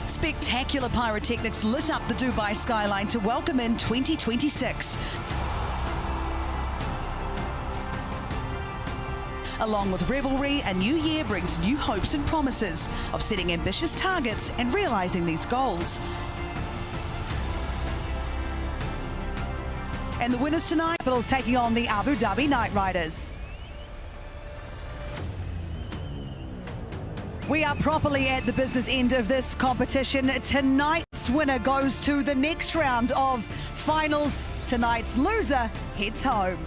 Spectacular pyrotechnics lit up the Dubai skyline to welcome in 2026. Along with revelry, a new year brings new hopes and promises of setting ambitious targets and realising these goals. And the winners tonight, Capitals taking on the Abu Dhabi Knight Riders. We are properly at the business end of this competition. Tonight's winner goes to the next round of finals. Tonight's loser heads home.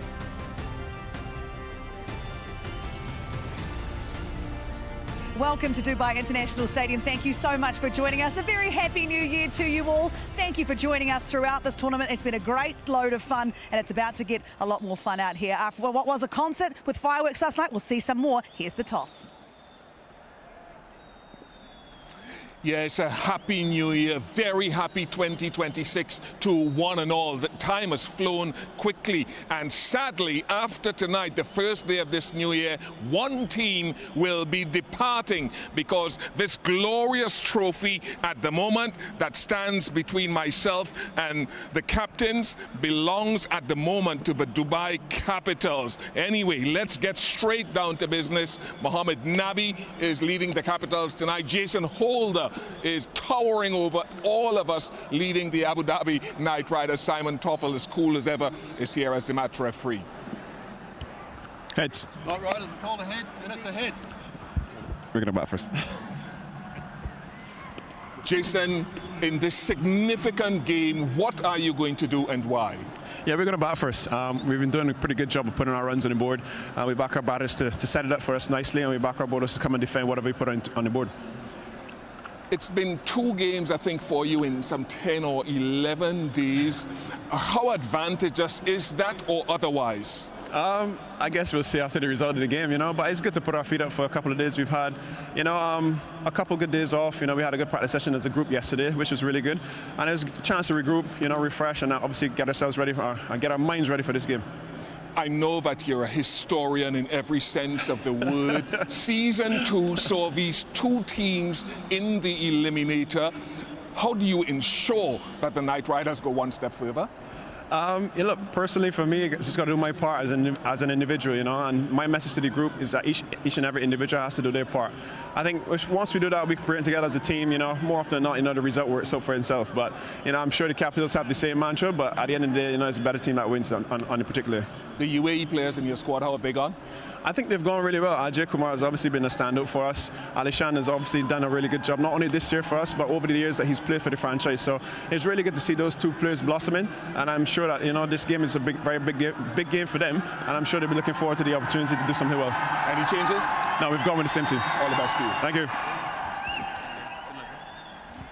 Welcome to Dubai International Stadium. Thank you so much for joining us. A very happy new year to you all. Thank you for joining us throughout this tournament. It's been a great load of fun, and it's about to get a lot more fun out here. After what was a concert with fireworks last night, we'll see some more. Here's the toss. Yes, a happy new year, very happy 2026 to one and all. The time has flown quickly, and sadly, after tonight, the first day of this new year, one team will be departing because this glorious trophy at the moment that stands between myself and the captains belongs at the moment to the Dubai Capitals. Anyway, let's get straight down to business. Mohamed Nabi is leading the Capitals tonight. Jason Holder is towering over all of us, leading the Abu Dhabi Knight Riders. Simon Toffel, as cool as ever, is here as the match referee. Heads. Knight Riders are called ahead, and it's ahead. We're going to bat first. Jason, in this significant game, what are you going to do and why? Yeah, we're going to bat first. We've been doing a pretty good job of putting our runs on the board. We back our batters to set it up for us nicely, and we back our bowlers to come and defend whatever we put on the board. It's been 2 games, I think, for you in some 10 or 11 days. How advantageous is that or otherwise? I guess we'll see after the result of the game, but it's good to put our feet up for a couple of days. We've had, a couple good days off. We had a good practice session as a group yesterday, which was really good. And it was a chance to regroup, refresh, and obviously get ourselves ready and get our minds ready for this game. I know that you're a historian in every sense of the word. Season 2 saw these 2 teams in the Eliminator. How do you ensure that the Knight Riders go one step further? Look, personally for me, I just got to do my part as an individual, and my message to the group is that each and every individual has to do their part. I think once we do that, we can bring it together as a team, more often than not, the result works out for itself. But, I'm sure the Capitals have the same mantra, but at the end of the day, it's a better team that wins on the particular. The UAE players in your squad, how have they gone? I think they've gone really well. Ajay Kumar has obviously been a standout for us. Alishan has obviously done a really good job, not only this year for us, but over the years that he's played for the franchise. So it's really good to see those 2 players blossoming, and I'm sure that this game is a very big game for them, and I'm sure they'll be looking forward to the opportunity to do something well. Any changes? No, we've gone with the same team. All the best to you. Thank you.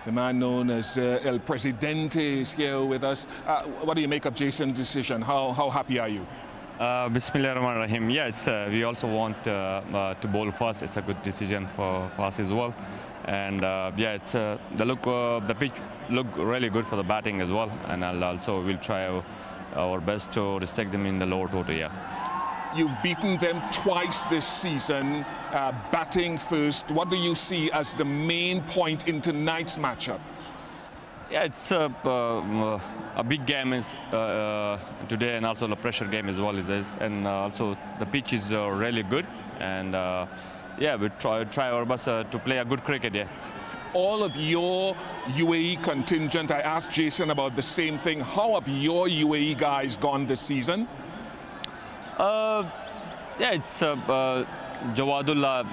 The man known as El Presidente is here with us. What do you make of Jason's decision? How happy are you? Bismillahirrahmanirrahim. Yeah, we also want to bowl first. It's a good decision for us as well. And the pitch look really good for the batting as well. And we'll try our best to restrict them in the lower total. Yeah. You've beaten them twice this season, batting first. What do you see as the main point in tonight's matchup? Yeah, it's a big game is today, and also the pressure game as well. And also the pitch is really good, and we try our best to play a good cricket. Yeah. All of your UAE contingent, I asked Jason about the same thing. How have your UAE guys gone this season? It's Jawadullah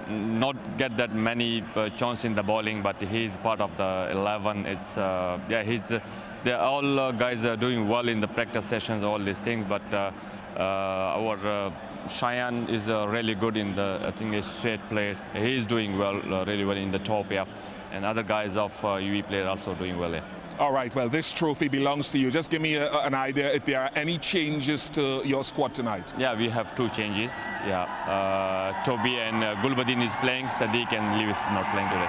not get that many chance in the bowling, but he's part of the 11. It's they're all guys are doing well in the practice sessions, all these things. But our Cheyenne is really good in the, I think, he's straight player. He's doing well, really well in the top, yeah. And other guys of UE player also doing well, yeah. All right, well, this trophy belongs to you. Just give me an idea if there are any changes to your squad tonight. Yeah, we have 2 changes. Yeah, Toby and Gulbadin is playing. Sadiq and Lewis is not playing today.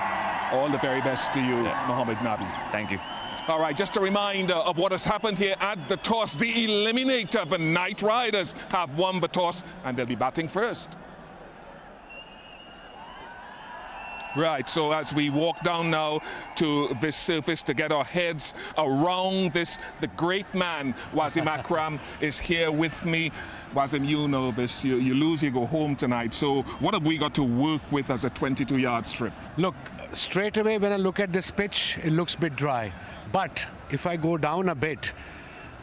All the very best to you, Mohamed Nabi. Thank you. All right, just a reminder of what has happened here at the toss. The Eliminator, the Knight Riders, have won the toss, and they'll be batting first. Right, so as we walk down now to this surface to get our heads around this, the great man, Wasim Akram, is here with me. Wasim, you know this, you lose, you go home tonight. So what have we got to work with as a 22-yard strip? Look, straight away when I look at this pitch, it looks a bit dry. But if I go down a bit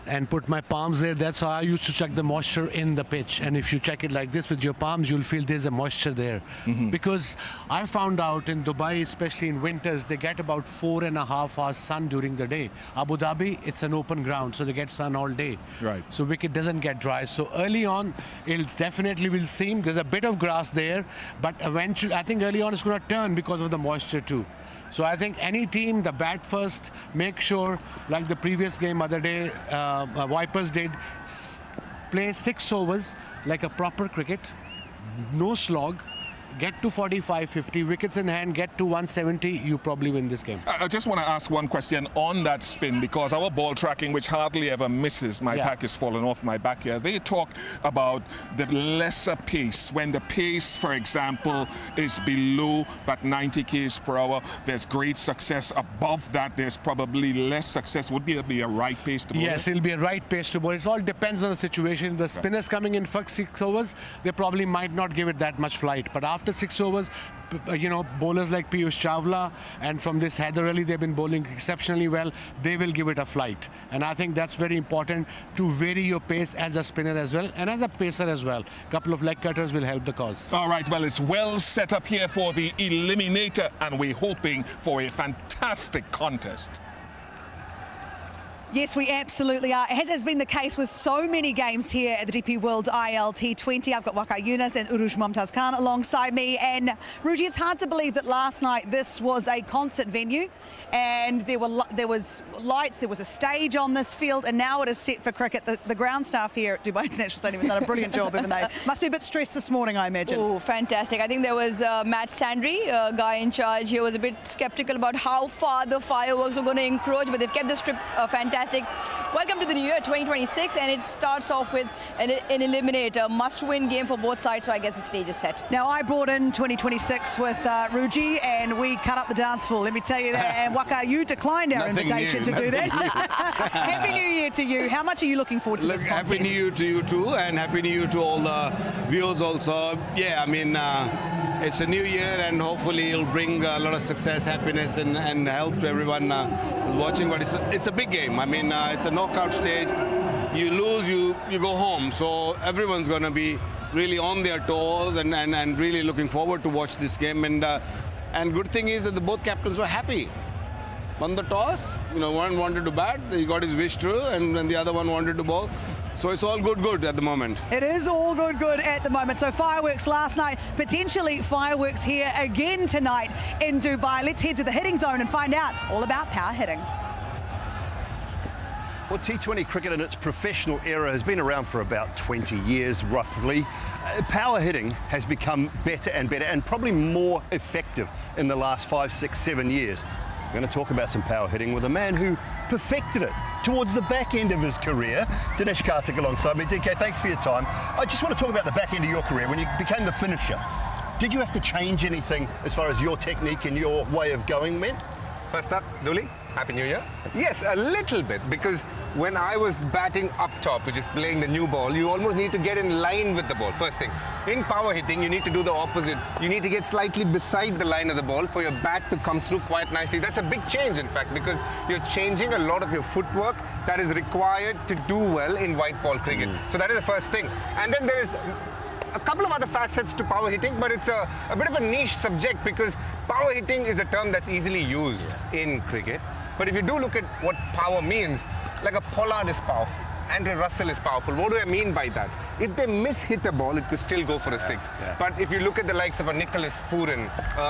and put my palms there, that's how I used to check the moisture in the pitch. And if you check it like this with your palms, you'll feel there's a moisture there. Because I found out in Dubai, especially in winters, they get about 4.5 hours sun during the day. Abu Dhabi, it's an open ground, so they get sun all day. Right. So wicket doesn't get dry. So early on, it definitely will seem there's a bit of grass there, but eventually, I think early on it's going to turn because of the moisture too. So I think any team, the bat first, make sure, like the previous game other day, Vipers did, play 6 overs like a proper cricket, no slog, get to 45, 50, wickets in hand, get to 170, you probably win this game. I just want to ask one question on that spin, because our ball tracking, which hardly ever misses, my pack is falling off my back here. They talk about the lesser pace. When the pace, for example, is below that 90 k's per hour, there's great success. Above that, there's probably less success. Would it be a right pace to bowl? Yes, it'll be a right pace to bowl. It all depends on the situation. The spinners coming in for 6 overs, they probably might not give it that much flight. But after 6 overs, you know, bowlers like Piyush Chawla and from this Haider Ali, they've been bowling exceptionally well. They will give it a flight. And I think that's very important to vary your pace as a spinner as well and as a pacer as well. A couple of leg cutters will help the cause. All right, well, it's well set up here for the Eliminator, and we're hoping for a fantastic contest. Yes, we absolutely are. As has been the case with so many games here at the DP World ILT20. I've got Waqar Younis and Urush Mumtaz Khan alongside me. And Ruji, it's hard to believe that last night this was a concert venue and there was lights, there was a stage on this field, and now it is set for cricket. The ground staff here at Dubai International Stadium have done a brilliant job, haven't they? Must be a bit stressed this morning, I imagine. Oh, fantastic. I think there was Matt Sandry, a guy in charge here, was a bit skeptical about how far the fireworks were going to encroach, but they've kept the strip fantastic. Welcome to the new year, 2026, and it starts off with an Eliminator, must-win game for both sides, so I guess the stage is set. Now, I brought in 2026 with Ruji, and we cut up the dance floor, let me tell you that. And Waqar, you declined our invitation to do that. Happy New Year to you. How much are you looking forward to this contest? Happy New Year to you too, and Happy New Year to all the viewers also. Yeah, I mean, it's a new year, and hopefully it'll bring a lot of success, happiness, and health to everyone who's watching. But it's a big game. I mean, it's a knockout stage. You lose, you go home. So everyone's going to be really on their toes and really looking forward to watch this game. And good thing is that both captains were happy. Won the toss, you know, one wanted to bat, he got his wish through, and the other one wanted to bowl. So it's all good at the moment. It is all good at the moment. So fireworks last night, potentially fireworks here again tonight in Dubai. Let's head to the hitting zone and find out all about power hitting. Well, T20 cricket in its professional era has been around for about 20 years, roughly. Power hitting has become better and better, and probably more effective in the last 5, 6, 7 years. We're going to talk about some power hitting with a man who perfected it towards the back end of his career. Dinesh Karthik alongside me. DK, thanks for your time. I just want to talk about the back end of your career when you became the finisher. Did you have to change anything as far as your technique and your way of going meant? First up, Dooley, Happy New Year. Yes, a little bit, because when I was batting up top, which is playing the new ball, you almost need to get in line with the ball, first thing. In power hitting, you need to do the opposite. You need to get slightly beside the line of the ball for your bat to come through quite nicely. That's a big change, in fact, because you're changing a lot of your footwork that is required to do well in white ball cricket. So that is the first thing. And then there is a couple of other facets to power hitting, but it's a bit of a niche subject, because power hitting is a term that's easily used in cricket. But if you do look at what power means, like a Pollard is powerful, Andre Russell is powerful. What do I mean by that? If they miss-hit a ball, it could still go for a 6. But if you look at the likes of a Nicholas Pooran,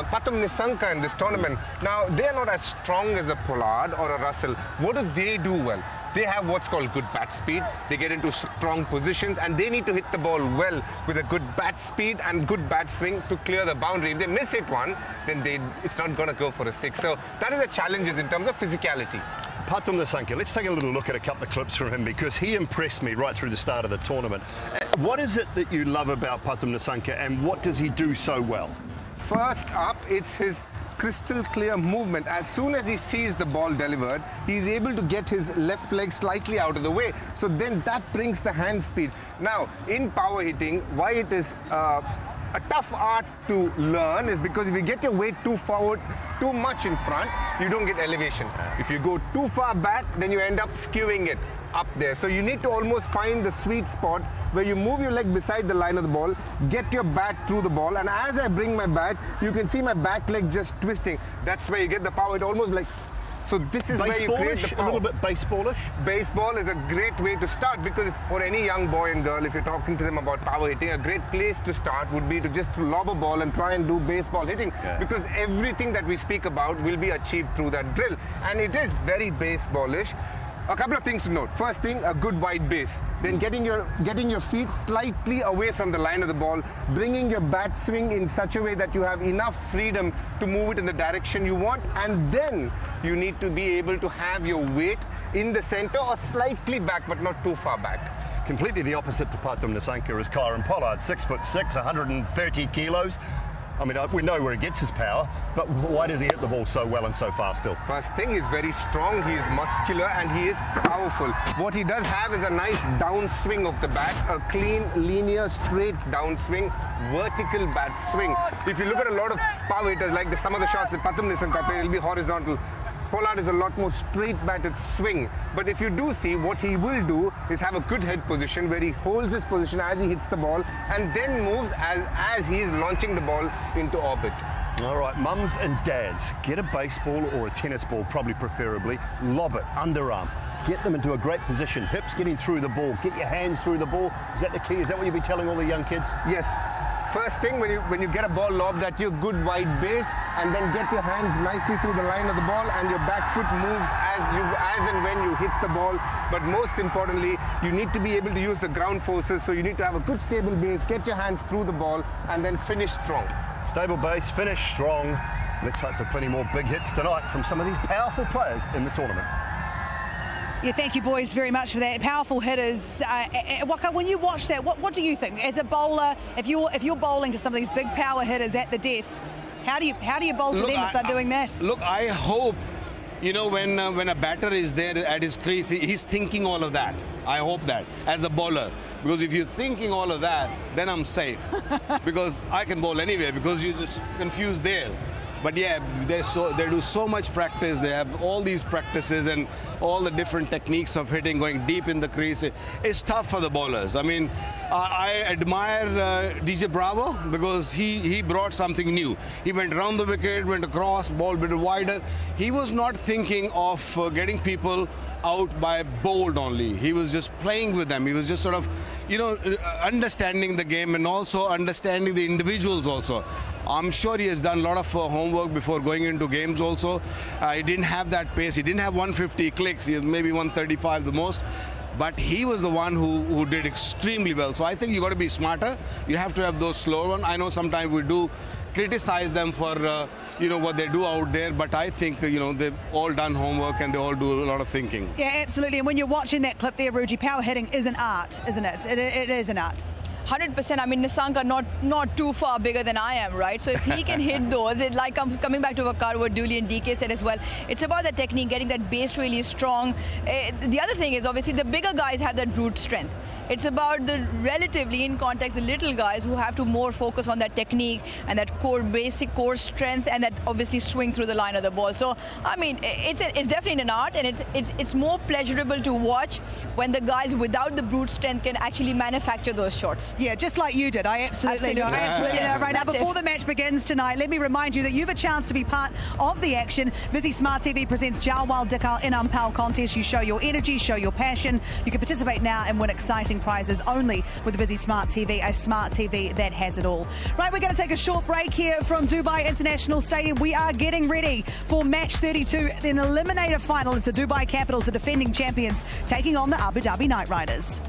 Pathum Nissanka in this tournament, now they're not as strong as a Pollard or a Russell. What do they do well? They have what's called good bat speed. They get into strong positions, and they need to hit the ball well with a good bat speed and good bat swing to clear the boundary. If they miss it one, then it's not going to go for a 6. So that is the challenges in terms of physicality. Pathum Nissanka, let's take a little look at a couple of clips from him, because he impressed me right through the start of the tournament. What is it that you love about Pathum Nissanka, and what does he do so well? First up, it's his crystal clear movement. As soon as he sees the ball delivered, he's able to get his left leg slightly out of the way. So then that brings the hand speed. Now, in power hitting, why it is a tough art to learn is because if you get your weight too forward, too much in front, you don't get elevation. If you go too far back, then you end up skewing it up there. So you need to almost find the sweet spot where you move your leg beside the line of the ball, get your bat through the ball, and as I bring my bat, you can see my back leg just twisting. That's where you get the power. It almost like, so this is where you create the power. A little bit baseballish? Baseball is a great way to start, because for any young boy and girl, if you're talking to them about power hitting, a great place to start would be to just lob a ball and try and do baseball hitting, because everything that we speak about will be achieved through that drill. And it is very baseballish. A couple of things to note. First thing, a good wide base. Then getting your feet slightly away from the line of the ball, bringing your bat swing in such a way that you have enough freedom to move it in the direction you want, and then you need to be able to have your weight in the center or slightly back, but not too far back. Completely the opposite to Pathum Nissanka is Kyron Pollard, 6'6", 130 kilos. I mean, we know where he gets his power, but why does he hit the ball so well and so far still? First thing, he's very strong, he is muscular, and he is powerful. What he does have is a nice downswing of the bat, a clean, linear, straight downswing, vertical bat swing. If you look at a lot of power hitters, like some of the shots that Pathum Nissanka play, it'll be horizontal. Pollard is a lot more straight-batted swing. But if you do see, what he will do is have a good head position where he holds his position as he hits the ball and then moves as he is launching the ball into orbit. All right, mums and dads, get a baseball or a tennis ball, probably preferably, lob it, underarm. Get them into a great position, hips getting through the ball, get your hands through the ball. Is that the key? Is that what you'll be telling all the young kids? Yes. First thing, when you get a ball lobbed at you, good wide base, and then get your hands nicely through the line of the ball, and your back foot moves as and when you hit the ball. But most importantly, you need to be able to use the ground forces, so you need to have a good stable base, get your hands through the ball, and then finish strong. Stable base, finish strong. Let's hope for plenty more big hits tonight from some of these powerful players in the tournament. Yeah, thank you, boys, very much for that. Powerful hitters. Waka, when you watch that, what do you think? As a bowler, if you're bowling to some of these big power hitters at the death, how do you bowl to them if they're doing that? Look, I hope, you know, when a batter is there at his crease, he's thinking all of that. I hope that, as a bowler. Because if you're thinking all of that, then I'm safe. Because I can bowl anywhere, because you're just confused there. But yeah, they do so much practice. They have all these practices and all the different techniques of hitting, going deep in the crease. It's tough for the bowlers. I mean, I admire DJ Bravo, because he brought something new. He went around the wicket, went across, ball a bit wider. He was not thinking of getting people out by bowled only. He was just playing with them. He was just sort of, you know, understanding the game and also understanding the individuals also. I'm sure he has done a lot of homework before going into games also. He didn't have that pace. He didn't have 150 clicks. He has maybe 135 the most. But he was the one who did extremely well. So I think you got to be smarter. You have to have those slower ones. I know sometimes we do criticize them for you know, what they do out there, but I think you know, they've all done homework and they all do a lot of thinking. Yeah, absolutely. And when you're watching that clip there, Ruji, power hitting is an art, isn't it? It is an art. 100%. I mean, Nissanka not too far bigger than I am, right? So if he can hit those, it like coming back to what Dooley and DK said as well. It's about the technique, getting that base really strong. The other thing is, obviously, the bigger guys have that brute strength. It's about the relatively, in context, the little guys who have to more focus on that technique and that basic core strength, and that obviously swing through the line of the ball. So, I mean, it's definitely an art, and it's more pleasurable to watch when the guys without the brute strength can actually manufacture those shots. Yeah, just like you did. I absolutely know. Right now, before the match begins tonight, let me remind you that you have a chance to be part of the action. Visi Smart TV presents Jawal Dikal Inam Pal contest. You show your energy, show your passion. You can participate now and win exciting prizes only with the Visi Smart TV, a smart TV that has it all. Right, we're going to take a short break here from Dubai International Stadium. We are getting ready for match 32, an eliminator final. It's the Dubai Capitals, the defending champions, taking on the Abu Dhabi Knight Riders.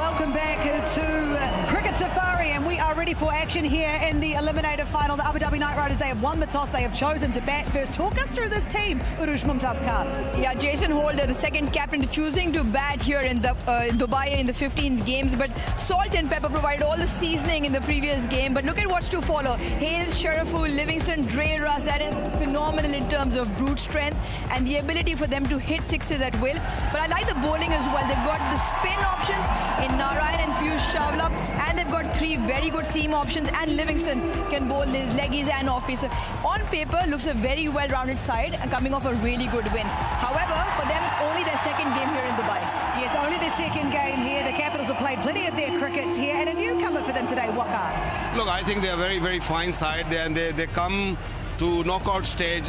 Welcome back to Cricket Safari, and we are ready for action here in the Eliminator final. The Abu Dhabi Knight Riders, they have won the toss. They have chosen to bat first. Talk us through this team, Urush Mumtaz Khan. Yeah, Jason Holder, the second captain, choosing to bat here in Dubai in the 15th games. But salt and pepper provided all the seasoning in the previous game. But look at what's to follow. Hales, Sharaful, Livingston, Dre Russ. That is phenomenal in terms of brute strength and the ability for them to hit sixes at will. But I like the bowling as well. They've got the spin options in Narayan and Piyush Chawla, and they've got three very good seam options, and Livingston can bowl his leggies and offies. So on paper, looks a very well-rounded side and coming off a really good win. However, for them, only their second game here in Dubai. Yes, only their second game here. The Capitals have played plenty of their crickets here, and a newcomer for them today, Waqar. Look, I think they're a very, very fine side there, and they come to knockout stage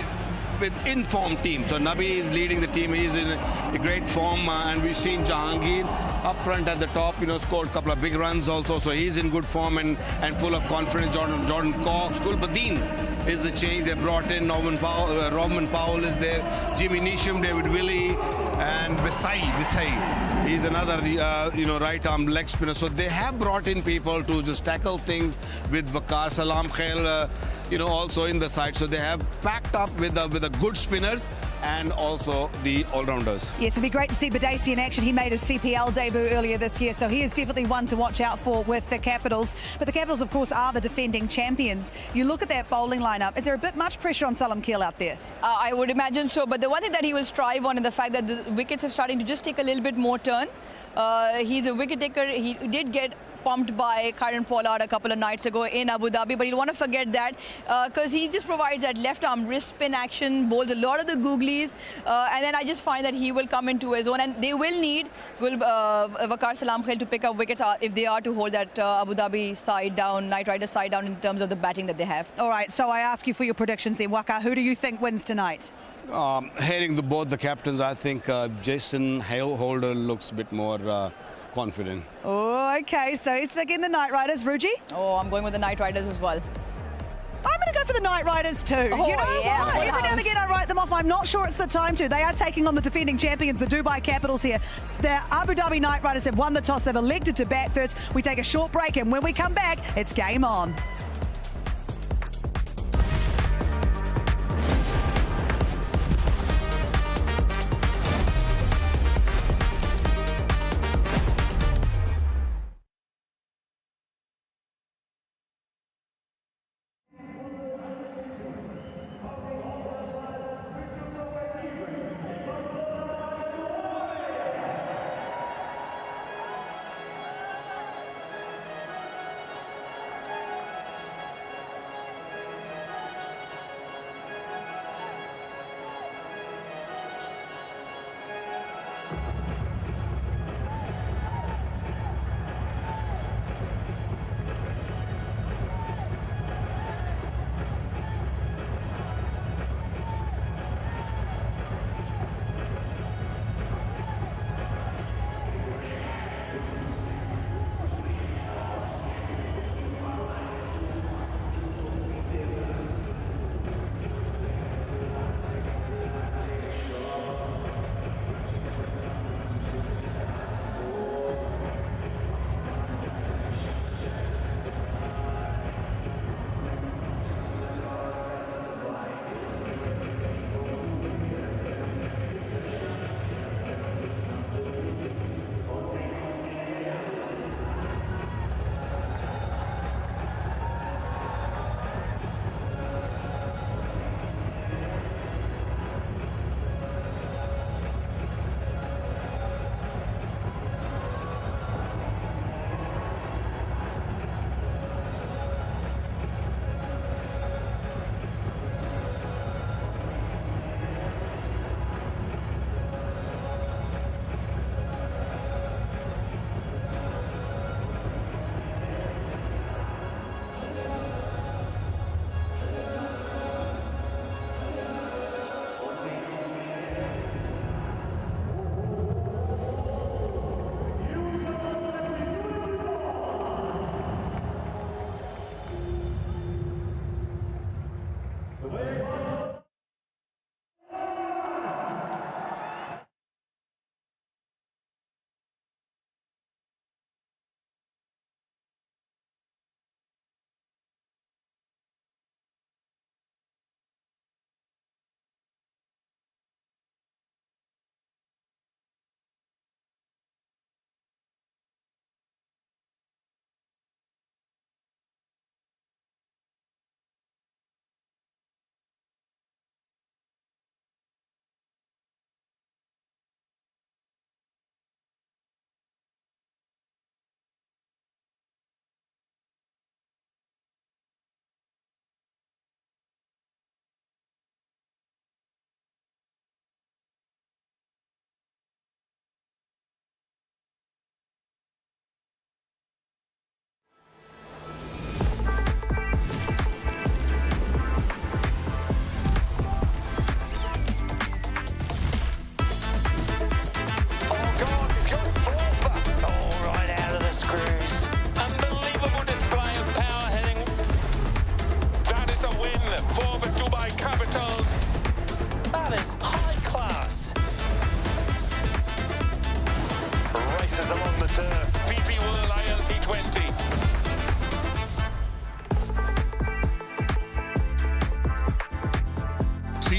with informed team. So Nabi is leading the team. He's in a great form, and we've seen Jahangir up front at the top, scored a couple of big runs also. So he's in good form and full of confidence. Jordan Cox, Kulbadeen is the change. They brought in Robin Powell is there, Jimmy Neesham, David Willey, and Visai. He's another, right arm leg spinner. So they have brought in people to just tackle things with Waqar Salam Khail, also in the side. So they have packed up with the good spinners and also the all-rounders. Yes, it'd be great to see Badesi in action. He made his CPL debut earlier this year, so he is definitely one to watch out for with the Capitals. But the Capitals, of course, are the defending champions. You look at that bowling lineup, is there a bit much pressure on Salam Khail out there? I would imagine so, but the one thing that he will strive on is the fact that the wickets are starting to just take a little bit more turn. He's a wicket taker. He did get pumped by Kieran Pollard a couple of nights ago in Abu Dhabi, but you'll want to forget that because he just provides that left arm wrist spin action, bowls a lot of the googlies, and then I just find that he will come into his own, and they will need Waqar Salam Khail to pick up wickets if they are to hold that Abu Dhabi side down, Knight Riders side down in terms of the batting that they have. All right, so I ask you for your predictions then, Waqar. Who do you think wins tonight? Heading both the captains, I think Jason Holder looks a bit more confident. Oh, okay, so he's picking the Knight Riders. Ruji? Oh, I'm going with the Knight Riders as well. I'm going to go for the Knight Riders too. Oh, you know yeah, what? Every now and again I write them off. I'm not sure it's the time to. They are taking on the defending champions, the Dubai Capitals here. The Abu Dhabi Knight Riders have won the toss. They've elected to bat first. We take a short break, and when we come back, it's game on.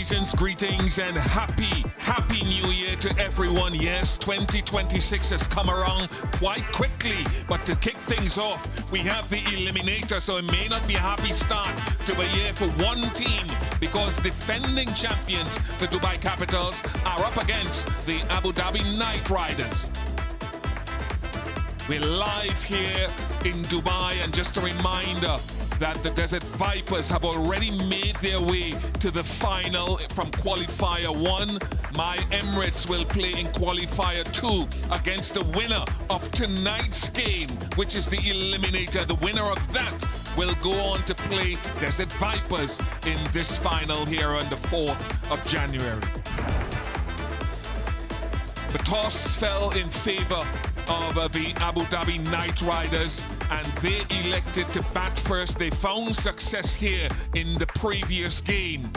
season's greetings and happy new year to everyone. Yes, 2026 has come around quite quickly, but to kick things off, we have the Eliminator, so it may not be a happy start to a year for one team, because defending champions, the Dubai Capitals, are up against the Abu Dhabi Knight Riders. We're live here in Dubai, and just a reminder that the Desert Vipers have already made their way to the final from Qualifier 1. My Emirates will play in Qualifier 2 against the winner of tonight's game, which is the Eliminator. The winner of that will go on to play Desert Vipers in this final here on the 4th of January. The toss fell in favor of the Abu Dhabi Knight Riders, and they elected to bat first. They found success here in the previous game.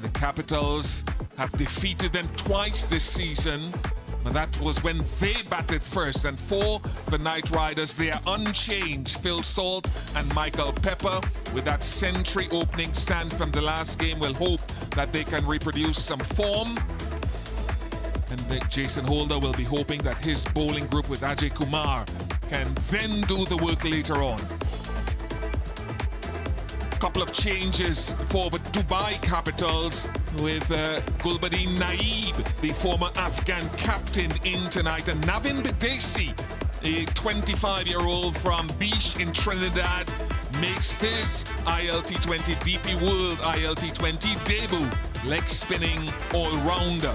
The Capitals have defeated them twice this season, but that was when they batted first. And for the Knight Riders, they are unchanged. Phil Salt and Michael Pepper, with that century opening stand from the last game, will hope that they can reproduce some form. And Jason Holder will be hoping that his bowling group with Ajay Kumar can then do the work later on. A couple of changes for the Dubai Capitals, with Gulbadin Naib, the former Afghan captain, in tonight, and Navin Bidesi, a 25-year-old from Beach in Trinidad, makes his ILT20 DP World ILT20 debut, leg spinning all-rounder.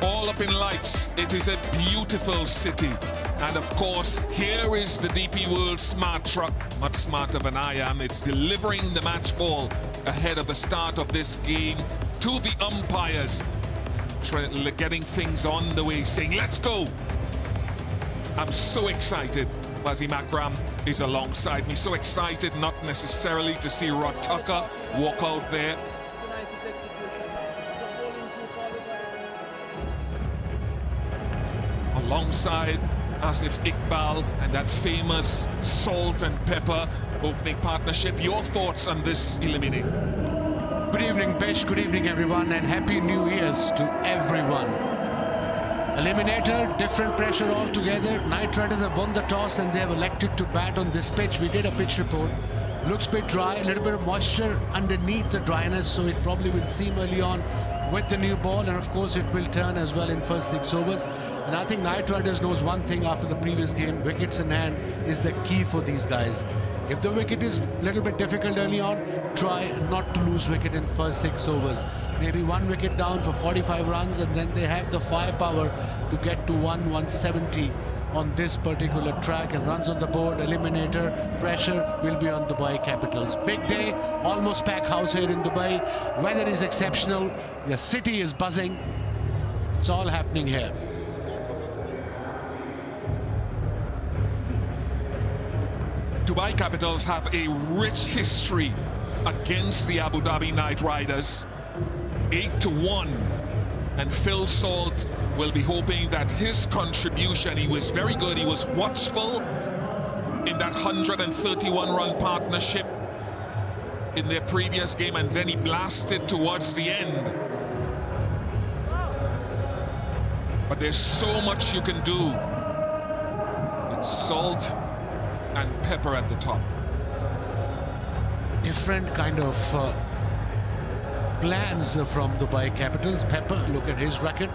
All up in lights, it is a beautiful city. And of course, here is the DP World Smart Truck, much smarter than I am. It's delivering the match ball ahead of the start of this game to the umpires, getting things on the way, saying, let's go. I'm so excited. Wasim Akram is alongside me. So excited, not necessarily to see Rod Tucker walk out there. Alongside Asif Iqbal and that famous Salt and Pepper opening partnership. Your thoughts on this Eliminator? Good evening, Bish. Good evening, everyone, and Happy New Year's to everyone. Eliminator, different pressure altogether. Knight Riders have won the toss and they have elected to bat on this pitch. We did a pitch report. Looks a bit dry, a little bit of moisture underneath the dryness, so it probably will seem early on with the new ball, and of course it will turn as well in first 6 overs. And I think Knight Riders knows one thing after the previous game: wickets in hand is the key for these guys. If the wicket is a little bit difficult early on, try not to lose wicket in first 6 overs. Maybe 1 wicket down for 45 runs, and then they have the firepower to get to 170 on this particular track, and runs on the board. Eliminator pressure will be on Dubai Capitals. Big day, almost packed house here in Dubai. Weather is exceptional, the city is buzzing. It's all happening here. Dubai Capitals have a rich history against the Abu Dhabi Knight Riders, 8-1, and Phil Salt will be hoping that his contribution, he was very good, he was watchful in that 131-run partnership in their previous game, and then he blasted towards the end. But there's so much you can do with Salt and Pepper at the top. Different kind of plans from Dubai Capitals. Pepper, look at his record.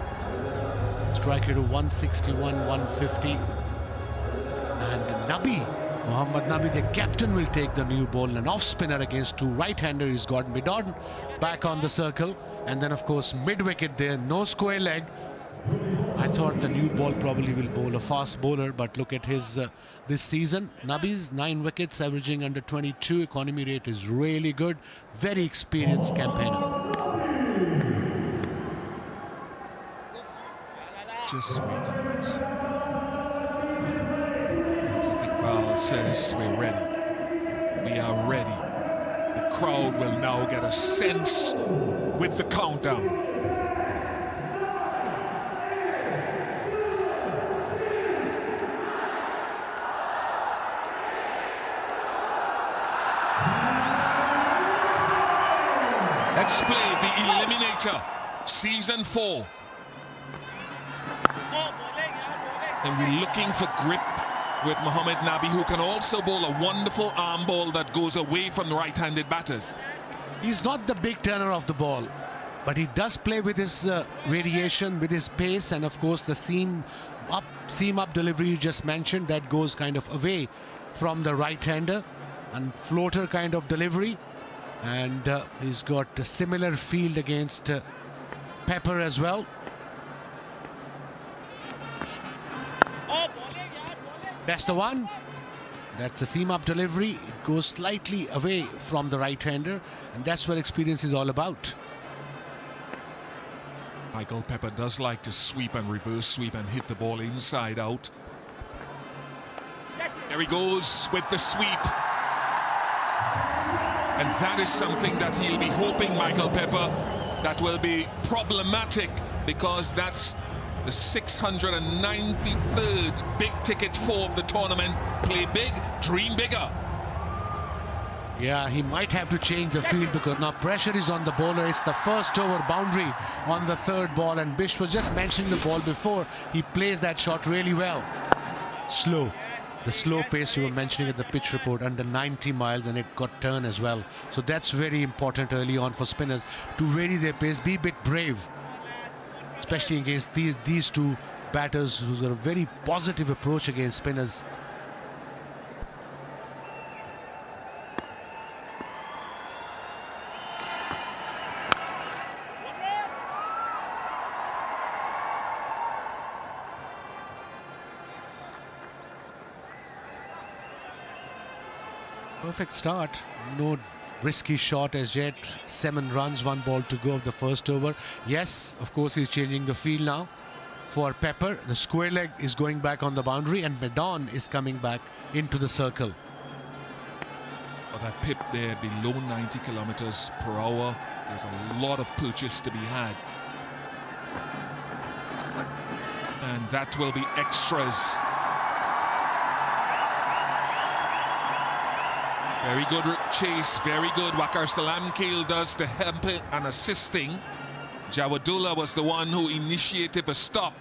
Strike rate of 161, 150. And Nabi, Mohammad Nabi, the captain, will take the new ball. An off spinner against 2 right-hander. He's got Midon back on the circle. And then, of course, mid-wicket there, no square leg. I thought the new ball probably will bowl a fast bowler, but look at his this season. Nabi's 9 wickets, averaging under 22. Economy rate is really good. Very experienced campaigner. Just wait a minute. Iqbal says we're ready. We are ready. The crowd will now get a sense with the countdown. Eliminator, Season 4. And we're looking for grip with Mohamed Nabi, who can also bowl a wonderful arm ball that goes away from the right-handed batters. He's not the big turner of the ball, but he does play with his variation, with his pace, and of course the seam up delivery you just mentioned, that goes kind of away from the right-hander, and floater kind of delivery. And he's got a similar field against Pepper as well. That's the one. That's a seam up delivery. It goes slightly away from the right-hander, and that's what experience is all about. Michael Pepper does like to sweep and reverse sweep and hit the ball inside out. There he goes with the sweep. And that is something that he'll be hoping, Michael Pepper, that will be problematic, because that's the 693rd big ticket for the tournament. Play big, dream bigger. Yeah, he might have to change the field because now pressure is on the bowler. It's the first over boundary on the third ball, and Bish was just mentioning the ball before. He plays that shot really well. Slow. The slow pace you were mentioning at the pitch report, under 90 miles, and it got turn as well. So that's very important early on for spinners to vary their pace, be a bit brave, especially against these two batters who've got a very positive approach against spinners. Perfect start, no risky shot as yet. 7 runs, 1 ball to go of the first over. Yes, of course he's changing the field now for Pepper. The square leg is going back on the boundary, and Medon is coming back into the circle. Oh, that pip there below 90 kilometers per hour. There's a lot of purchase to be had. And that will be extras. Very good chase, very good. Wakar Salamkeel does the helping and assisting. Jawadullah was the one who initiated the stop.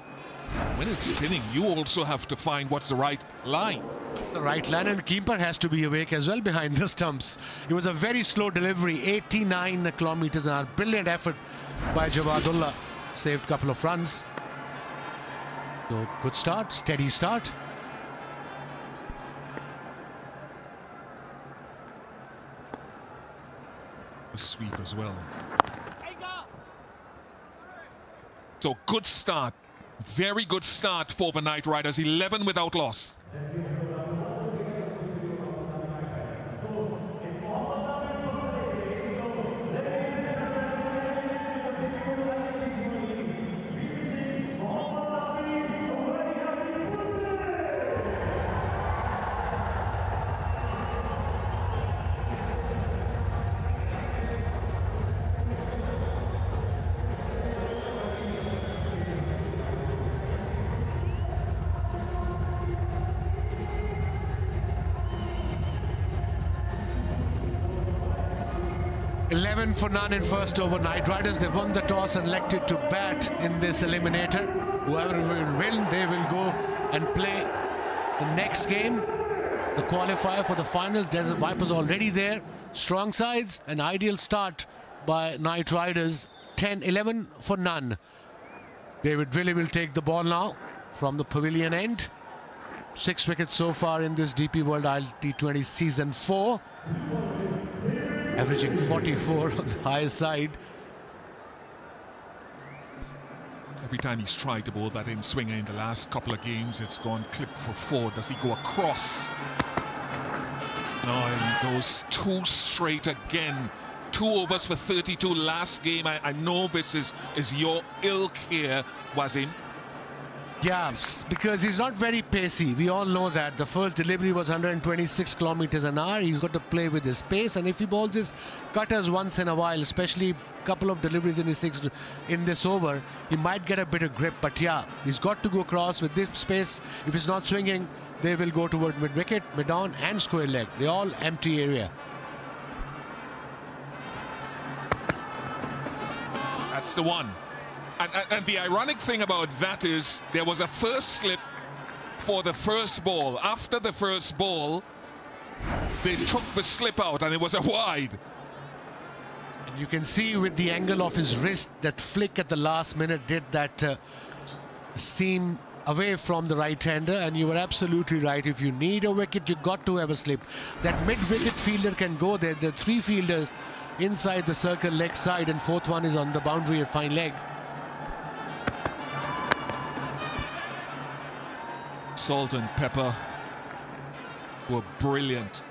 When it's spinning, you also have to find what's the right line. It's the right line, and keeper has to be awake as well behind the stumps. It was a very slow delivery, 89 kilometers an hour. Brilliant effort by Jawadullah. Saved a couple of runs. So good start, steady start. Sweep as well. So good start, very good start for the Knight Riders. 11 without loss. 11 for none in first over. Knight Riders, they won the toss and elected to bat in this eliminator. Whoever will win, they will go and play the next game, the qualifier for the finals. Desert Vipers already there. Strong sides, an ideal start by Knight Riders. 11 for none. David Willey will take the ball now from the pavilion end. 6 wickets so far in this DP World ILT20 Season 4. Averaging 44 on the higher side. Every time he's tried to bowl that in swinger in the last couple of games, it's gone clip for 4. Does he go across? No, he goes 2 straight again. 2 overs for 32 last game. I know this is your ilk here, Wasim. Yeah, because he's not very pacey. We all know that. The first delivery was 126 kilometers an hour. He's got to play with his pace, and if he bowls his cutters once in a while, especially a couple of deliveries in this over, he might get a bit of grip. But yeah, he's got to go across with this pace. If he's not swinging, they will go toward mid-wicket, mid-on and square leg. They're all empty area. That's the one. And the ironic thing about that is there was a first slip for the first ball. After the first ball, they took the slip out and it was a wide. And you can see with the angle of his wrist, that flick at the last minute did that seam away from the right-hander, and you were absolutely right. If you need a wicket, you got to have a slip. That mid-wicket fielder can go there. There are 3 fielders inside the circle, leg side, and 4th one is on the boundary at fine leg. Salt and Pepper were brilliant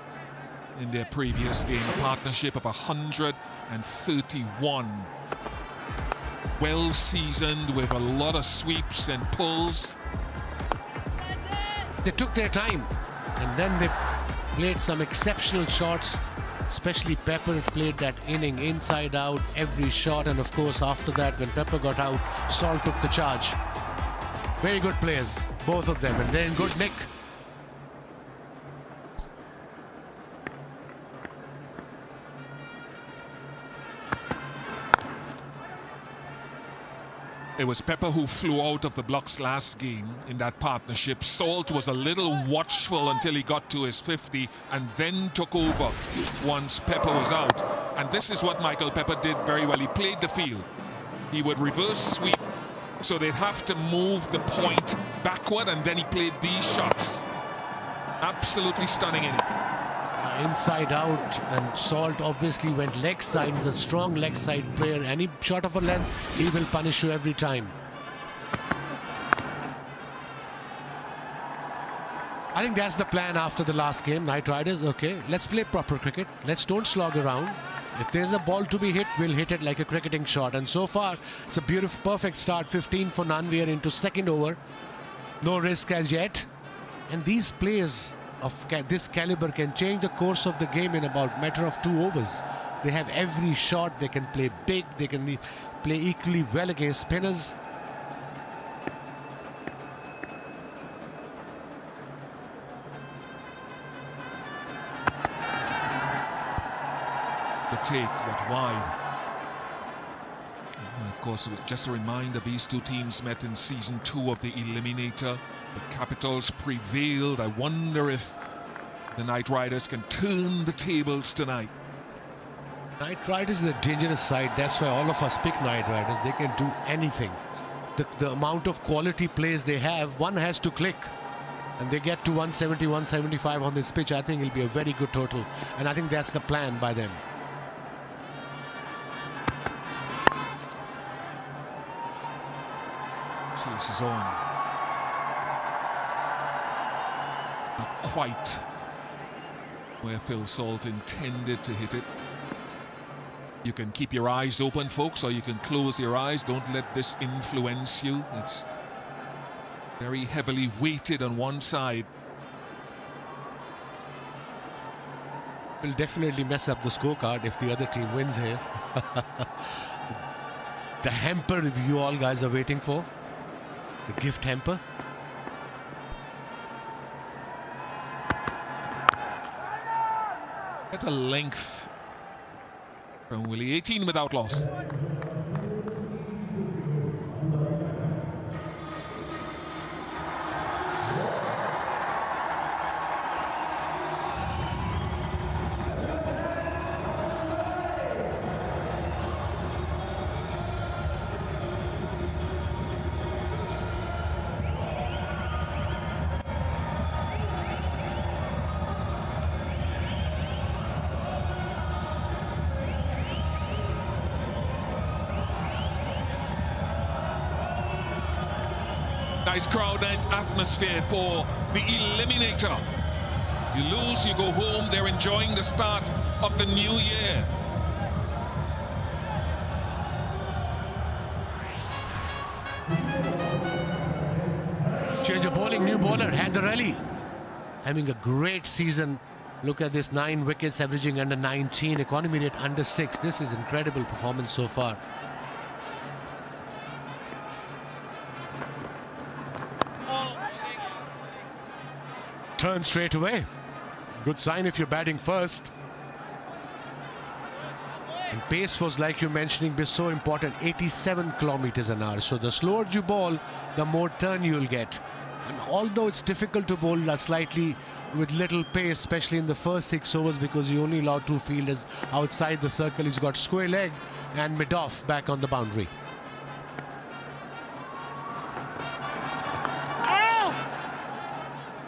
in their previous game, a partnership of 131. Well seasoned with a lot of sweeps and pulls. They took their time and then they played some exceptional shots, especially Pepper played that inning inside out, every shot, and of course after that when Pepper got out, Salt took the charge. Very good players, both of them, and they're in good nick. It was Pepper who flew out of the blocks last game in that partnership. Salt was a little watchful until he got to his 50 and then took over once Pepper was out. And this is what Michael Pepper did very well. He played the field. He would reverse sweep, so they'd have to move the point backward, and then he played these shots. Absolutely stunning inning. Inside out, and Salt obviously went leg side. He's a strong leg side player. Any shot of a length, he will punish you every time. I think that's the plan after the last game. Knight Riders, okay, let's play proper cricket. Let's don't slog around. If there's a ball to be hit, we'll hit it like a cricketing shot. And so far, it's a beautiful, perfect start. 15 for none. We are into second over. No risk as yet. And these players of this caliber can change the course of the game in about a matter of 2 overs. They have every shot. They can play big. They can play equally well against spinners. The take, but wide. And of course, just a reminder, these two teams met in season 2 of the Eliminator. The Capitals prevailed. I wonder if the Knight Riders can turn the tables tonight. Knight Riders is a dangerous side. That's why all of us pick Knight Riders. They can do anything. The amount of quality plays they have, one has to click. And they get to 170, 175 on this pitch. I think it'll be a very good total. And I think that's the plan by them. Chase is on. Not quite where Phil Salt intended to hit it. You can keep your eyes open, folks, or you can close your eyes. Don't let this influence you. It's very heavily weighted on one side. Will definitely mess up the scorecard if the other team wins here. The hamper you all guys are waiting for. The gift hamper. At a length from Willie, 18 without loss. Nice crowd and atmosphere for the Eliminator. You lose, you go home. They're enjoying the start of the new year. Change of bowling, new bowler, Haider Ali. Having a great season. Look at this, 9 wickets, averaging under 19, economy rate under 6. This is incredible performance so far. Turn straight away. Good sign if you're batting first. And pace was, like you're mentioning, so important, 87 kilometers an hour. So the slower you bowl, the more turn you'll get. And although it's difficult to bowl slightly with little pace, especially in the first 6 overs, because you only allow 2 fielders outside the circle. He's got square leg and mid-off back on the boundary.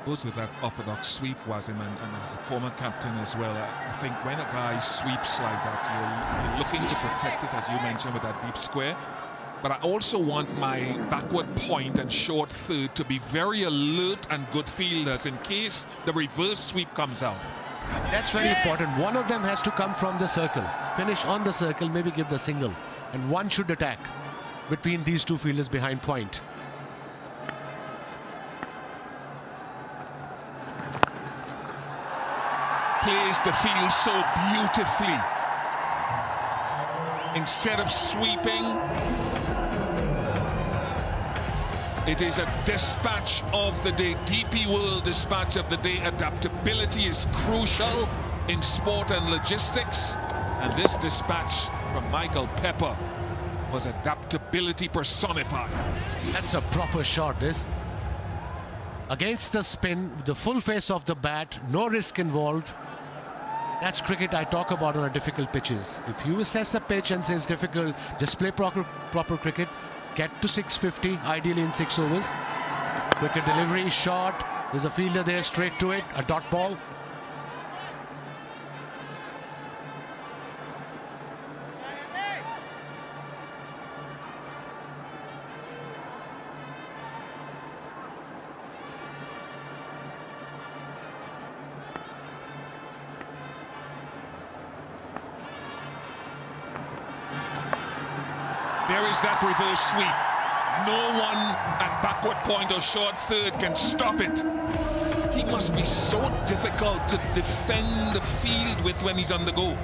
Goes with that orthodox sweep, Wasim, and as a former captain as well. I think when a guy sweeps like that, you're looking to protect it, as you mentioned, with that deep square. But I also want my backward point and short third to be very alert and good fielders in case the reverse sweep comes out. That's very important. One of them has to come from the circle, finish on the circle, maybe give the single, and one should attack between these 2 fielders behind point. Plays the field so beautifully. Instead of sweeping, it is a dispatch of the day, DP World dispatch of the day. Adaptability is crucial in sport and logistics, and this dispatch from Michael Pepper was adaptability personified. That's a proper shot, this. Against the spin, the full face of the bat, no risk involved. That's cricket I talk about on a difficult pitches. If you assess a pitch and say it's difficult, just play proper cricket, get to 650, ideally in 6 overs. Cricket delivery, shot, there's a fielder there, straight to it, a dot ball. There is that reverse sweep. No one at backward point or short third can stop it. He must be so difficult to defend the field with when he's on the go.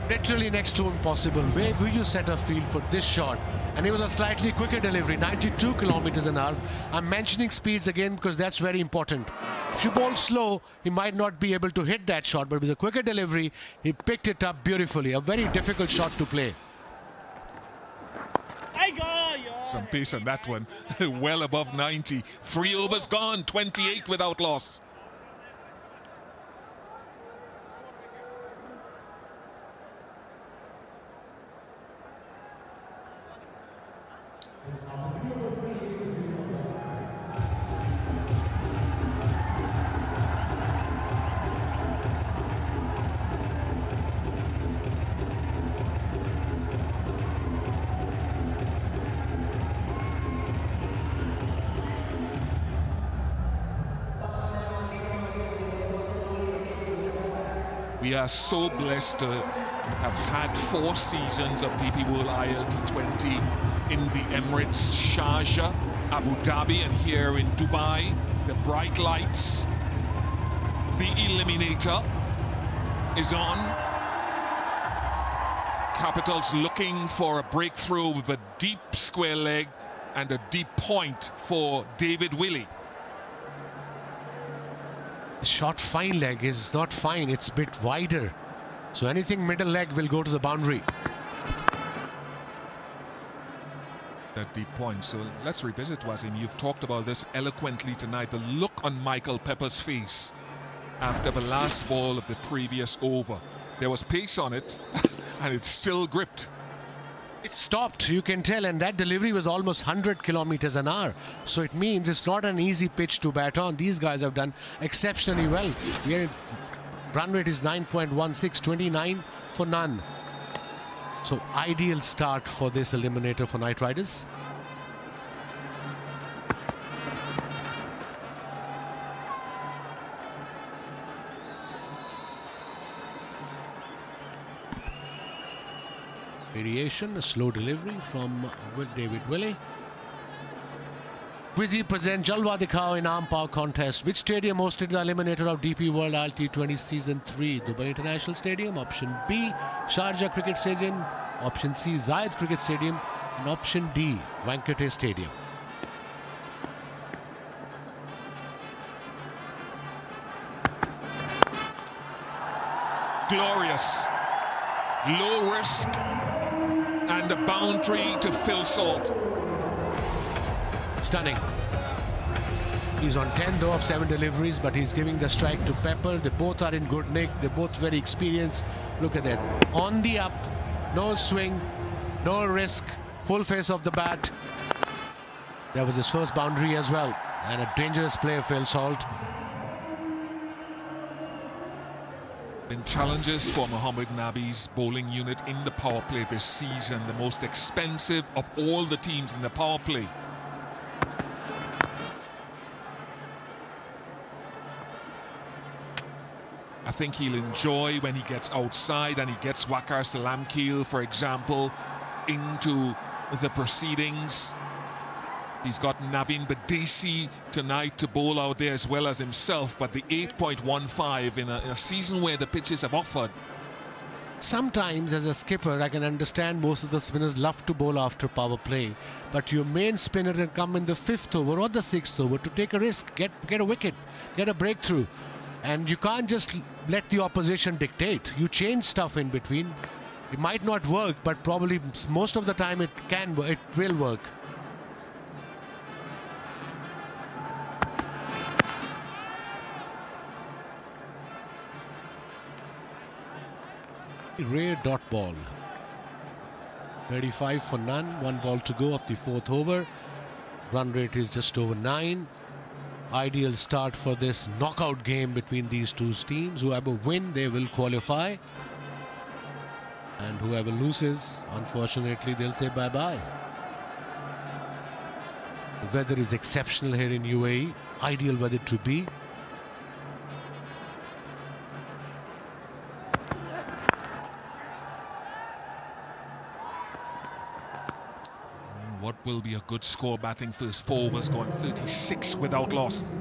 Literally next to impossible. Where will you set a field for this shot? And it was a slightly quicker delivery, 92 kilometers an hour. I'm mentioning speeds again because that's very important. If you bowl slow, he might not be able to hit that shot, but with a quicker delivery, he picked it up beautifully. A very difficult shot to play. Some pace on that one. Well above 90. 3 overs gone, 28 without loss. We are so blessed to have had 4 seasons of DP World ILT20 in the Emirates, Sharjah, Abu Dhabi, and here in Dubai. The bright lights. The Eliminator is on. Capitals looking for a breakthrough with a deep square leg and a deep point for David Willey. Short fine leg is not fine, it's a bit wider. So anything middle leg will go to the boundary. That deep point. So let's revisit, Wasim. You've talked about this eloquently tonight. The look on Michael Pepper's face after the last ball of the previous over. There was pace on it and it's still gripped. It stopped, you can tell, and that delivery was almost 100 kilometers an hour. So it means it's not an easy pitch to bat on. These guys have done exceptionally well. Run rate is 9.16, 29 for none. So ideal start for this eliminator for Knight Riders. Variation, a slow delivery from David Willey. Quizzy present Jalwa Dikhao in Arm Power contest. Which stadium hosted the eliminator of DP World ILT20 Season 3? Dubai International Stadium. Option B, Sharjah Cricket Stadium. Option C, Zayed Cricket Stadium. And option D, Wankhede Stadium. Glorious. low risk, and a boundary to Phil Salt. Stunning. He's on 10 though of 7 deliveries, but he's giving the strike to Pepper. They both are in good nick. They're both very experienced. Look at that. On the up, no swing, no risk, full face of the bat. That was his first boundary as well. And a dangerous play of Phil Salt. Been challenges for Mohammad Nabi's bowling unit in the power play this season, the most expensive of all the teams in the power play. I think he'll enjoy when he gets outside and he gets Waqar Salamkheil, for example, into the proceedings. He's got Naveen Badesi tonight to bowl out there as well as himself, but the 8.15 in a season where the pitches have offered. Sometimes as a skipper, I can understand most of the spinners love to bowl after power play, but your main spinner can come in the 5th over or the 6th over to take a risk, get a wicket, get a breakthrough. And you can't just let the opposition dictate. You change stuff in between. It might not work, but probably most of the time it will work. Rare dot ball. 35 for none. 1 ball to go of the 4th over. Run rate is just over 9. Ideal start for this knockout game between these two teams. Whoever win, they will qualify. And whoever loses, unfortunately, they'll say bye-bye. The weather is exceptional here in UAE. Ideal weather to be. What will be a good score batting first 4 overs, gone 36 without loss.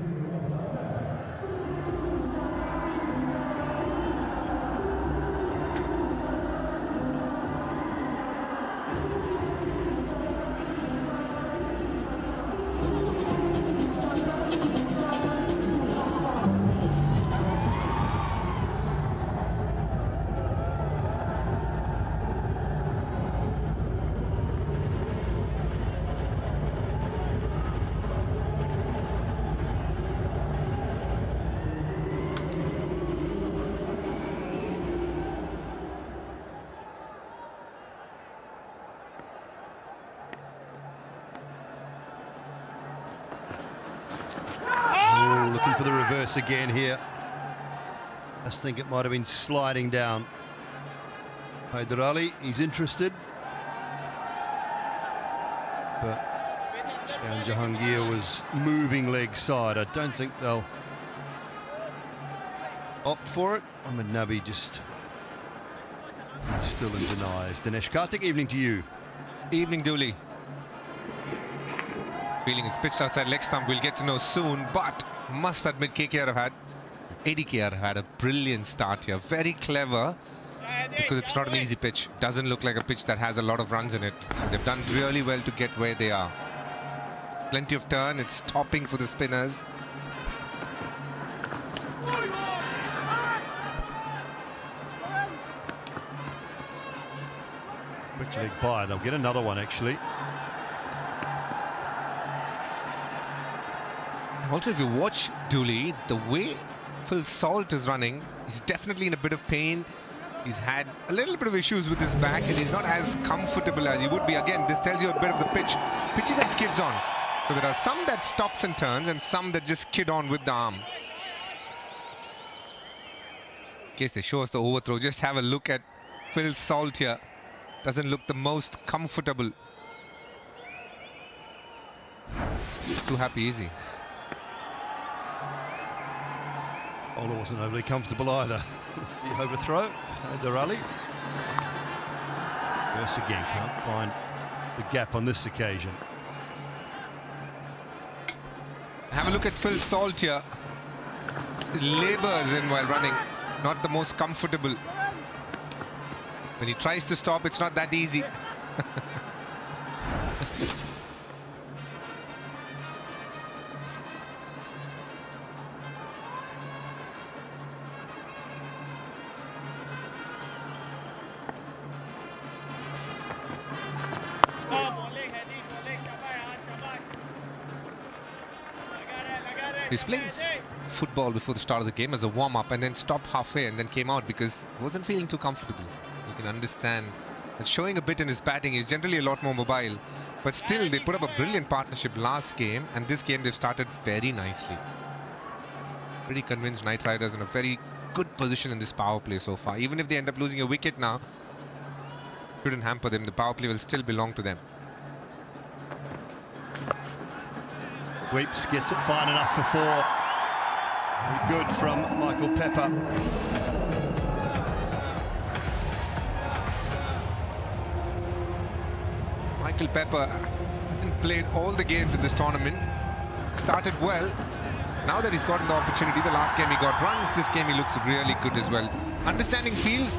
Looking for the reverse again here. I think it might have been sliding down. Hyder Ali, he's interested. But Jahangir was moving leg side. I don't think they'll opt for it. Ahmed Nabi just still in denies. Dinesh Karthik, evening to you. Evening, Dooley. Feeling it's pitched outside leg stump, we'll get to know soon, but must admit KKR have had, ADKR have had a brilliant start here. Very clever, because it's not an easy pitch. Doesn't look like a pitch that has a lot of runs in it. So they've done really well to get where they are. Plenty of turn, it's topping for the spinners. Quick leg by, they'll get another one actually. Also, if you watch Dooley, the way Phil Salt is running, he's definitely in a bit of pain. He's had a little bit of issues with his back and he's not as comfortable as he would be. Again, this tells you a bit of the pitch. Pitches that skids on. So there are some that stops and turns and some that just skid on with the arm. In case they show us the overthrow, just have a look at Phil Salt here. Doesn't look the most comfortable. Too happy, easy. Bowler wasn't overly comfortable either. The overthrow, Hyder Ali. Reverse again, can't find the gap on this occasion. Have a look at Phil Salt here. His labours in while running, not the most comfortable. When he tries to stop, it's not that easy. He's playing football before the start of the game as a warm-up and then stopped halfway and then came out because he wasn't feeling too comfortable. You can understand. It's showing a bit in his batting. He's generally a lot more mobile. But still, they put up a brilliant partnership last game, and this game they've started very nicely. Pretty convinced Knight Riders in a very good position in this power play so far. Even if they end up losing a wicket now, shouldn't hamper them. The power play will still belong to them. Weeps gets it fine enough for 4. Very good from Michael Pepper. Michael Pepper hasn't played all the games in this tournament. Started well. Now that he's gotten the opportunity, the last game he got runs, this game he looks really good as well. Understanding fields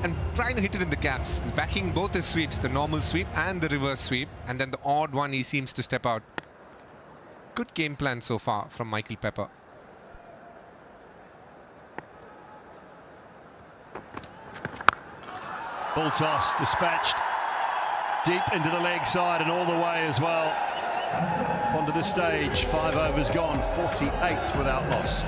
and trying to hit it in the gaps. He's backing both his sweeps, the normal sweep and the reverse sweep, and then the odd one he seems to step out. Good game plan so far from Michael Pepper. Ball toss dispatched deep into the leg side and all the way as well. Onto the stage, 5 overs gone, 48 without loss.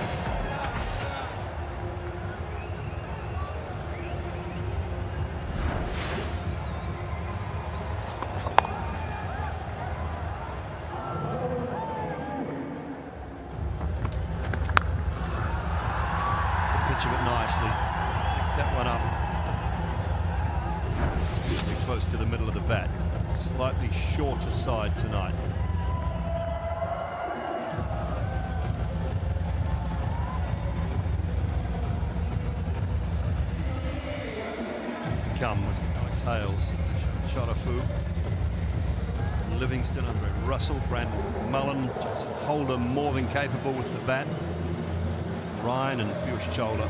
Pitch of it nicely. That one up. Close to the middle of the bat. Slightly shorter side tonight. Come with Alex Hales, Sharafu, Livingston, Andre Russell, Brandon Mullen, Jason Holder more than capable with the bat. Ryan and Piyush Chawla.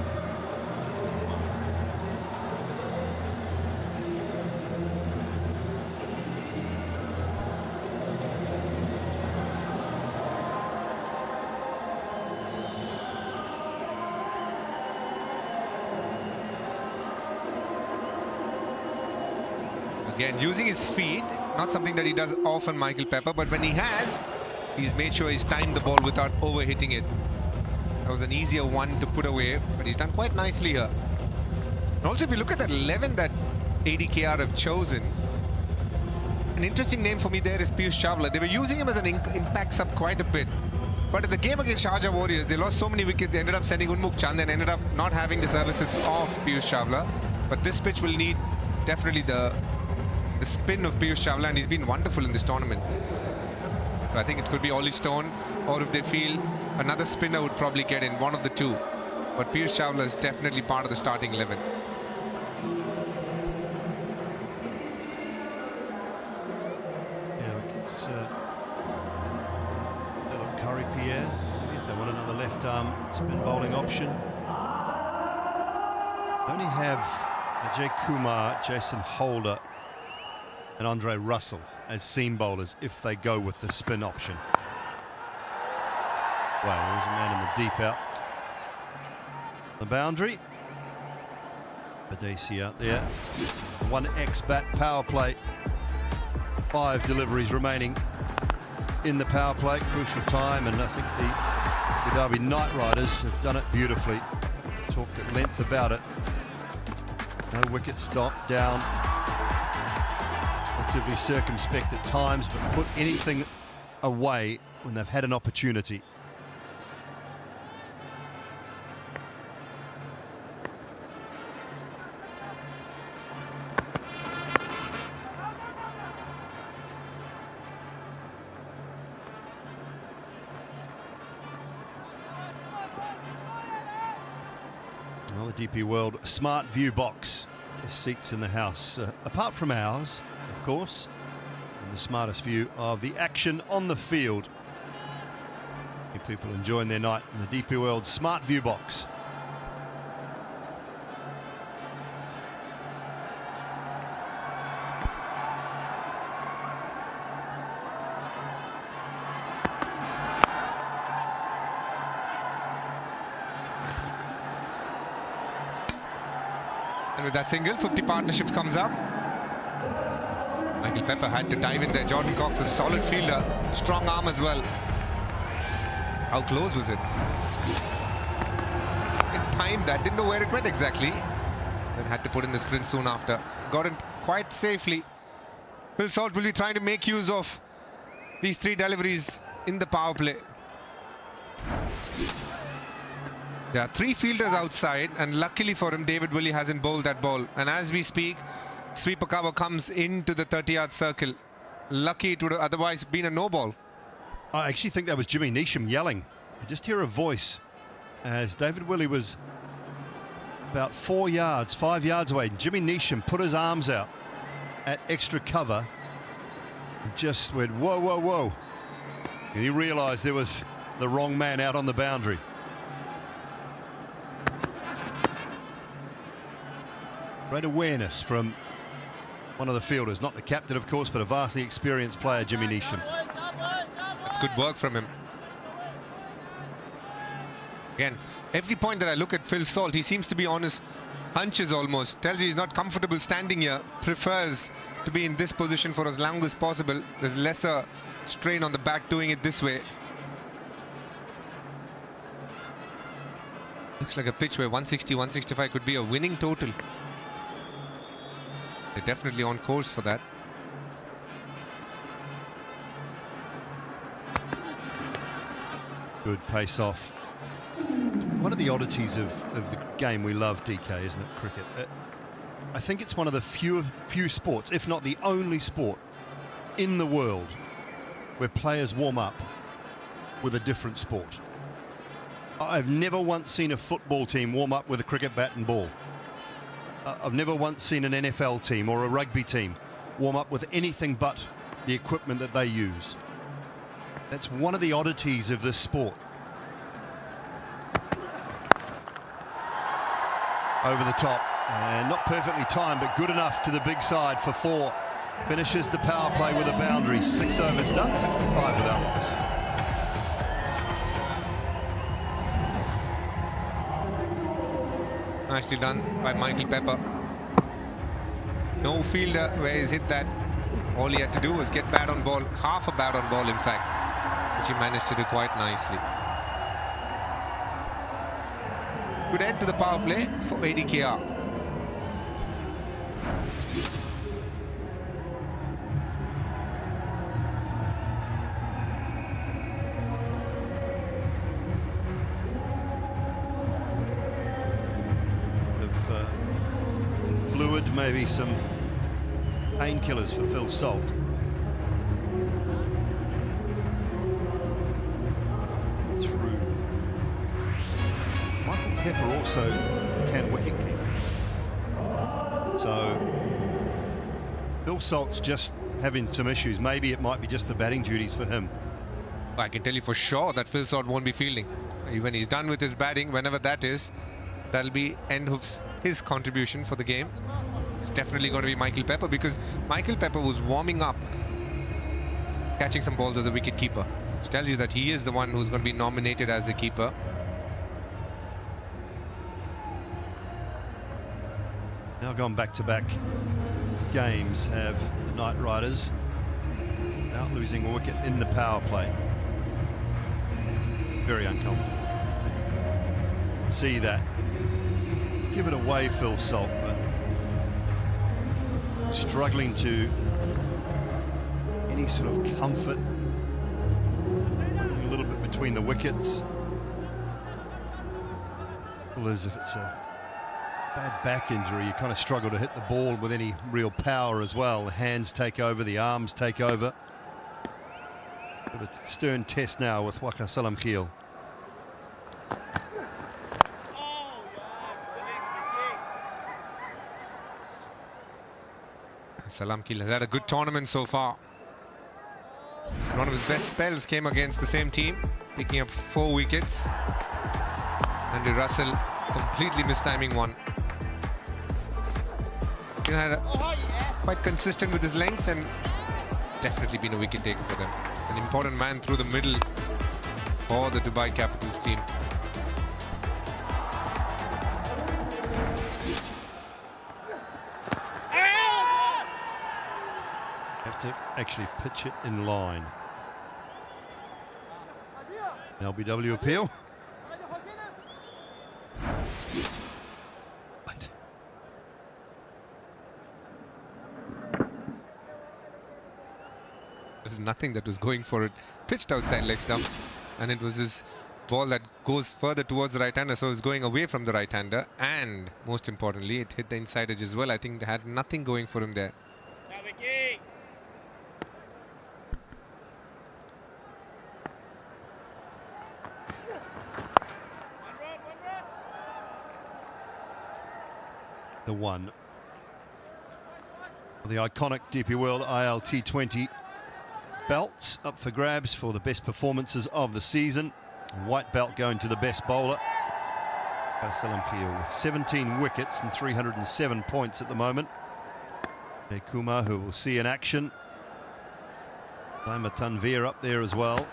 Again, using his feet, not something that he does often, Michael Pepper, but when he has, he's made sure he's timed the ball without overhitting it. That was an easier one to put away, but he's done quite nicely here. And also, if you look at that 11 that ADKR have chosen, an interesting name for me there is Piyush Chawla. They were using him as an impact sub quite a bit. But in the game against Sharjah Warriors, they lost so many wickets, they ended up sending Unmukh Chand and ended up not having the services of Piyush Chawla. But this pitch will need definitely the spin of Piyush Chawla, and he's been wonderful in this tournament. So I think it could be Ollie Stone, or if they feel another spinner would probably get in, one of the two. But Piyush Chawla is definitely part of the starting 11. Yeah, it's Curry Pierre, if they want another left arm spin bowling option. They only have Ajay Kumar, Jason Holder and Andre Russell as seam bowlers if they go with the spin option. Well, there's a man in the deep out. The boundary. Badesi out there. 1x bat power play. 5 deliveries remaining in the power play. Crucial time, and I think the Dhabi Knight Riders have done it beautifully. Talked at length about it. No wicket stop down. Relatively circumspect at times, but put anything away when they've had an opportunity. Well, the DP World Smart View box. There's seats in the house, apart from ours, of course, and the smartest view of the action on the field. People enjoying their night in the DP World Smart View box. And with that single, 50 partnerships comes up. Michael Pepper had to dive in there. Jordan Cox, a solid fielder, strong arm as well. How close was it? In time that, didn't know where it went exactly. Then had to put in the sprint soon after. Got it quite safely. Phil Salt will be trying to make use of these 3 deliveries in the power play. There are 3 fielders outside, and luckily for him, David Willey hasn't bowled that ball. And as we speak, sweeper cover comes into the 30-yard circle. Lucky, it would have otherwise been a no ball. I actually think that was Jimmy Neesham yelling. You just hear a voice as David Willey was about 4 yards, 5 yards away. Jimmy Neesham put his arms out at extra cover and just went, whoa, whoa, whoa. And he realised there was the wrong man out on the boundary. Great awareness from one of the fielders, not the captain, of course, but a vastly experienced player, Jimmy Neesham. That's good work from him. Again, every point that I look at Phil Salt, he seems to be on his hunches almost. Tells you he's not comfortable standing here, prefers to be in this position for as long as possible. There's lesser strain on the back doing it this way. Looks like a pitch where 160, 165 could be a winning total. They're definitely on course for that. Good pace off. One of the oddities of the game we love, DK, isn't it, cricket? I think it's one of the few sports, if not the only sport in the world where players warm up with a different sport. I've never once seen a football team warm up with a cricket bat and ball. I've never once seen an NFL team or a rugby team warm up with anything but the equipment that they use. That's one of the oddities of this sport. Over the top, and not perfectly timed, but good enough to the big side for 4. Finishes the power play with a boundary. 6 overs done, 55 without loss. Nicely done by Michael Pepper. No fielder where he's hit that. All he had to do was get bat on ball, half a bat on ball in fact, which he managed to do quite nicely. Good end to the power play for ADKR. Fluid, maybe some painkillers for Phil Salt. Through. Michael Pepper also can wicket keep. So Phil Salt's just having some issues. Maybe it might be just the batting duties for him. I can tell you for sure that Phil Salt won't be fielding. When he's done with his batting, whenever that is, that'll be end of his contribution for the game. It's definitely going to be Michael Pepper, because Michael Pepper was warming up, catching some balls as a wicket keeper, which tells you that he is the one who's going to be nominated as the keeper. Now gone back-to-back games have the Knight Riders without losing a wicket in the power play. Very uncomfortable. See that. Give it away, Phil Salt, but struggling to any sort of comfort. A little bit between the wickets. Well, as if it's a bad back injury, you kind of struggle to hit the ball with any real power as well. The hands take over, the arms take over. Bit of a stern test now with Waqar Salamkheil. Salamkheil has had a good tournament so far. One of his best spells came against the same team, picking up 4 wickets. Andy Russell completely mistiming one. He had quite consistent with his lengths and definitely been a wicket taker for them. An important man through the middle for the Dubai Capitals team. Have to actually pitch it in line. LBW appeal. Right. There's nothing that was going for it. Pitched outside leg stump, and it was this ball that goes further towards the right-hander, so it's going away from the right-hander, and most importantly, it hit the inside edge as well. I think they had nothing going for him there. The one. The iconic DP World ILT20 belts up for grabs for the best performances of the season. White belt going to the best bowler, Arslan Ash, with 17 wickets and 307 points at the moment. Jay Kumar, who we'll see in action. Saima Tanveer up there as well.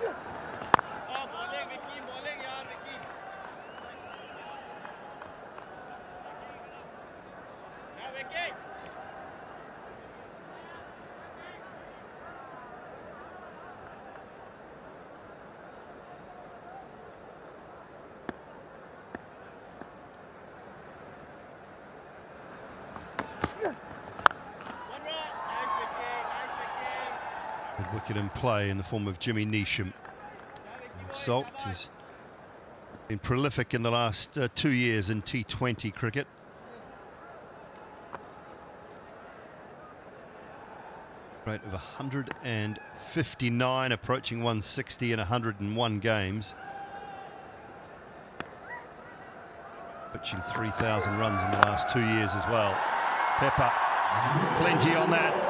Good wicket in play in the form of Jimmy Neesham. Salt has been prolific in the last 2 years in T20 cricket. Rate of 159, approaching 160 in 101 games. Approaching 3,000 runs in the last 2 years as well. Pepper, plenty on that.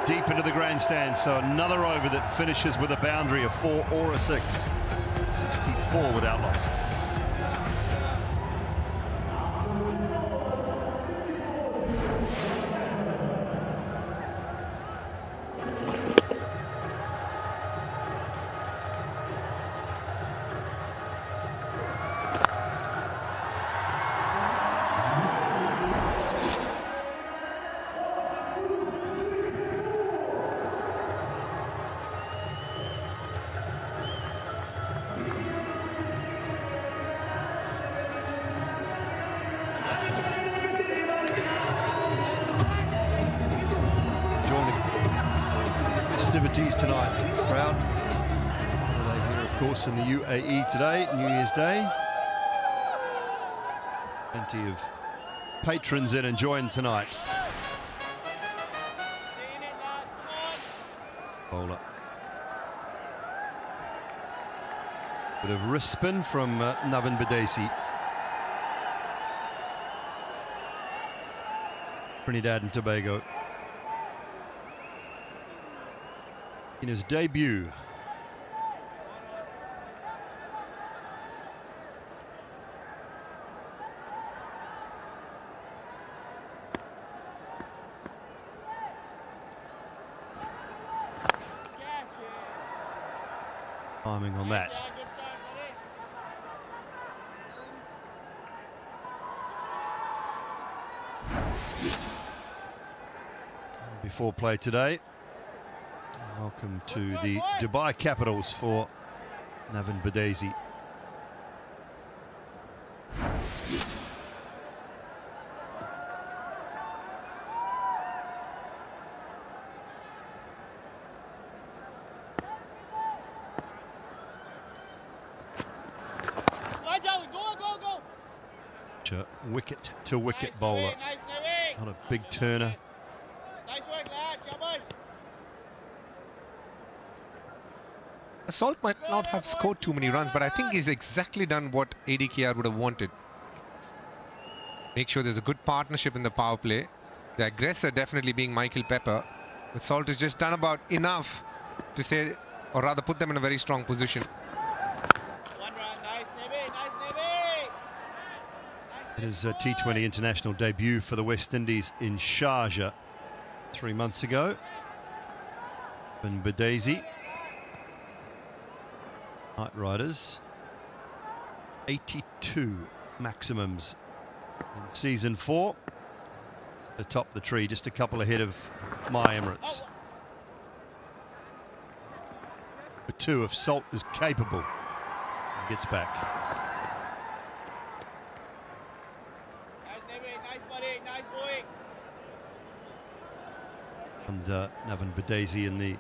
Deep into the grandstand, so another over that finishes with a boundary of 4 or a 6. 64 without loss. Festivities tonight. Crowd holiday here, of course, in the UAE today, New Year's Day. Plenty of patrons in enjoying tonight. Bowler. Bit of wrist spin from Navin Badesi. Trinidad and Tobago. In his debut. Timing on that. Before play today. Welcome to the Dubai Capitals for Navin Badesi. Wicket to wicket bowler. Not a big turner. Salt might not have scored too many runs, but I think he's exactly done what ADKR would have wanted. Make sure there's a good partnership in the power play. The aggressor definitely being Michael Pepper. But Salt has just done about enough to say, or rather put them in a very strong position. It is a T20 international debut for the West Indies in Sharjah 3 months ago. And Badesi. Knight Riders, 82 maximums in season 4. Atop the tree, just a couple ahead of My Emirates. 2 if Salt is capable. He gets back. Nice, David. Nice, buddy. Nice, boy. And Navin Badesi in the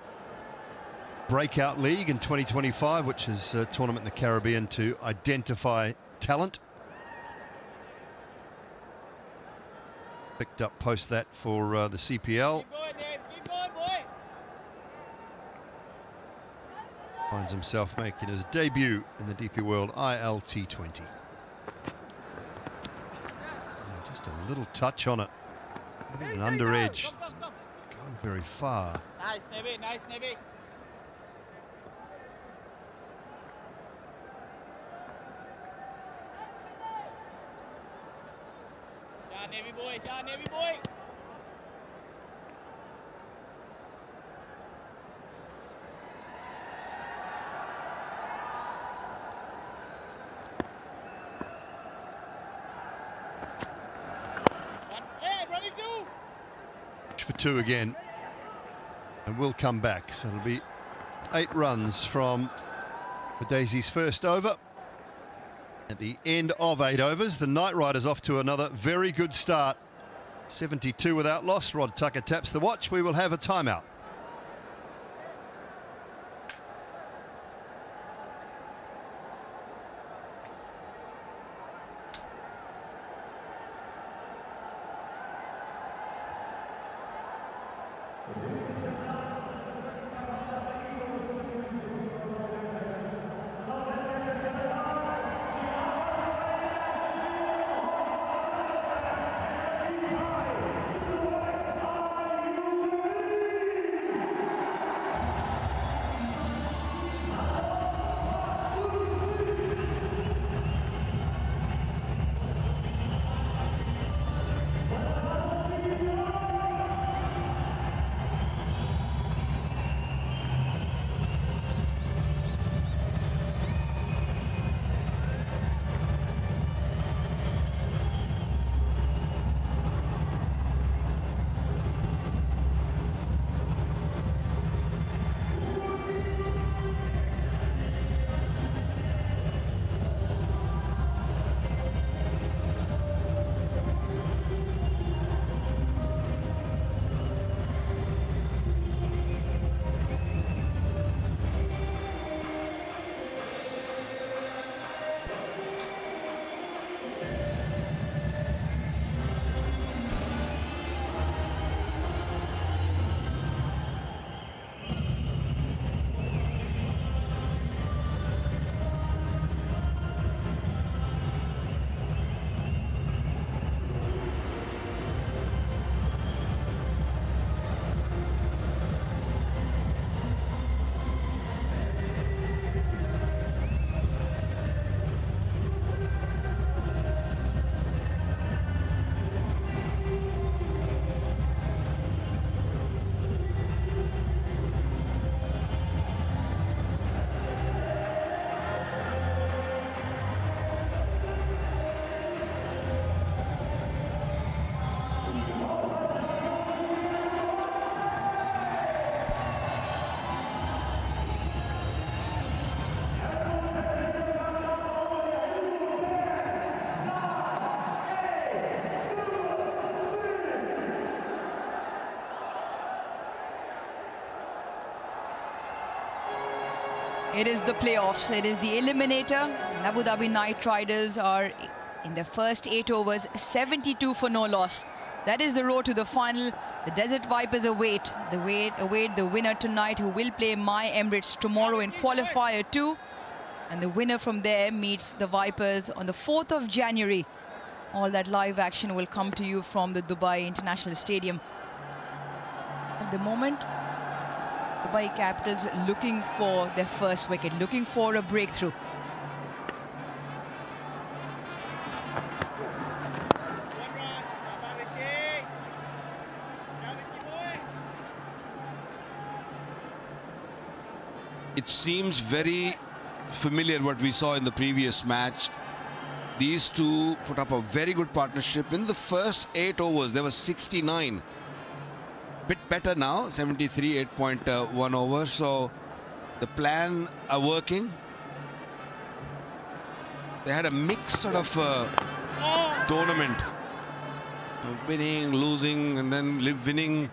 Breakout League in 2025, which is a tournament in the Caribbean to identify talent. Picked up post that for the CPL. Keep going, Dave. Keep going, boy. Finds himself making his debut in the DP World ILT20. Just a little touch on it. An under edge. Going very far. Nice, Navy. Nice, Navy. Shot, Navy boy. Shot, Navy boy. For 2 again, and will come back. So it'll be 8 runs from Badesi's first over. At the end of 8 overs, the Knight Riders off to another very good start. 72 without loss. Rod Tucker taps the watch. We will have a timeout. It is the playoffs. It is the Eliminator. Abu Dhabi Knight Riders are in their first 8 overs, 72 for no loss. That is the road to the final. The Desert Vipers await the winner tonight, who will play My Emirates tomorrow in qualifier 2. And the winner from there meets the Vipers on the 4th of January. All that live action will come to you from the Dubai International Stadium. At the moment, Dubai Capitals looking for their first wicket, looking for a breakthrough. It seems very familiar what we saw in the previous match. These two put up a very good partnership. In the first 8 overs, there was 69. Bit better now, 73, 8.1 over. So the plan are working. They had a mixed sort of tournament. Winning, losing, and then winning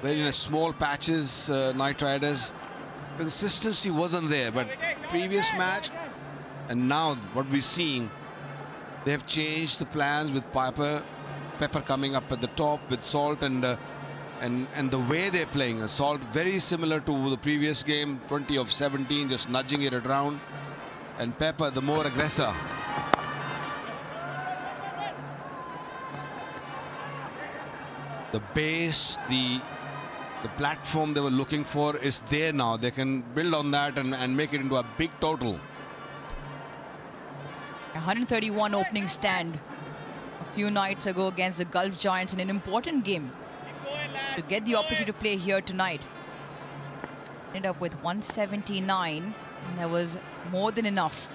very in small patches. Knight Riders. Consistency wasn't there, but previous match and now what we're seeing, they have changed the plans with Pepper coming up at the top with Salt and the way they're playing. Salt very similar to the previous game, 20 of 17, just nudging it around, and Pepper the more aggressor. The base, the platform they were looking for is there now. They can build on that and make it into a big total. 131 opening stand a few nights ago against the Gulf Giants in an important game. To get the opportunity to play here tonight. Ended up with 179, and that was more than enough.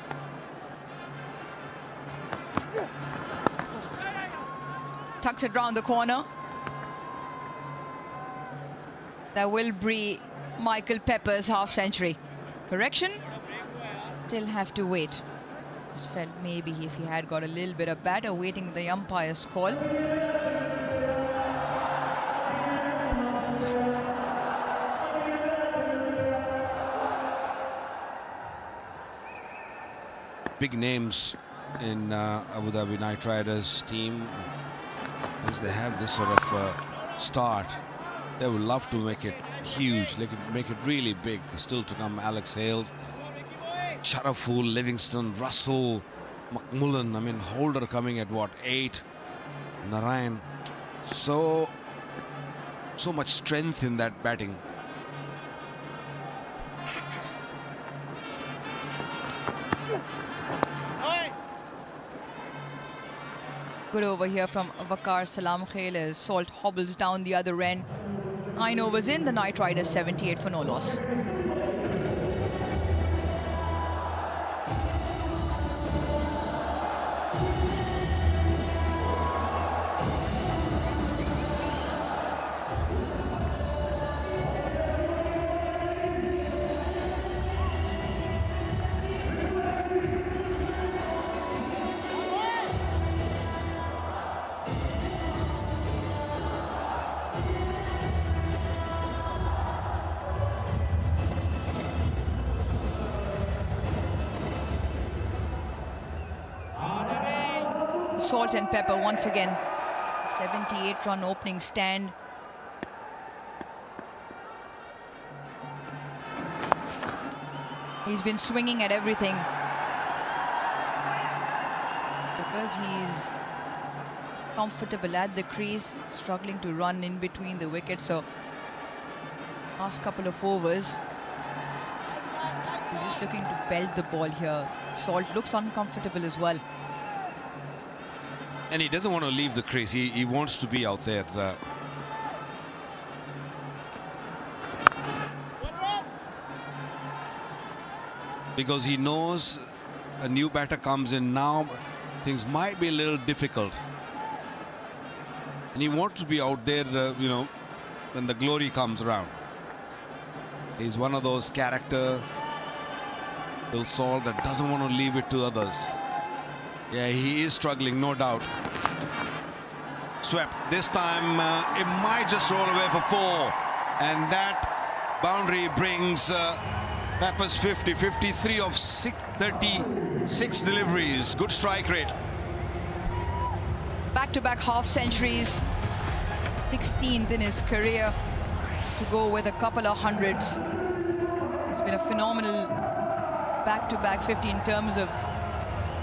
Tucks it round the corner. That will be Michael Pepper's half-century. Correction? Still have to wait. Just felt maybe if he had got a little bit of batter, waiting the umpire's call. Big names in Abu Dhabi Knight Riders team. As they have this sort of start, they would love to make it huge. They could make it really big. Still to come, Alex Hales, Sharaful, Livingston, Russell, McMullen. I mean, Holder coming at what, 8? Narayan. So much strength in that batting. Good over here from Waqar Salam Khail as Salt hobbles down the other end. 9 overs in, the Knight Riders 78 for no loss. Salt and Pepper once again. 78-run opening stand. He's been swinging at everything because he's comfortable at the crease, struggling to run in between the wickets. So last couple of overs, he's just looking to belt the ball here. Salt looks uncomfortable as well. And he doesn't want to leave the crease. He wants to be out there. Because he knows a new batter comes in now, things might be a little difficult. And he wants to be out there, you know, when the glory comes around. He's one of those character, Bill Salt, that doesn't want to leave it to others. Yeah, he is struggling, no doubt. Swept. This time, it might just roll away for 4. And that boundary brings Pepper's 50. 53 of 36 deliveries. Good strike rate. Back-to-back half-centuries. 16th in his career. To go with a couple of hundreds. It's been a phenomenal back-to-back 50 in terms of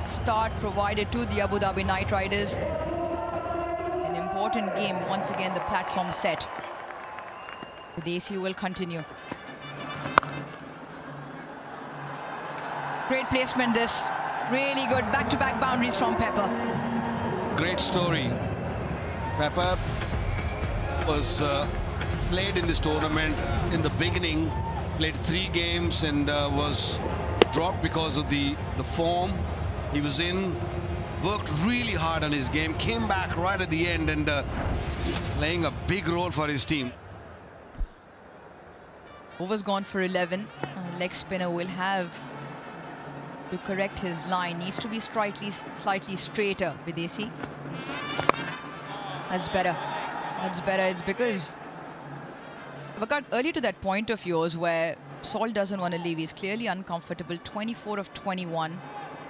start provided to the Abu Dhabi Knight Riders. An important game, once again the platform set. The AC will continue. Great placement this. Really good back-to-back boundaries from Pepper. Great story. Pepper was played in this tournament in the beginning, played 3 games and was dropped because of the form. He was in, worked really hard on his game, came back right at the end and playing a big role for his team. Over's gone for 11. Leg spinner will have to correct his line. Needs to be slightly straighter, Videsi. That's better. That's better. It's because Vakat, early to that point of yours where Salt doesn't want to leave. He's clearly uncomfortable. 24 of 21.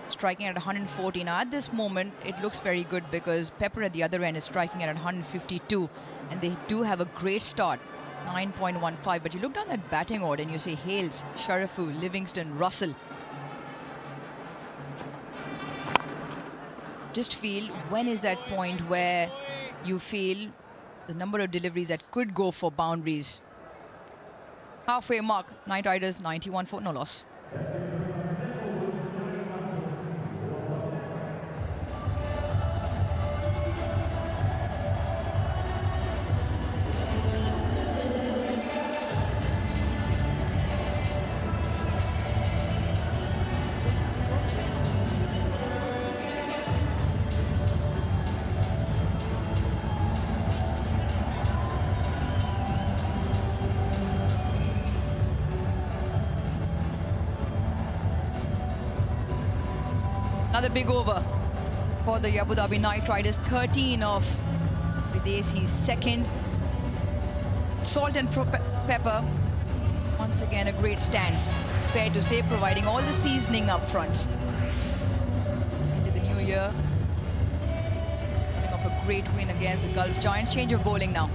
Striking at 140. Now at this moment it looks very good because Pepper at the other end is striking at 152, and they do have a great start, 9.15. But you look down that batting order and you say Hales, Sharafu, Livingston, Russell. Just feel, when is that point where you feel the number of deliveries that could go for boundaries? Halfway mark, Knight Riders 91 for no loss. Another big over for the Abu Dhabi Knight Riders. 13 of Videsi's second. Salt and Pepper, once again a great stand, fair to say, providing all the seasoning up front. Into the new year, coming off a great win against the Gulf Giants. Change of bowling now.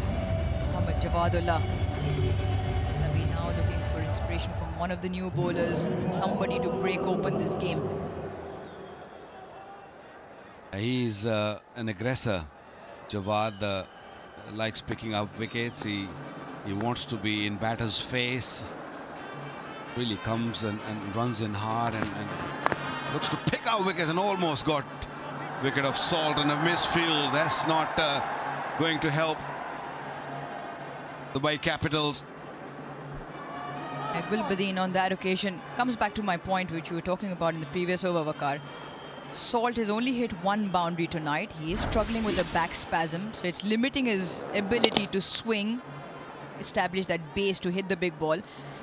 Mohammad Jawadullah. Dhabi now looking for inspiration from one of the new bowlers, somebody to break open this game. He's an aggressor. Jawad likes picking up wickets. He wants to be in batter's face. Really comes and runs in hard and looks to pick out wickets, and almost got wicket of Salt and a misfield. That's not going to help the White Capitals. Gulbadin on that occasion comes back to my point which we were talking about in the previous over, Vakar. Salt has only hit one boundary tonight. He is struggling with a back spasm, so it's limiting his ability to swing, establish that base to hit the big ball.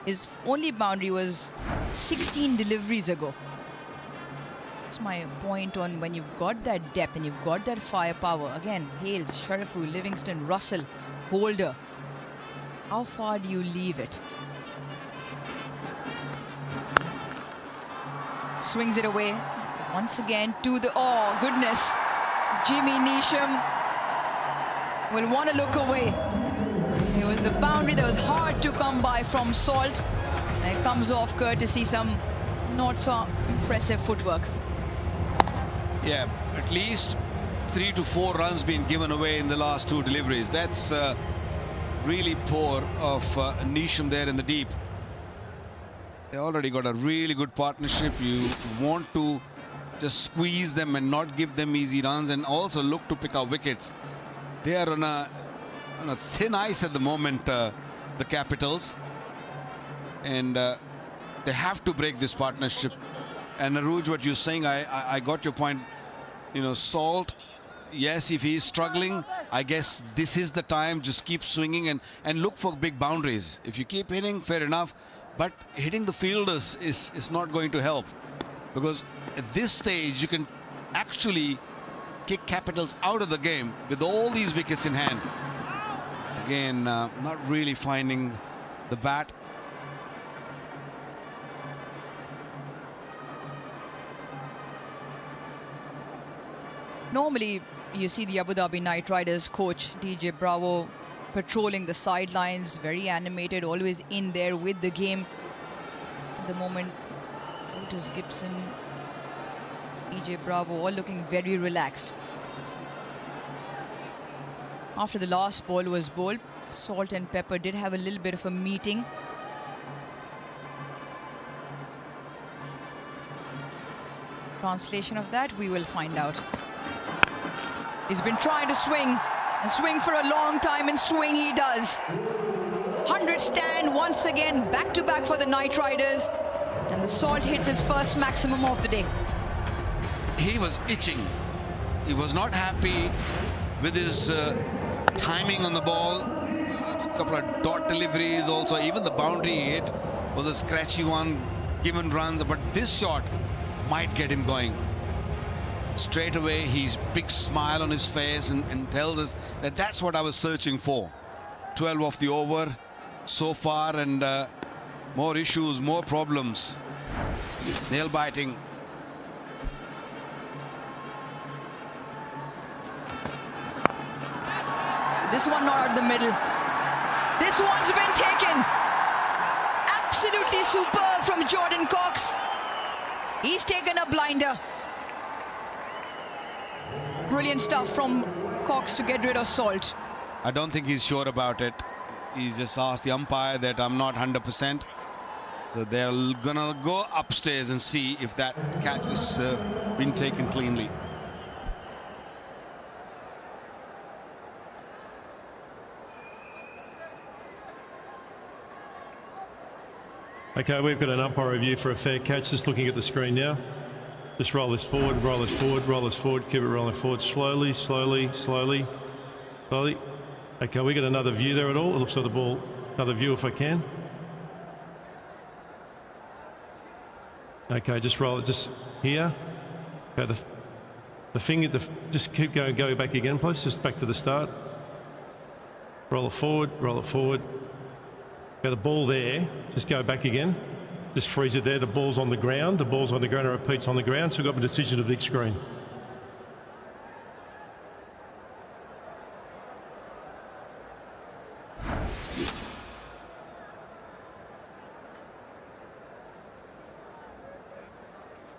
His only boundary was 16 deliveries ago. That's my point on when you've got that depth and you've got that firepower. Again, Hales, Sharafu, Livingston, Russell, Holder. How far do you leave it? Swings it away. Once again to the, oh goodness, Jimmy Neesham will want to look away. It was the boundary that was hard to come by from Salt, and it comes off courtesy some not so impressive footwork. Yeah, at least 3 to 4 runs being given away in the last 2 deliveries. That's really poor of Neesham there in the deep. They already got a really good partnership. You want to just squeeze them and not give them easy runs, and also look to pick up wickets. They are on a thin ice at the moment, the Capitals, and they have to break this partnership. And Aruj, what you're saying, I got your point. You know, Salt, yes, if he's struggling, I guess this is the time. Just keep swinging and look for big boundaries. If you keep hitting, fair enough, but hitting the fielders is not going to help, because at this stage you can actually kick Capitals out of the game with all these wickets in hand. Again, not really finding the bat. Normally you see the Abu Dhabi Knight Riders coach DJ Bravo patrolling the sidelines, very animated, always in there with the game. At the moment, Otis Gibson, DJ Bravo, all looking very relaxed. After the last ball was bowled, Salt and Pepper did have a little bit of a meeting. Translation of that, we will find out. He's been trying to swing and swing for a long time, and swing he does. 100 stand once again, back to back for the Knight Riders, and the Salt hits his first maximum of the day. He was itching. He was not happy with his timing on the ball. a couple of dot deliveries also. Even the boundary he hit was a scratchy one, given runs, but this shot might get him going. Straight away, he's big smile on his face and tells us that that's what I was searching for. 12 off the over so far, and more issues, more problems. Nail biting. This one not out of the middle. This one's been taken. Absolutely superb from Jordan Cox. He's taken a blinder. Brilliant stuff from Cox to get rid of Salt. I don't think he's sure about it. He's just asked the umpire that I'm not 100%. So they're gonna go upstairs and see if that catch has been taken cleanly. Okay, we've got an umpire review for a fair catch. Just looking at the screen now. Just roll this forward, roll this forward, roll this forward, keep it rolling forward slowly, slowly, slowly, slowly. Okay, we got another view there at all? It looks like the ball, another view if I can. Okay, just roll it just here. Okay, the finger, just keep going, go back again, please. Just back to the start. Roll it forward, roll it forward. Okay, the ball there, just go back again. Just freeze it there. The ball's on the ground. The ball's on the ground and repeats on the ground. So we've got the decision of the big screen.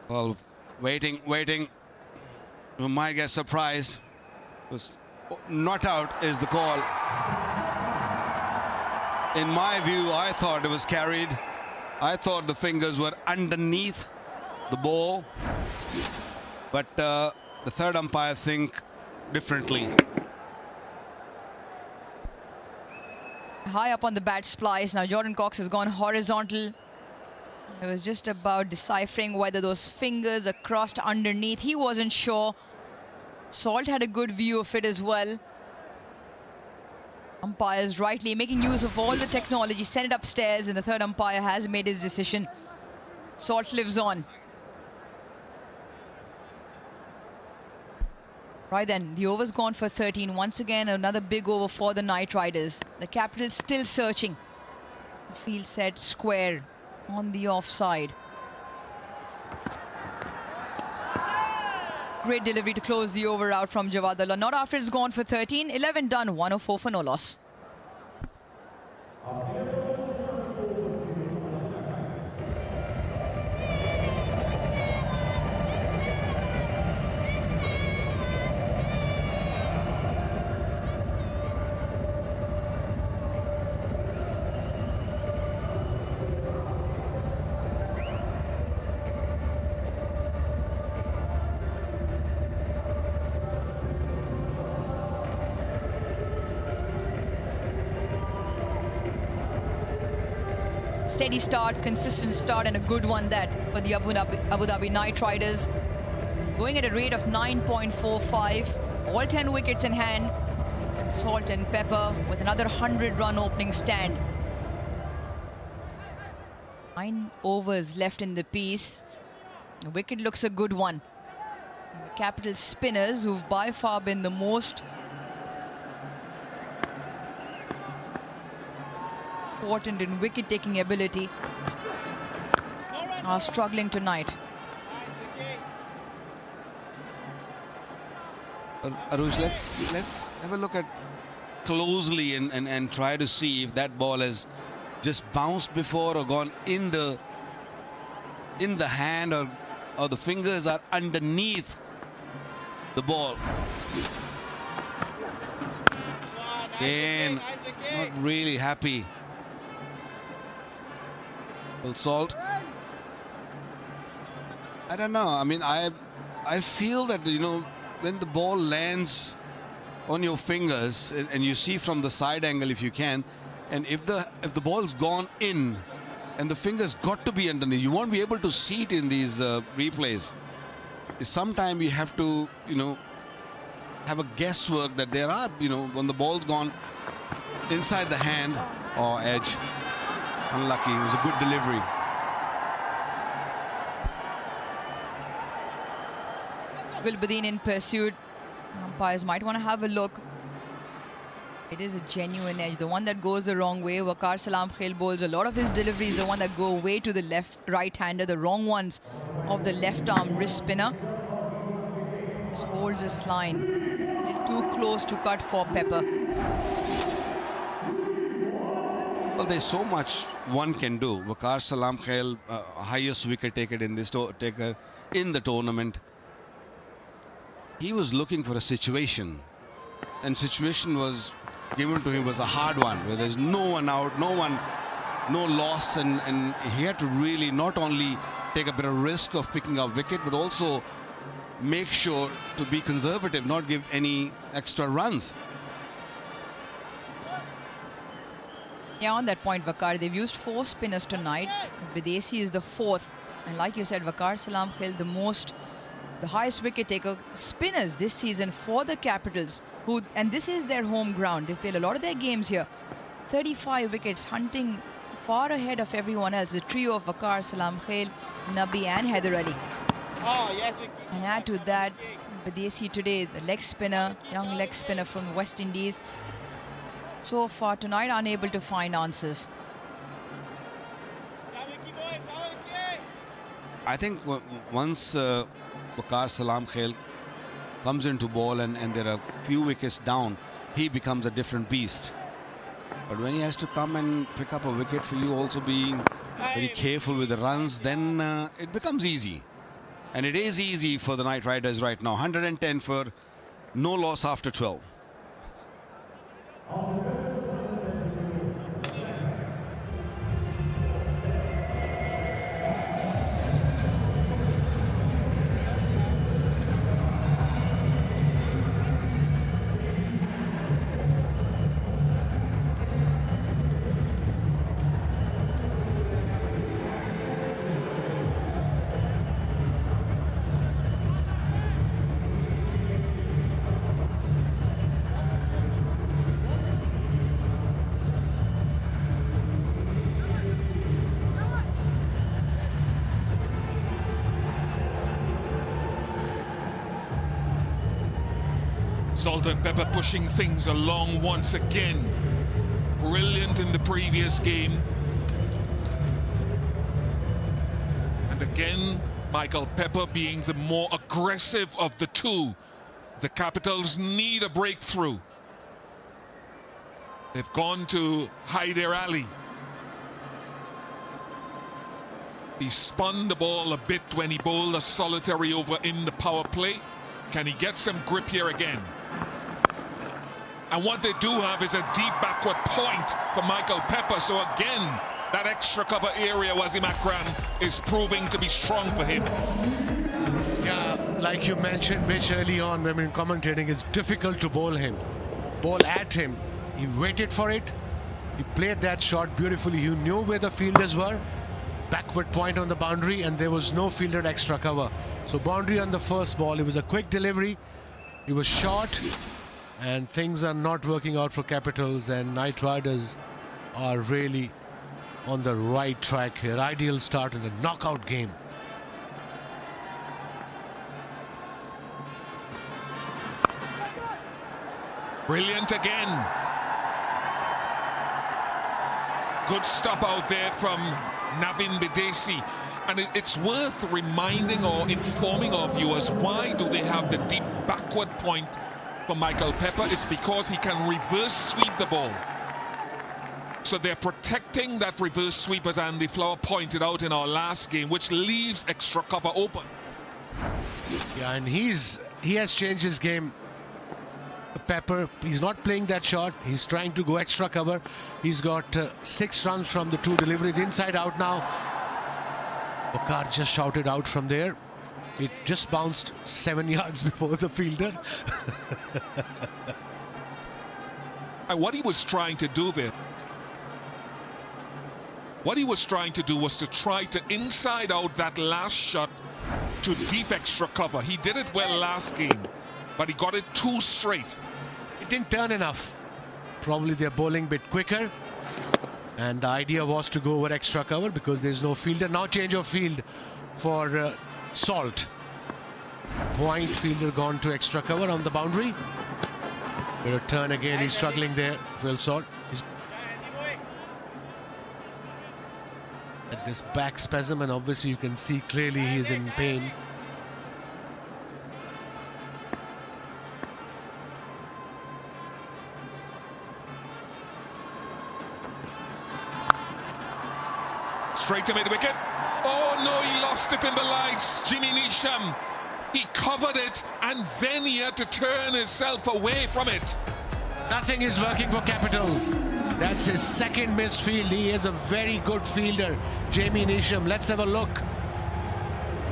Well, waiting. We might get surprised. Not out is the call. In my view, I thought it was carried. I thought the fingers were underneath the ball. But the third umpire think differently. High up on the bat splice. Now Jordan Cox has gone horizontal. It was just about deciphering whether those fingers are crossed underneath. He wasn't sure. Salt had a good view of it as well. Umpires rightly making use of all the technology, sent it upstairs, and the third umpire has made his decision. Salt lives on. Right then, the over's gone for 13. Once again, another big over for the Knight Riders. The Capitals still searching. Field set square on the offside. Great delivery to close the over out from Javadullah. Not after it's gone for 13. 11 done, 104 for no loss. Steady start, consistent start, and a good one that for the Abu Dhabi Knight Riders. Going at a rate of 9.45, all 10 wickets in hand. Salt and pepper with another 100-run opening stand. 9 overs left in the piece. The wicket looks a good one. And the Capital spinners, who've by far been the most important in wicket-taking ability, are struggling tonight. Arush, let's have a look at closely and try to see if that ball has just bounced before or gone in the hand, or the fingers are underneath the ball. Again, not really happy. Salt. I don't know. I mean, I feel that, you know, when the ball lands on your fingers and you see from the side angle if you can, and if the ball's gone in and the fingers got to be underneath, you won't be able to see it in these replays. Sometimes you have to, you know, have a guesswork that there are, you know, when the ball's gone inside the hand or edge. Unlucky. It was a good delivery. Gulbuddin in pursuit. Umpires might want to have a look. It is a genuine edge. The one that goes the wrong way. Waqar Salam Khail bowls a lot of his deliveries, the one that go way to the left, right-hander, the wrong ones of the left arm wrist spinner. Just holds this line. A little too close to cut for Pepper. Well, there's so much one can do. Waqar Salam Khail, highest wicket taker in this in the tournament. He was looking for a situation, and situation was given to him was a hard one, where there's no one out, no loss, and he had to really not only take a bit of risk of picking up wicket, but also make sure to be conservative, not give any extra runs. Yeah, on that point, Waqar, they've used 4 spinners tonight. Videsi is the 4th, and like you said, Waqar Salam Khail, the highest wicket taker spinners this season for the Capitals, and this is their home ground. They've played a lot of their games here. 35 wickets, hunting far ahead of everyone else. The trio of Waqar Salam Khail, Nabi and Haider Ali. And add to that, Videsi today, the leg spinner, young leg spinner from West Indies. So far tonight, unable to find answers. I think once Waqar Salam Khail comes into ball and there are few wickets down, he becomes a different beast. But when he has to come and pick up a wicket for you, also being very careful with the runs, then it becomes easy. And it is easy for the Knight Riders right now. 110 for no loss after 12. Salt and Pepper pushing things along once again. Brilliant in the previous game. And again, Michael Pepper being the more aggressive of the two. The Capitals need a breakthrough. They've gone to Haider Ali. He spun the ball a bit when he bowled a solitary over in the power play. Can he get some grip here again? And what they do have is a deep backward point for Michael Pepper. So again, that extra cover area, Wasim Akram, is proving to be strong for him. Yeah, like you mentioned, Mitch, early on when we were commentating, it's difficult to bowl at him. He waited for it. He played that shot beautifully. He knew where the fielders were. Backward point on the boundary, and there was no fielder extra cover. So boundary on the first ball. It was a quick delivery. He was short. And things are not working out for Capitals, and Knight Riders are really on the right track here. Ideal start in a knockout game. Brilliant again. Good stop out there from Navin Bidesi. And it's worth reminding or informing our viewers, why do they have the deep backward point for Michael Pepper? It's because he can reverse sweep the ball. So they're protecting that reverse sweep, as Andy Flower pointed out in our last game, which leaves extra cover open. Yeah, and he has changed his game. Pepper, he's not playing that shot. He's trying to go extra cover. He's got 6 runs from the 2 deliveries. Inside out now. Waqar just shouted out from there. It just bounced 7 yards before the fielder. And what he was trying to do there, what he was trying to do was to try to inside out that last shot to deep extra cover. He did it well last game, but he got it too straight. It didn't turn enough. Probably they're bowling a bit quicker. And the idea was to go over extra cover because there's no fielder. Now change of field for Salt. Point fielder gone to extra cover on the boundary. Bit of turn again. He's struggling there. Phil Salt. At this back spasm, and obviously you can see clearly he is in pain. Straight to mid-wicket. Oh no, he lost it in the lights. Jimmy Neesham. He covered it and then he had to turn himself away from it. Nothing is working for Capitals. That's his second missed field. He is a very good fielder, Jamie Neesham. Let's have a look.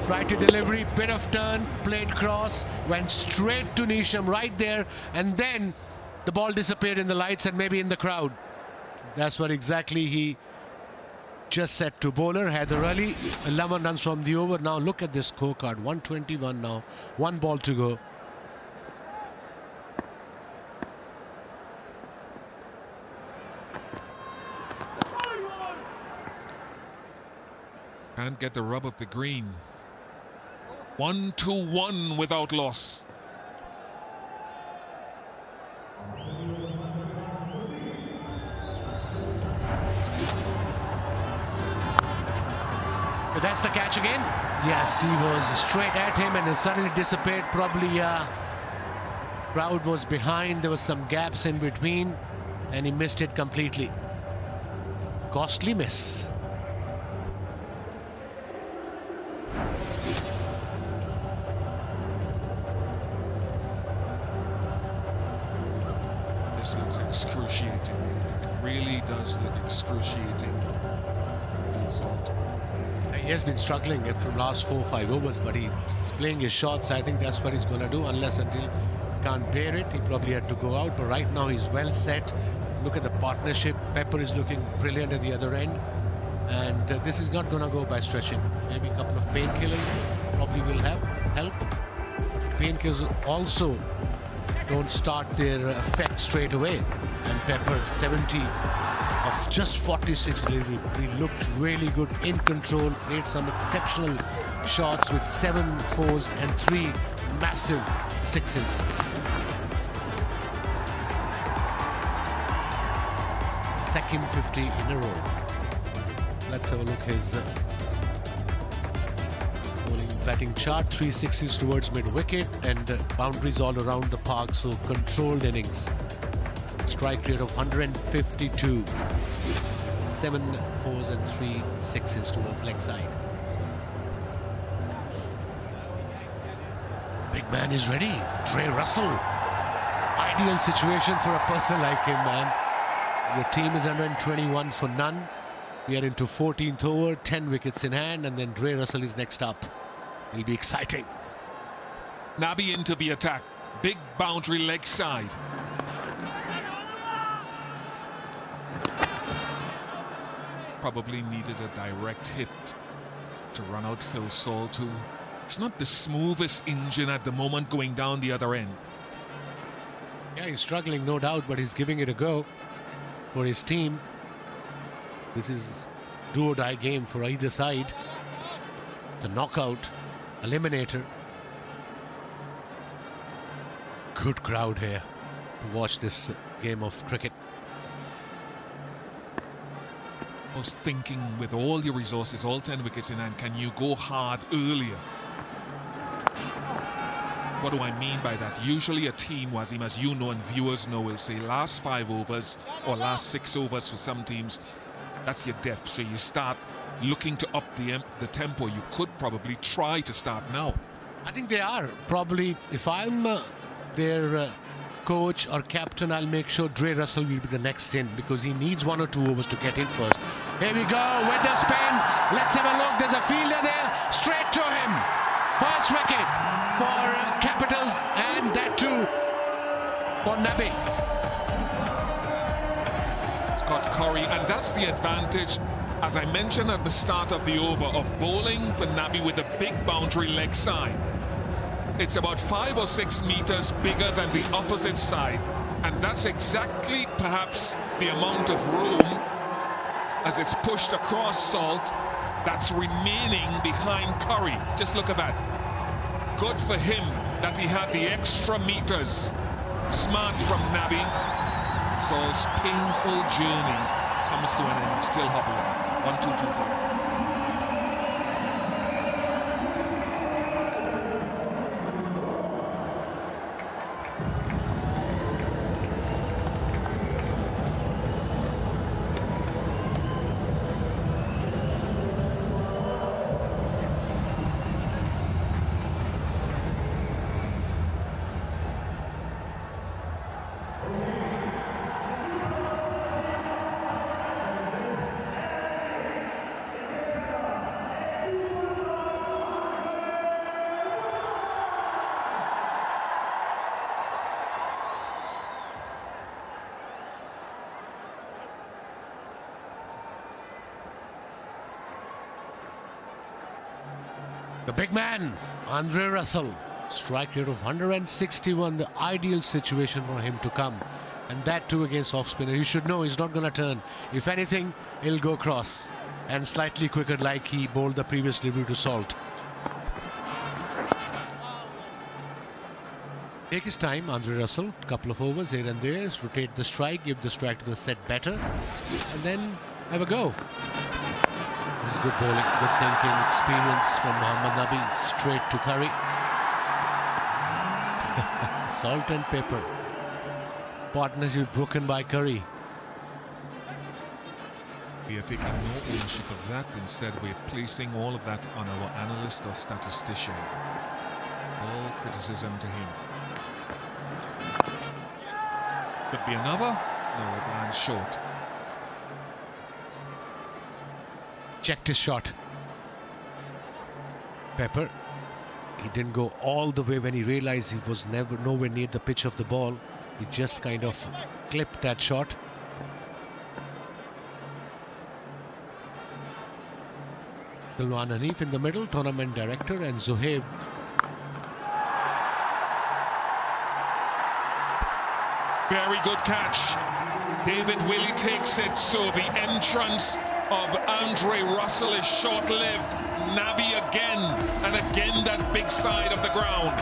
Tried to delivery, bit of turn, played cross, went straight to Neesham right there, and then the ball disappeared in the lights and maybe in the crowd. That's what exactly he just said to bowler. Haider Ali, 11 runs from the over. Now look at this scorecard, 121 now, 1 ball to go. Can't get the rub of the green. 1-2-1 without loss. But that's the catch again. Yes, he was straight at him and it suddenly disappeared. Probably crowd was behind. There was some gaps in between and he missed it completely. Costly miss. This looks excruciating. It really does look excruciating. Salt. He has been struggling from last 4 or 5 overs, but he's playing his shots. I think that's what he's going to do, unless until he can't bear it. He probably had to go out, but right now he's well set. Look at the partnership. Pepper is looking brilliant at the other end, and this is not going to go by stretching. Maybe a couple of painkillers probably will help. Painkillers also don't start their effect straight away, and Pepper 70 of just 46 delivery. He looked really good, in control, made some exceptional shots with 7 4s and 3 massive 6s. Second 50 in a row. Let's have a look at his bowling batting chart. 3 6s towards mid-wicket and boundaries all around the park, so controlled innings. Strike rate of 152. 7 4s and 3 6s towards leg side. Big man is ready. Trey Russell. Ideal situation for a person like him, man. Your team is 121 for none. We are into 14th over, 10 wickets in hand, and then Trey Russell is next up. It'll be exciting. Nabi into the attack. Big boundary leg side. Probably needed a direct hit to run out Phil Salt, who it's not the smoothest engine at the moment going down the other end. Yeah, he's struggling, no doubt, but he's giving it a go for his team. This is do or die game for either side. It's a knockout, eliminator. Good crowd here to watch this game of cricket. I was thinking, with all your resources, all 10 wickets in hand, can you go hard earlier? What do I mean by that? Usually a team, Wasim, as you know and viewers know, will say last 5 overs or last 6 overs for some teams. That's your depth. So you start looking to up the tempo. You could probably try to start now. I think they are. Probably, if I'm their coach or captain, I'll make sure Trey Russell will be the next in, because he needs 1 or 2 overs to get in first. Here we go, window spin. Let's have a look. There's a fielder there. Straight to him. First wicket for Capitals, and that too for Nabi. Scott Curry, and that's the advantage, as I mentioned at the start of the over, of bowling for Nabi with a big boundary leg side. It's about 5 or 6 meters bigger than the opposite side. And that's exactly perhaps the amount of room as it's pushed across Salt that's remaining behind Curry. Just look at that. Good for him that he had the extra meters. Smart from Nabi. Salt's painful journey comes to an end. Still hobbling. 1-2-2-3. The big man, Andre Russell, strike rate of 161, the ideal situation for him to come. And that too against off spinner. You should know he's not going to turn. If anything, he'll go cross and slightly quicker like he bowled the previous delivery to Salt. Take his time, Andre Russell, couple of overs here and there, rotate the strike, give the strike to the set better, and then have a go. This is good bowling, good thinking, experience from Mohammad Nabi, straight to Curry. Salt and pepper. Partnership broken by Curry. We are taking no ownership of that. Instead, we're placing all of that on our analyst or statistician. All criticism to him. Could be another. No, it lands short. Checked his shot. Pepper. He didn't go all the way when he realized he was nowhere near the pitch of the ball. He just kind of clipped that shot. Salman Hanif in the middle, tournament director, and Zohaib. Very good catch. David Willey takes it, so the entrance of Andre Russell is short-lived. Nabi again, and again that big side of the ground.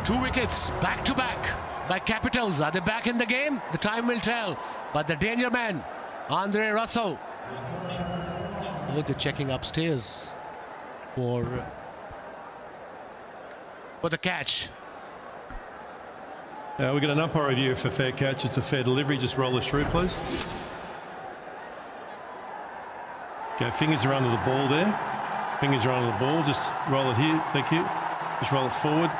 2 wickets back to back by Capitals. Are they back in the game? The time will tell. But the danger man, Andre Russell. Oh, they're checking upstairs for the catch. We got an umpire review for fair catch. It's a fair delivery. Just roll it through, please. Okay, fingers are under the ball there. Fingers are under the ball. Just roll it here. Thank you. Just roll it forward.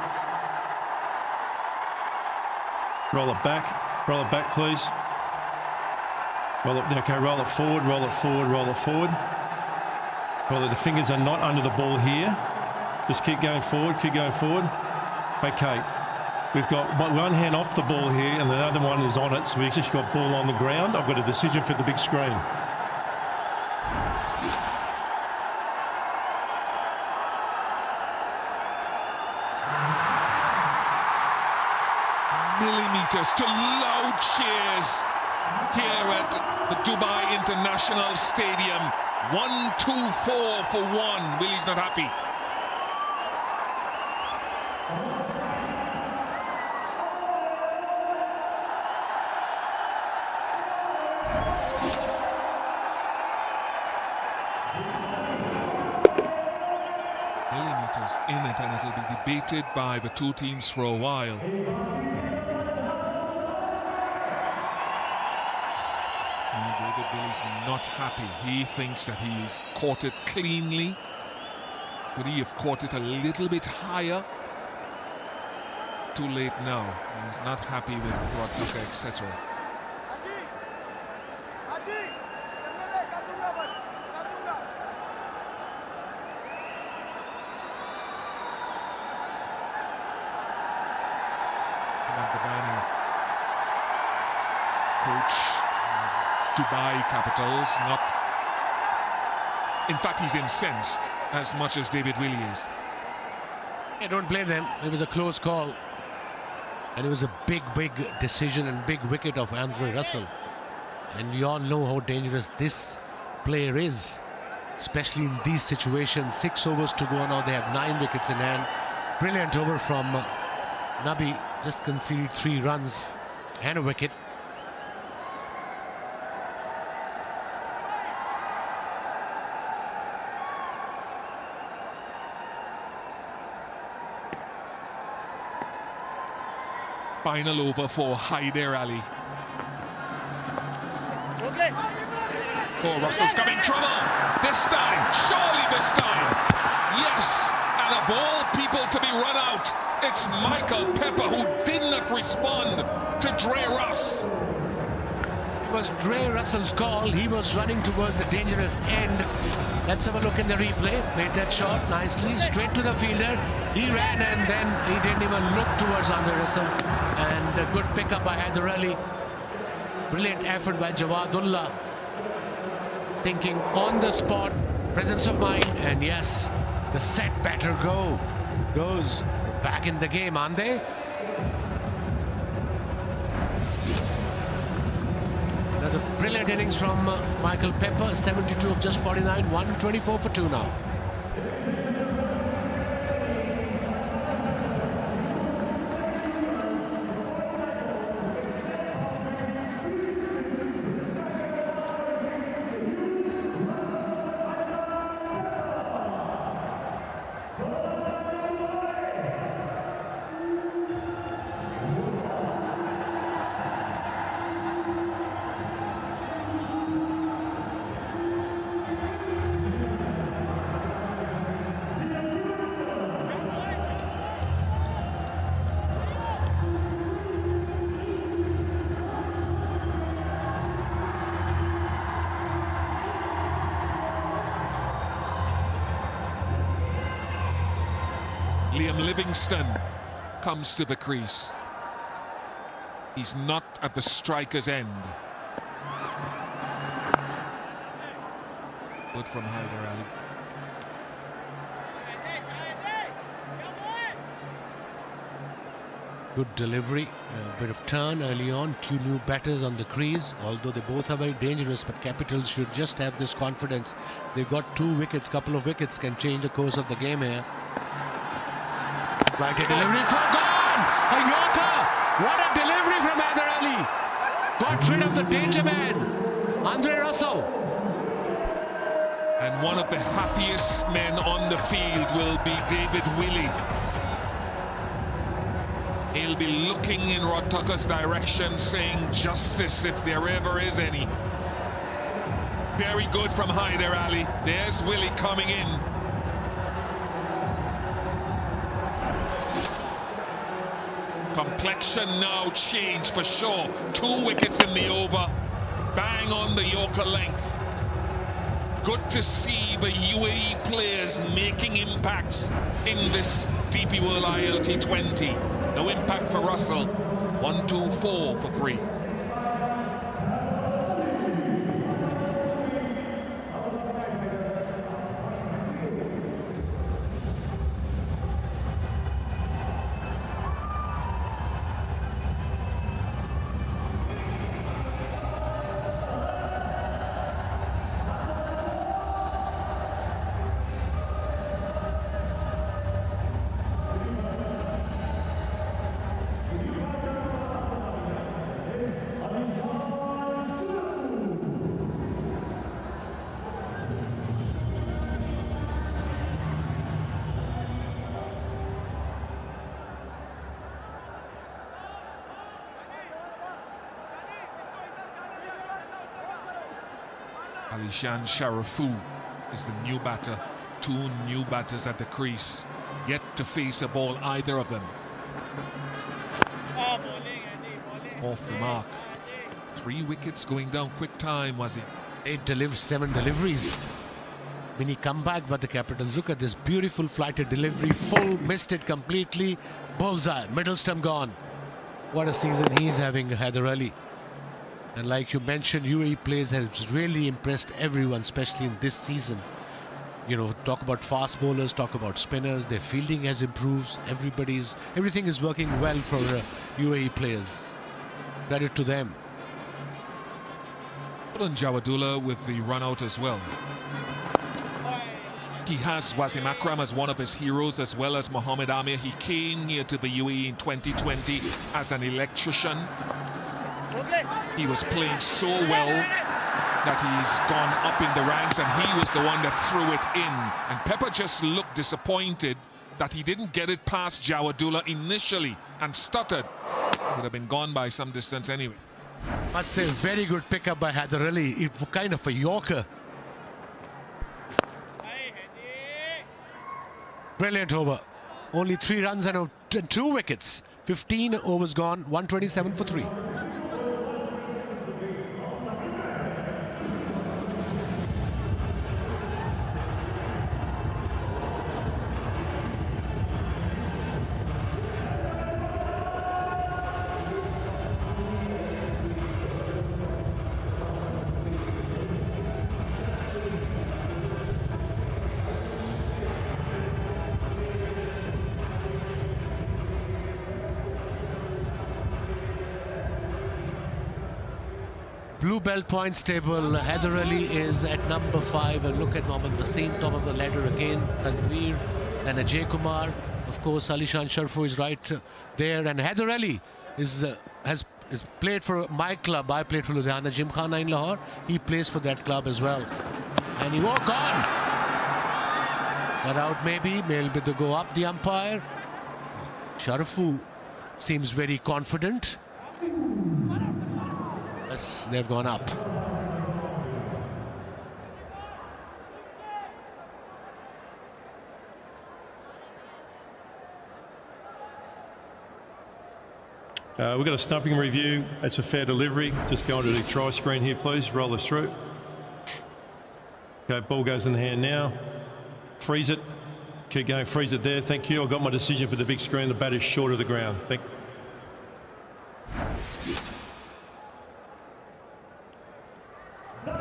Roll it back. Roll it back, please. Roll it. Okay, roll it forward. Roll it forward. Roll it forward. Roll it. The fingers are not under the ball here. Just keep going forward. Keep going forward. Okay. We've got one hand off the ball here and the other one is on it. So we've just got ball on the ground. I've got a decision for the big screen. Millimeters to loud cheers here at the Dubai International Stadium. 1-2-4 for one. Willie's not happy. Millimeters in it, and it'll be debated by the two teams for a while. David Willey's not happy. He thinks that he's caught it cleanly. Could he have caught it a little bit higher? Too late now. He's not happy with Rod Tucker, etc. Coach Dubai Capitals, not. In fact, he's incensed as much as David Willey is. I don't blame them. It was a close call. And it was a big decision and big wicket of Andre Russell. And we all know how dangerous this player is, especially in these situations. 6 overs to go now. They have 9 wickets in hand. Brilliant over from Nabi. Just conceded 3 runs and a wicket. Final over for Haider Ali. Oh, Russell's coming trouble. This time, surely this time. Yes, and of all people to be run out, it's Michael Pepper who did not respond to Dre Russ. It was Dre Russell's call. He was running towards the dangerous end. Let's have a look in the replay. Made that shot nicely, straight to the fielder. He ran and then he didn't even look towards Andre Russell. And a good pickup by Haider Ali. Brilliant effort by Jawadullah. Thinking on the spot, presence of mind, and yes, the set batter goes back in the game, aren't they? Another brilliant innings from Michael Pepper, 72 of just 49, 124 for 2 now. Livingston comes to the crease. He's not at the striker's end. Good from Haider Ali. Good delivery, a bit of turn early on. 2 new batters on the crease, although they both are very dangerous, but Capitals should just have this confidence. They've got 2 wickets, couple of wickets can change the course of the game here. Right, a delivery for gone! A Yorker! What a delivery from Haider Ali! Got rid of the danger man, Andre Russell. And one of the happiest men on the field will be David Willey. He'll be looking in Rod Tucker's direction, saying justice if there ever is any. Very good from Haider Ali. There's Willey coming in. Complexion now changed for sure. 2 wickets in the over. Bang on the Yorker length. Good to see the UAE players making impacts in this DP World ILT20. No impact for Russell. 1, 2, 4 for 3. Alishan Sharafu is the new batter. 2 new batters at the crease. Yet to face a ball, either of them. Off the mark. 3 wickets going down quick time, was it? 7 deliveries. Mini comeback, but the Capitals, look at this beautiful flighted delivery. Full, missed it completely. Bullseye, middle stump gone. What a season he's having, Haider Ali. And like you mentioned, UAE players have really impressed everyone, especially in this season. You know, talk about fast bowlers, talk about spinners. Their fielding has improved. Everything is working well for UAE players. Credit to them. And Jawadullah with the run out as well. He has Wasim Akram as one of his heroes, as well as Mohamed Amir. He came here to the UAE in 2020 as an electrician. He was playing so well that he's gone up in the ranks, and he was the one that threw it in. And Pepper just looked disappointed that he didn't get it past Jawadullah initially and stuttered. Would have been gone by some distance anyway. I'd say very good pickup by Haider Ali. It was kind of a Yorker. Brilliant over. Only 3 runs and 2 wickets. 15 overs gone, 127 for 3. Blue belt points table. Haider Ali is at number 5, and look at Norman Wasim, top of the ladder again. Tanveer and Ajay Kumar. Of course, Alishan Sharfu is right there, and Haider Ali has played for my club. I played for Ludhiana Gymkhana in Lahore. He plays for that club as well, and he walked on. Got out maybe. May be to go up the umpire. Sharfu seems very confident. Yes, they've gone up. We've got a stumping review. It's a fair delivery. Just go onto the try screen here, please. Roll this through. Okay, ball goes in the hand now. Freeze it. Keep going. Freeze it there. Thank you. I got my decision for the big screen. The bat is short of the ground. Thank you.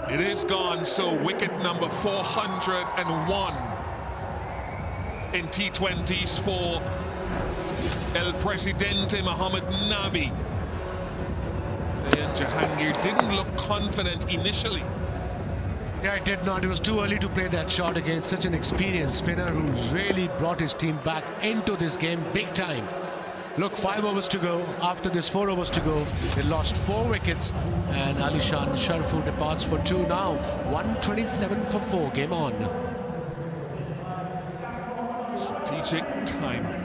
It is gone, so wicket number 401 in T20s for El Presidente Mohamed Nabi. And Jahangir didn't look confident initially. Yeah, it did not. It was too early to play that shot against such an experienced spinner who's really brought his team back into this game big time. Look, 5 overs to go. After this, 4 overs to go. They lost 4 wickets, and Alishan Sharfu departs for 2 now. 127 for 4. Game on. Strategic timing.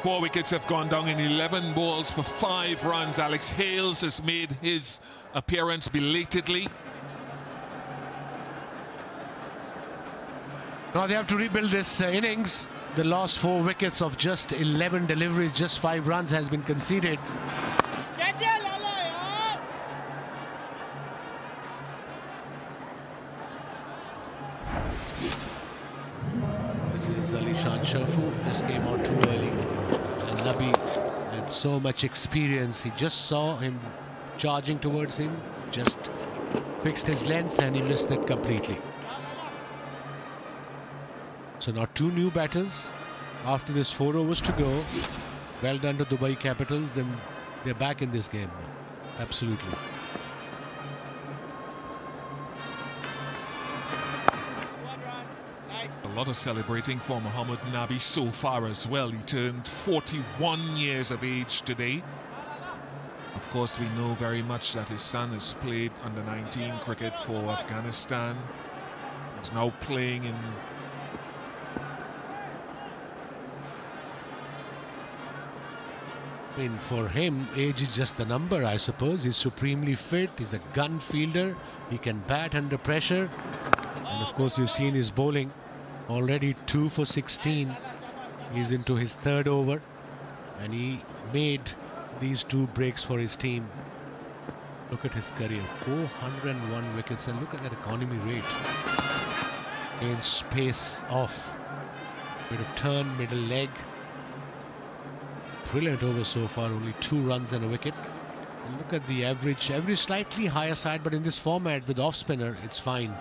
4 wickets have gone down in 11 balls for 5 runs. Alex Hales has made his appearance belatedly. Now they have to rebuild this innings. The last 4 wickets of just 11 deliveries, just 5 runs has been conceded. This is Alishan Shafu, just came out too early. And Nabi had so much experience. He just saw him charging towards him, just fixed his length and he missed it completely. So now 2 new batters after this 4 overs to go. Well done to Dubai Capitals. Then they're back in this game. Absolutely. A lot of celebrating for Mohammad Nabi so far as well. He turned 41 years of age today. Of course, we know very much that his son has played under 19 cricket for Afghanistan. He's now playing in I mean, for him, age is just a number, I suppose. He's supremely fit. He's a gun fielder. He can bat under pressure. And of course, you've seen his bowling. Already 2 for 16. He's into his 3rd over. And he made these 2 breaks for his team. Look at his career. 401 wickets. And look at that economy rate. In space off. Bit of turn, middle leg. Brilliant over so far, only 2 runs and a wicket. And look at the average slightly higher side, but in this format with off spinner, it's fine.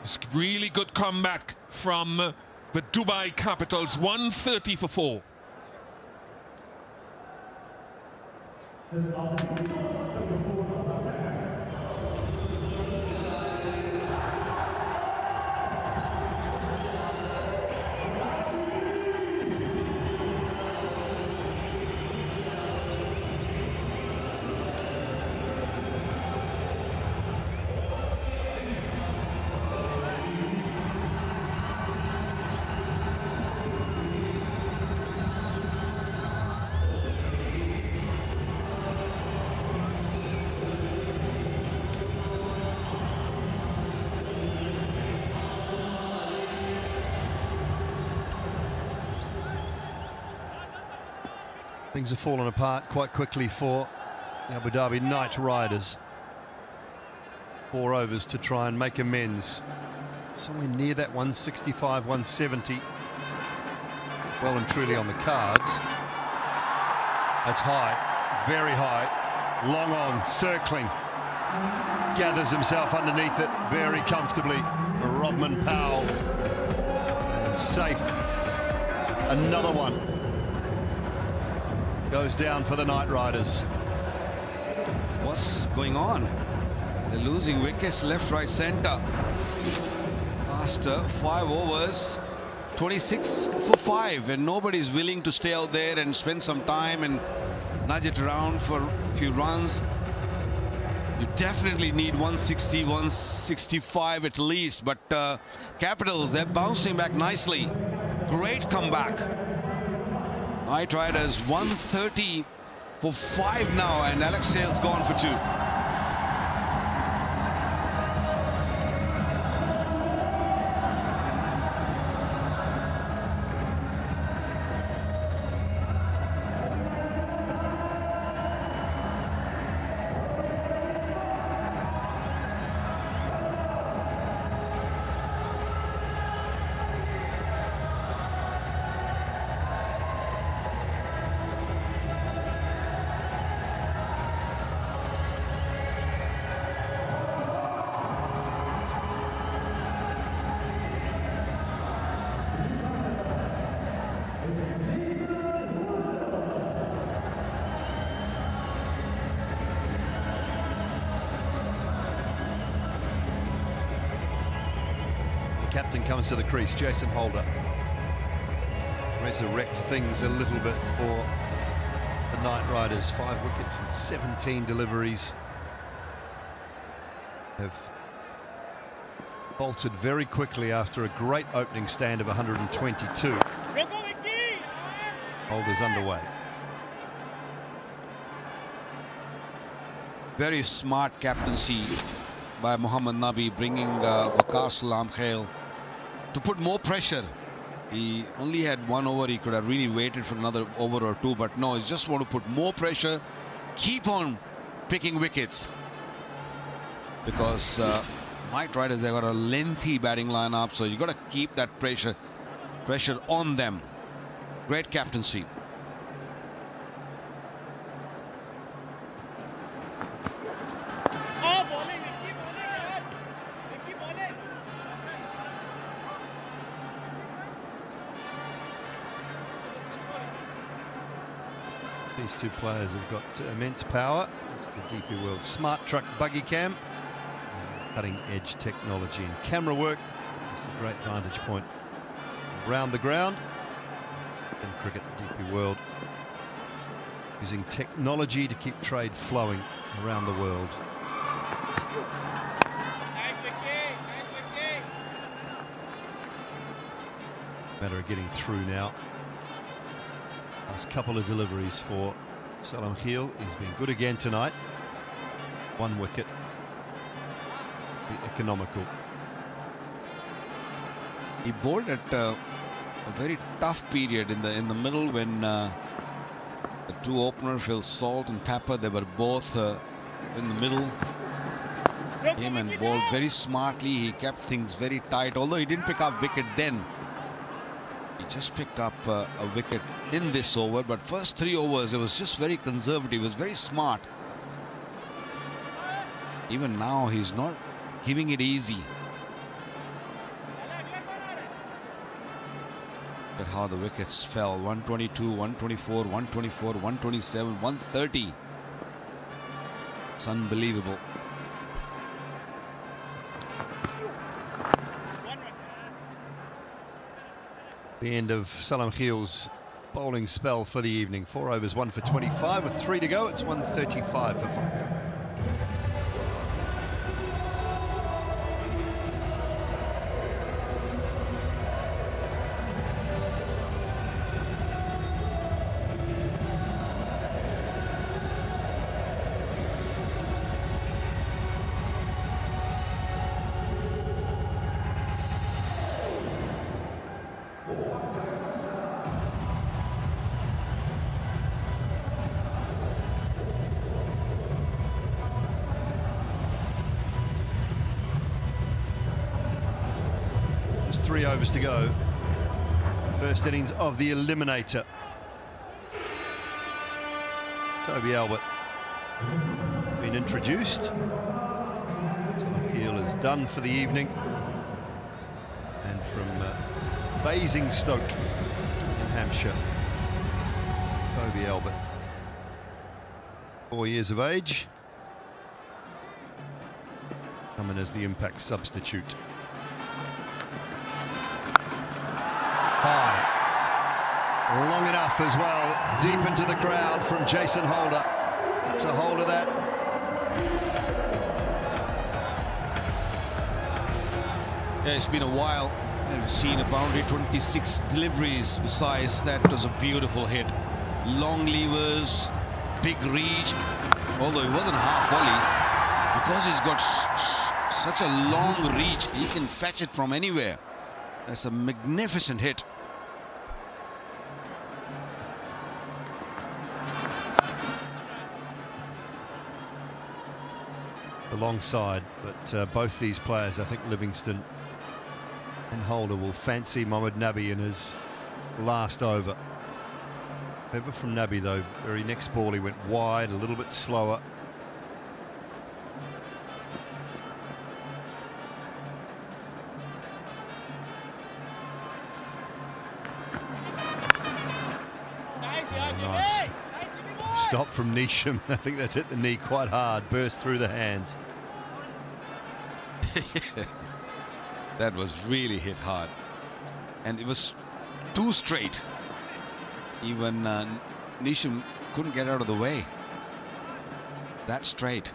It's really good comeback from the Dubai Capitals, 130 for 4. Things have fallen apart quite quickly for the Abu Dhabi Knight Riders. 4 overs to try and make amends. Somewhere near that 165, 170. Well and truly on the cards. That's high, very high. Long on, circling. Gathers himself underneath it very comfortably. Rodman Powell. Safe. Another one. Goes down for the Knight Riders. What's going on? They're losing wickets left, right, centre. After 5 overs, 26 for 5, and nobody's willing to stay out there and spend some time and nudge it around for a few runs. You definitely need 160, 165 at least, but Capitals, they're bouncing back nicely. Great comeback. Knight Riders 130 for 5 now, and Alex Hales gone for 2. Captain comes to the crease, Jason Holder. Resurrect things a little bit for the Knight Riders. 5 wickets and 17 deliveries. have bolted very quickly after a great opening stand of 122. Holders underway. Very smart captaincy by Mohammad Nabi, bringing Arslan Ash to put more pressure. He only had 1 over. He could have really waited for another over or 2, but no, he just want to put more pressure, keep on picking wickets, because Knight Riders, they've got a lengthy batting lineup, so you got to keep that pressure on them. Great captaincy. These two players have got immense power. It's the DP World Smart Truck Buggy Cam. Cutting edge technology and camera work. It's a great vantage point around the ground. In cricket, the DP World using technology to keep trade flowing around the world. Matter of getting through now. Last couple of deliveries for Salam Kheel. He's been good again tonight. 1 wicket. Be economical. He bowled at a very tough period in the middle when the two openers, Phil Salt and Pepper, they were both in the middle. Came and bowled very smartly. He kept things very tight. Although he didn't pick up wicket then, he just picked up a wicket in this over. But first 3 overs, it was just very conservative. It was very smart. Even now, he's not giving it easy. Look at how the wickets fell. 122, 124, 124, 127, 130. It's unbelievable. The end of Salam Kheel's bowling spell for the evening. 4 overs, 1 for 25 with 3 to go. It's 135 for 5. There's 3 overs to go. First innings of the Eliminator. Toby Albert been introduced. Salam Kheel is done for the evening. And from Basingstoke in Hampshire, Toby Albert, 4 years of age, coming as the impact substitute. High. Long enough as well, deep into the crowd from Jason Holder. It's a hold of that. Yeah, it's been a while. I've seen a boundary, 26 deliveries. Besides, that was a beautiful hit. Long levers, big reach. Although it wasn't a half volley, because he's got such a long reach, he can fetch it from anywhere. That's a magnificent hit. The long side, but both these players, I think Livingston and Holder, will fancy Mohammad Nabi in his last over. Clever from Nabi though, very next ball he went wide, a little bit slower. Nice. Stop from Nisham. I think that's hit the knee quite hard, burst through the hands. That was really hit hard. And it was too straight. Even Nisham couldn't get out of the way. That straight.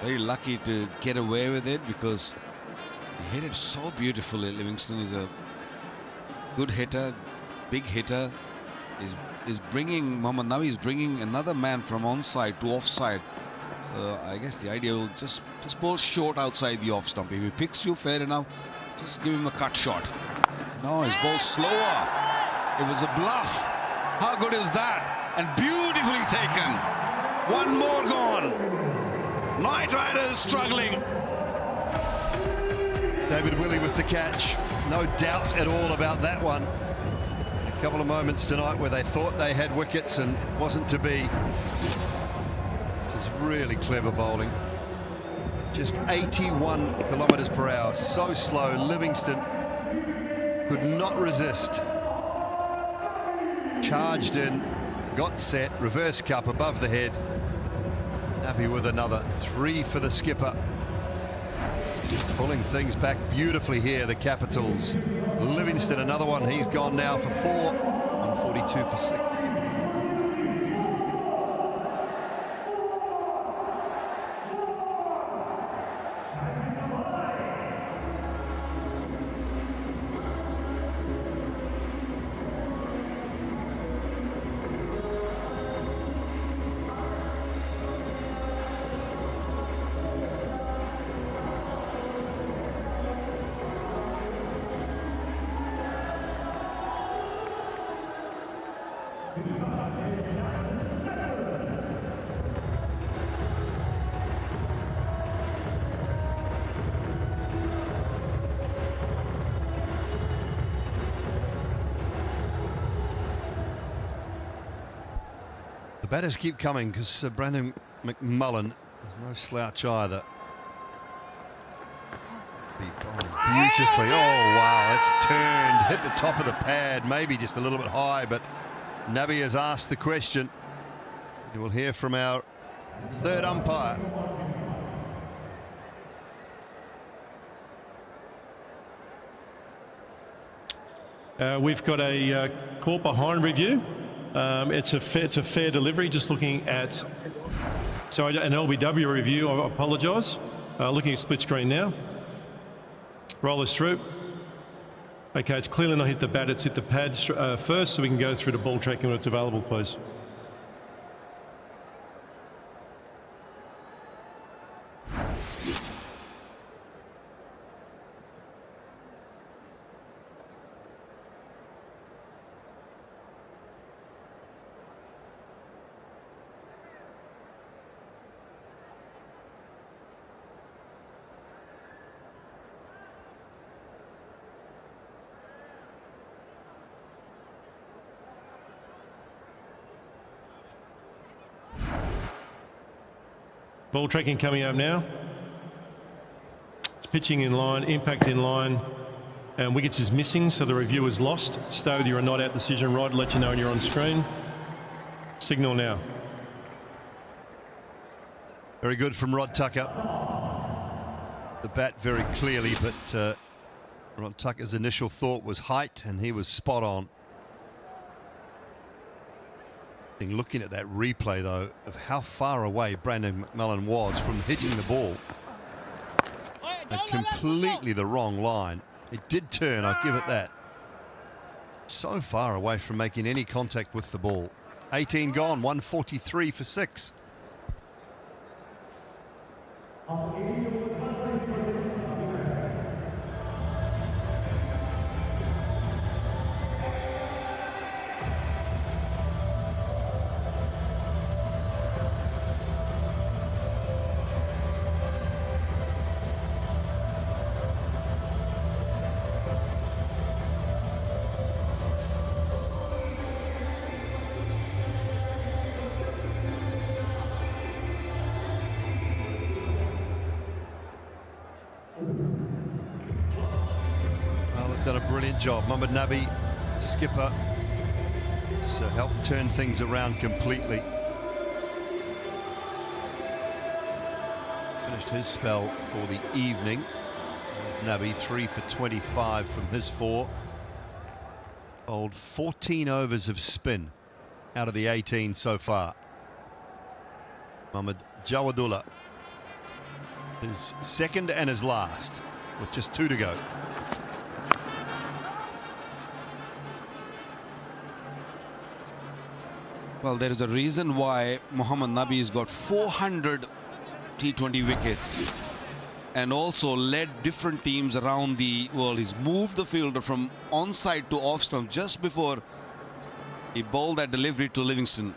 very lucky to get away with it because he hit it so beautifully. Livingston is a good hitter, big hitter. Is bringing Mohammad Nabi is bringing another man from onside to offside. So I guess the idea will just bowl short outside the off stump. If he picks you, fair enough. Just give him a cut shot. No, his ball slower. It was a bluff. How good is that? And beautifully taken. One more gone. Knight Riders struggling. David Willey with the catch. No doubt at all about that one. A couple of moments tonight where they thought they had wickets and wasn't to be. This is really clever bowling. Just 81 kilometres per hour. So slow. Livingston could not resist. Charged in, got set, reverse cup above the head. Happy with another 3 for the skipper. Pulling things back beautifully here, the Capitals. Livingston, another one. He's gone now for 4 on 42 for 6. Batters keep coming because Brandon McMullen is no slouch either. Beautifully. Oh, wow. It's turned, hit the top of the pad, maybe just a little bit high, but Nabi has asked the question. You will hear from our third umpire. We've got a caught behind review. It's a fair delivery. Just looking at, sorry, an LBW review. I apologise. Looking at split screen now. Roll this through. Okay, it's clearly not hit the bat. It's hit the pad first, so we can go through the ball tracking when it's available, please. Ball tracking coming up now. It's pitching in line, impact in line, and wickets is missing, so the review is lost. Stay with your not out decision. Rod, let you know when you're on screen. Signal now. Very good from Rod Tucker. The bat very clearly, but Rod Tucker's initial thought was height, and he was spot on. Looking at that replay, though, of how far away Brandon McMullen was from hitting the ball. At completely the wrong line. It did turn, I'll give it that. So far away from making any contact with the ball. 18 gone, 143 for 6. Done a brilliant job. Mohammad Nabi, skipper, so helped turn things around completely. Finished his spell for the evening. There's Nabi, 3 for 25 from his 4. Bowled 14 overs of spin out of the 18 so far. Mohammad Jawadullah. His second and his last, with just 2 to go. Well, there is a reason why Mohammad Nabi has got 400 T20 wickets and also led different teams around the world. He's moved the fielder from onside to off stump just before he bowled that delivery to Livingston.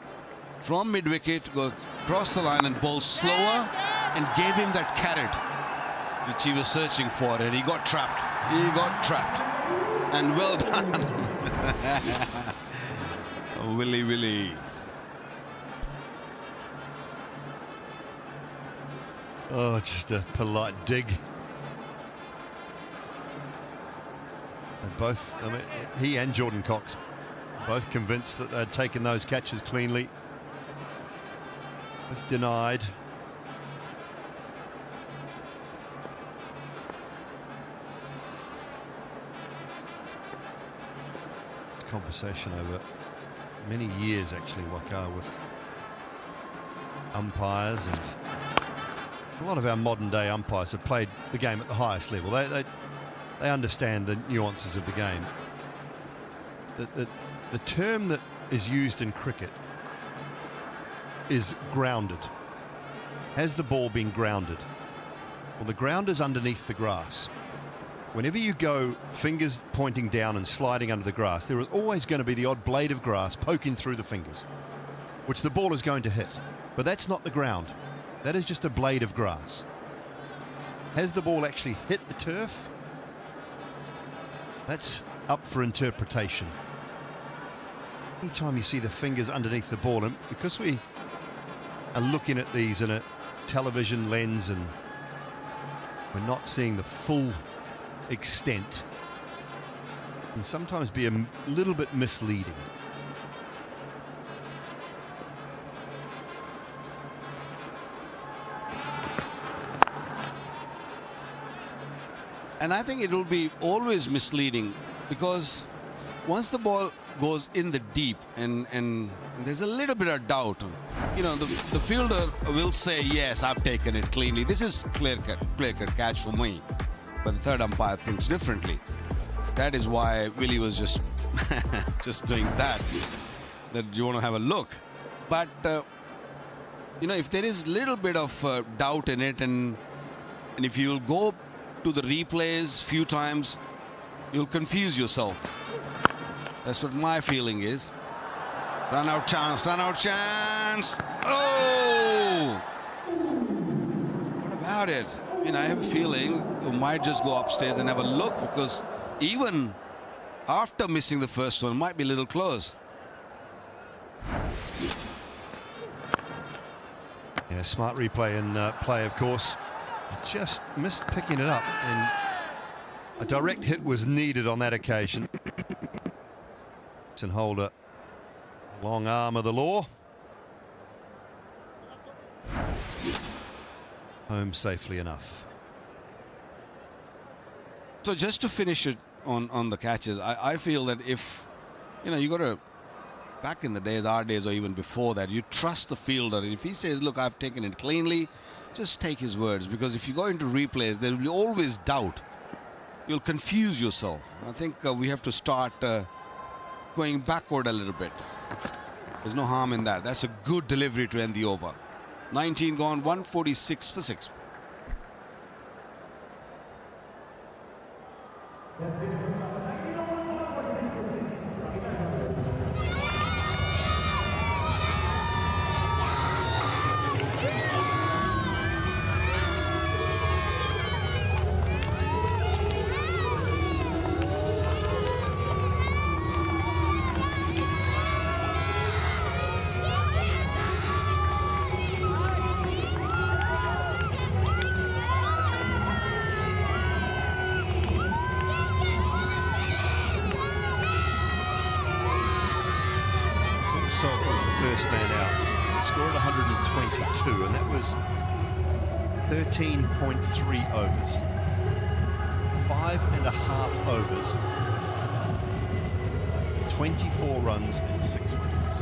From mid-wicket, goes across the line and bowled slower and gave him that carrot which he was searching for, and he got trapped. He got trapped. And well done. Oh, Willie. Oh, just a polite dig. And both, I mean, he and Jordan Cox, both convinced that they'd taken those catches cleanly. Both denied. Conversation over many years, actually, Waqar, with umpires, and a lot of our modern day umpires have played the game at the highest level. They understand the nuances of the game. The term that is used in cricket is grounded. Has the ball been grounded? Well, the ground is underneath the grass. Whenever you go fingers pointing down and sliding under the grass, there is always going to be the odd blade of grass poking through the fingers, which the ball is going to hit. But that's not the ground. That is just a blade of grass. Has the ball actually hit the turf? That's up for interpretation. Anytime you see the fingers underneath the ball, and because we are looking at these in a television lens and we're not seeing the full extent, can sometimes be a little bit misleading. And I think it will be always misleading, because once the ball goes in the deep and there's a little bit of doubt, you know, the fielder will say, yes, I've taken it cleanly. This is clear cut catch for me. But the third umpire thinks differently. That is why Willie was just just doing that you want to have a look. But you know, if there is a little bit of doubt in it, and if you will go to the replays few times, you'll confuse yourself. That's what my feeling is. Run out chance, run out chance. Oh! What about it? You know, I have a feeling we might just go upstairs and have a look, because even after missing the first one, it might be a little close. Yeah, smart replay and play, of course. Just missed picking it up, and a direct hit was needed on that occasion. And Holder, long arm of the law. Home safely enough. So just to finish it on the catches, I feel that if, you know, you got to, back in the days, our days or even before that, you trust the fielder. And if he says, look, I've taken it cleanly, just take his words, because if you go into replays, there will be always doubt. You'll confuse yourself. I think we have to start going backward a little bit. There's no harm in that. That's a good delivery to end the over. 19 gone, 146 for 6. Was the first man out. He scored 122, and that was 13.3 overs. 5.5 overs. 24 runs in 6 wickets.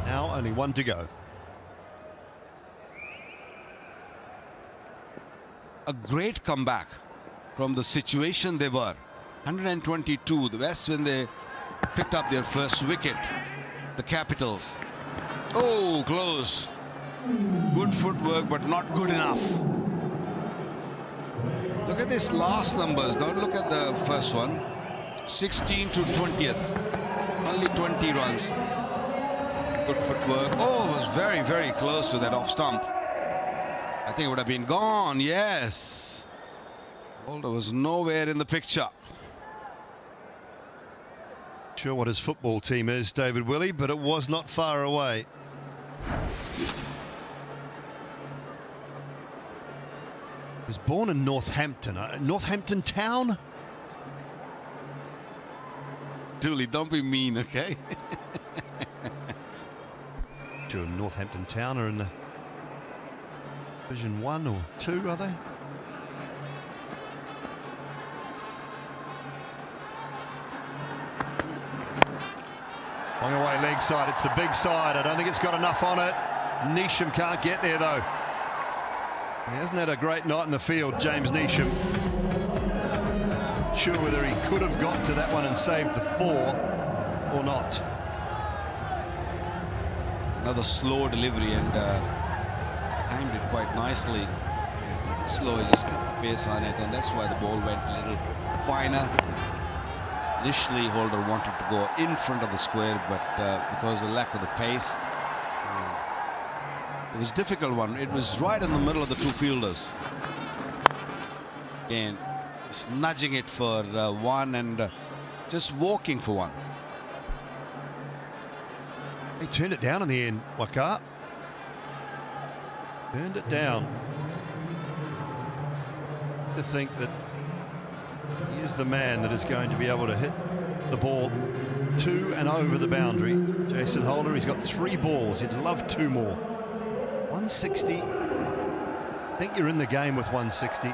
Now only 1 to go. a great comeback from the situation they were. 122, that's when they picked up their first wicket, the Capitals. Oh, close. Good footwork, but not good enough. Look at these last numbers. Don't look at the first one. 16 to 20th. Only 20 runs. Good footwork. Oh, it was very, very close to that off stump. I think it would have been gone. Yes. Holder was nowhere in the picture. Sure what his football team is, David Willey, but it was not far away. He was born in Northampton. Northampton Town? Dooley, don't be mean, okay? Sure, Northampton Town are in the Division 1 or 2, are they? Long away leg side, it's the big side. I don't think it's got enough on it. Neesham can't get there though. He hasn't had a great night in the field, James Neesham. Not sure whether he could have got to that one and saved the 4 or not. Another slow delivery and timed it quite nicely. Slow, he just cut the pace on it, and that's why the ball went a little finer. Initially, Holder wanted to go in front of the square, but because of the lack of the pace, it was a difficult one. It was right in the middle of the two fielders. Again, just nudging it for one and just walking for one. He turned it down in the end, Waka. Turned it down. To think that he is the man that is going to be able to hit the ball to and over the boundary. Jason Holder, he's got 3 balls. He'd love 2 more. 160. I think you're in the game with 160. Oh,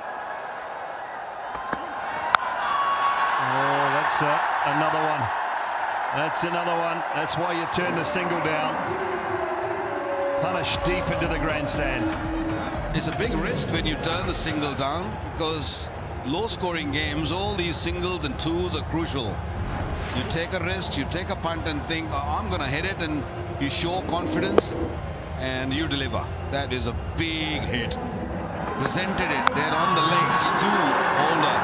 that's another one. That's another one. That's why you turn the single down. Punish deep into the grandstand. It's a big risk when you turn the single down, because low-scoring games, all these singles and twos are crucial. You take a risk, you take a punt and think, oh, I'm going to hit it, and you show confidence and you deliver. That is a big hit. Presented it there on the legs to Holder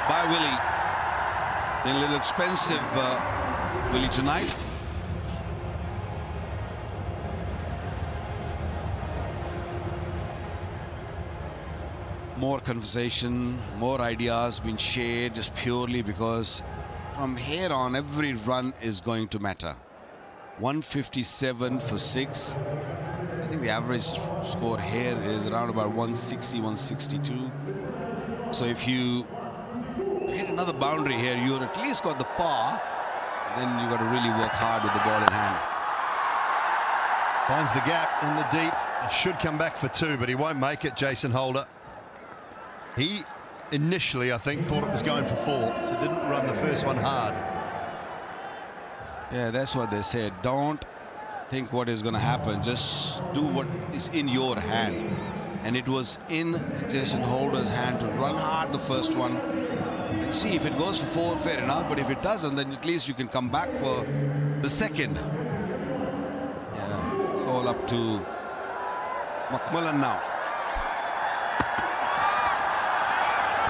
by Willie. A little expensive, Willie, tonight. More conversation, more ideas being shared just purely because from here on every run is going to matter. 157 for 6. I think the average score here is around about 160, 162. So if you hit another boundary here, you've at least got the par. Then you've got to really work hard with the ball in hand. Finds the gap in the deep. Should come back for 2, but he won't make it, Jason Holder. He initially, I think, thought it was going for 4, so didn't run the first one hard. Yeah, that's what they said. Don't think what is going to happen. Just do what is in your hand. And it was in Jason Holder's hand to run hard the first one and see if it goes for 4, fair enough. But if it doesn't, then at least you can come back for the second. Yeah, it's all up to McMillan now.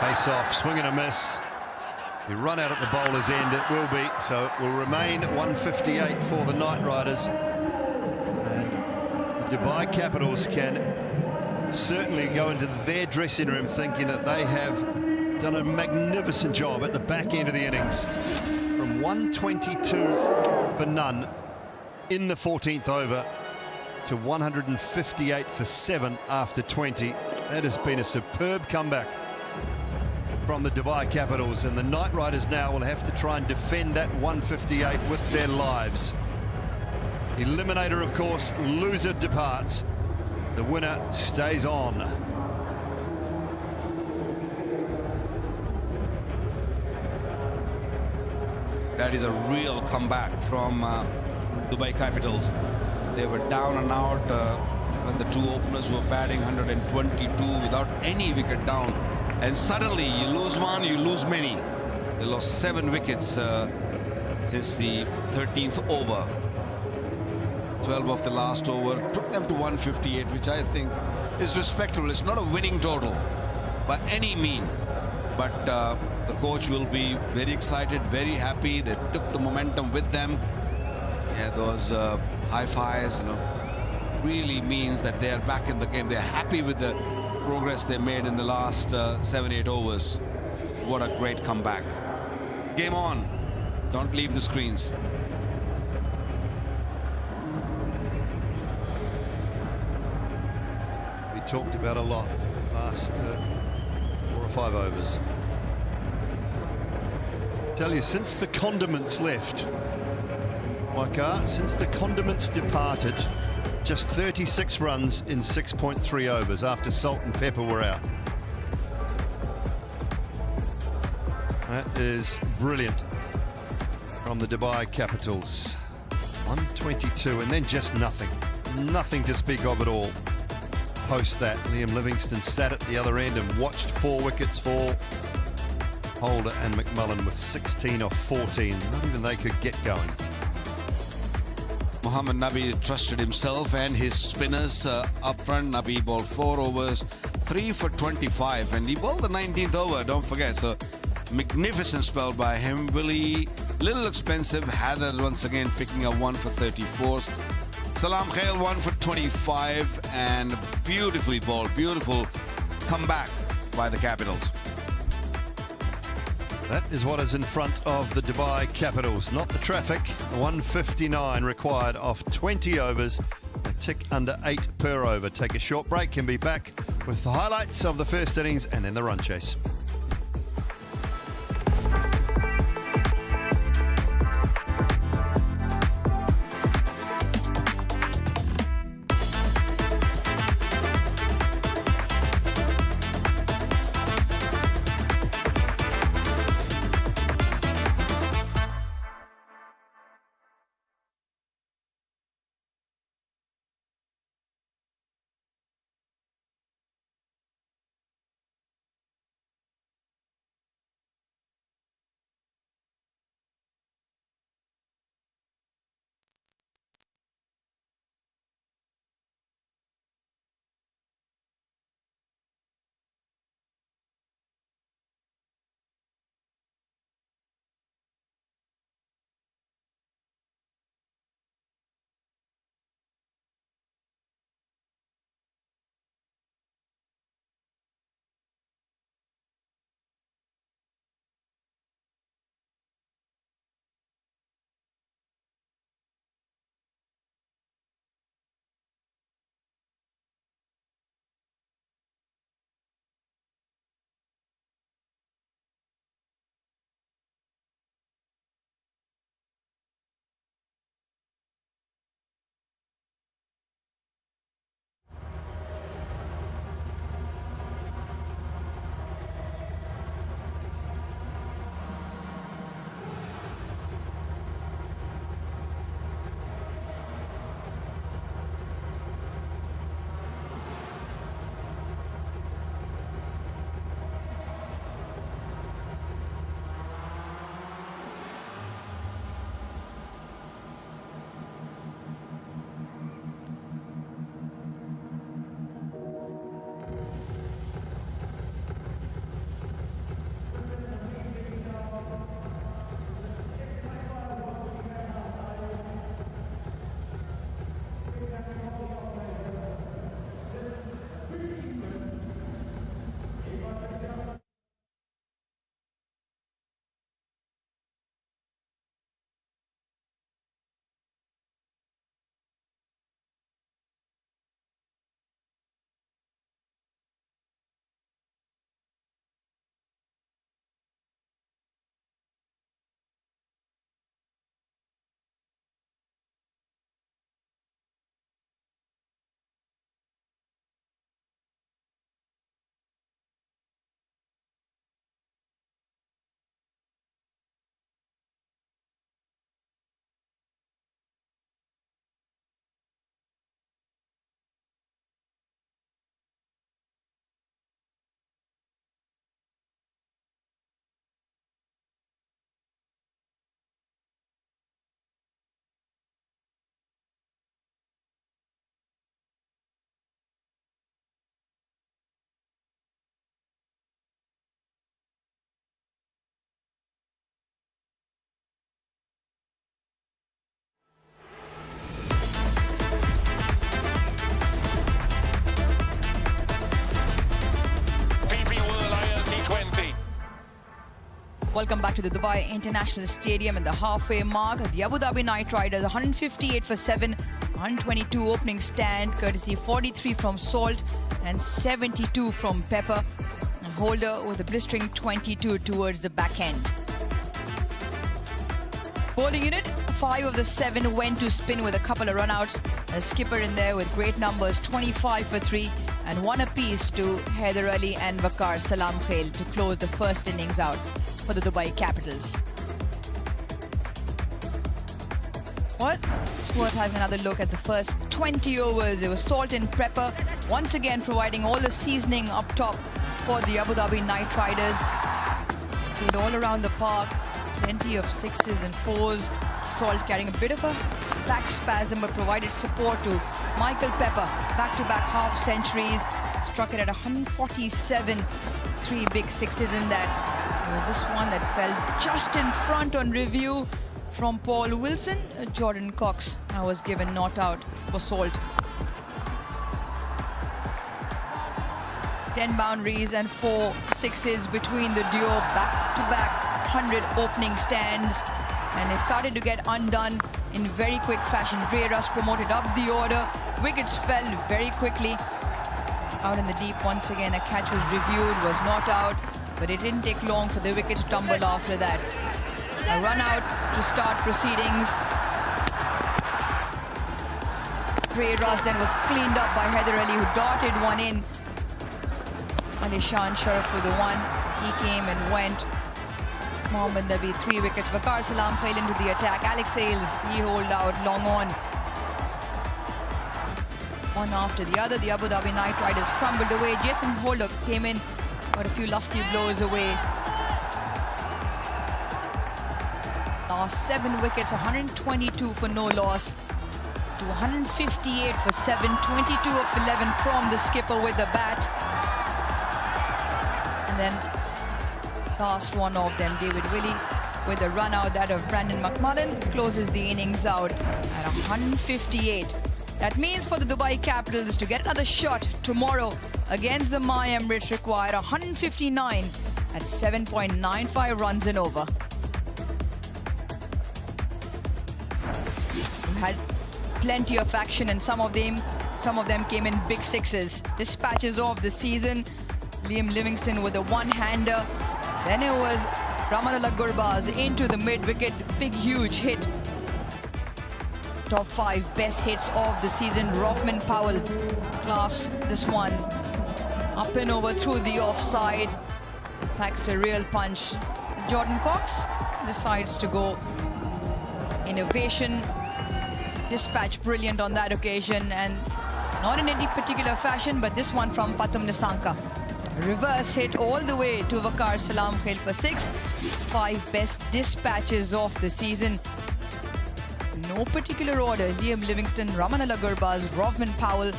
Face off, swing and a miss. You run out at the bowler's end, it will be. So it will remain 158 for the Knight Riders. And the Dubai Capitals can certainly go into their dressing room thinking that they have done a magnificent job at the back end of the innings. From 122 for none in the 14th over to 158 for 7 after 20. That has been a superb comeback from the Dubai Capitals, and the Knight Riders now will have to try and defend that 158 with their lives. Eliminator, of course, loser departs. The winner stays on. That is a real comeback from Dubai Capitals. They were down and out when the two openers were batting 122 without any wicket down. And suddenly you lose one, you lose many. They lost 7 wickets since the 13th over. 12 of the last over took them to 158, which I think is respectable. It's not a winning total by any mean, but the coach will be very excited, very happy. They took the momentum with them. Yeah, those high fives, really means that they are back in the game. They're happy with the progress they made in the last 7-8 overs. What a great comeback. Game on. Don't leave the screens. We talked about a lot last 4 or 5 overs. Tell you, since the condiments left, Waikar, since the condiments departed, just 36 runs in 6.3 overs after salt and pepper were out. That is brilliant from the Dubai Capitals. 122 and then just nothing. Nothing to speak of at all. Post that, Liam Livingstone sat at the other end and watched 4 wickets fall. Holder and McMullen with 16 or 14. Not even they could get going. Mohammad Nabi trusted himself and his spinners up front. Nabi bowled 4 overs, 3 for 25, and he bowled the 19th over, don't forget. So magnificent spell by him. Willie, little expensive. Hadar once again picking up 1 for 34. Salam Khail 1 for 25, and beautifully bowled. Beautiful comeback by the Capitals. That is what is in front of the Dubai Capitals, not the traffic. 159 required off 20 overs, a tick under 8 per over. Take a short break and be back with the highlights of the first innings and then the run chase. Welcome back to the Dubai International Stadium at the halfway mark. The Abu Dhabi Knight Riders 158 for 7, 122 opening stand, courtesy 43 from Salt and 72 from Pepper. And Holder with a blistering 22 towards the back end. Bowling unit, 5 of the 7 went to spin with a couple of runouts. A skipper in there with great numbers, 25 for 3 and 1 apiece to Haider Ali and Waqar Salam Khail to close the first innings out for the Dubai Capitals. Well, it's worth having another look at the first 20 overs. It was Salt and Pepper, once again providing all the seasoning up top for the Abu Dhabi Knight Riders. Played all around the park, plenty of 6s and 4s. Salt carrying a bit of a back spasm, but provided support to Michael Pepper. Back-to-back half centuries, struck it at 147, 3 big 6s in that. It was this one that fell just in front on review from Paul Wilson. Jordan Cox was given not out for Salt. 10 boundaries and 4 6s between the duo. Back-to-back 100 opening stands. And it started to get undone in very quick fashion. Dre Russ promoted up the order. Wickets fell very quickly. Out in the deep once again, a catch was reviewed, was not out, but it didn't take long for the wicket to tumble after that. A run out to start proceedings. Dre Russ then was cleaned up by Haider Ali, who darted one in. Ali Shan Sharaf with the one. He came and went. Mohammad Nabi, 3 wickets. Waqar Salam Khail into the attack. Alex Sales, he holed out long on. One after the other, the Abu Dhabi Knight Riders crumbled away. Jason Holder came in, got a few lusty blows away. Last 7 wickets, 122 for no loss to 158 for 7, 22 of 11 from the skipper with the bat. And then last one of them, David Willey, with a run out, that of Brandon McMullen, closes the innings out at 158. That means for the Dubai Capitals to get another shot tomorrow against the My Emirates require 159 at 7.95 runs and over. We had plenty of action, and some of them came in big 6s. Dispatches of the season. Liam Livingston with a one-hander. Then it was Ramanullah Gurbaz into the mid-wicket, big huge hit. Top 5 best hits of the season. Rothman Powell, class this one. Up and over through the offside. Packs a real punch. Jordan Cox decides to go innovation. Dispatch brilliant on that occasion, and not in any particular fashion, but this one from Pathum Nissanka. Reverse hit all the way to Waqar Salam Khail for 6. 5 best dispatches of the season. No particular order. Liam Livingston, Ramanullah Gurbaz, Rothman Powell,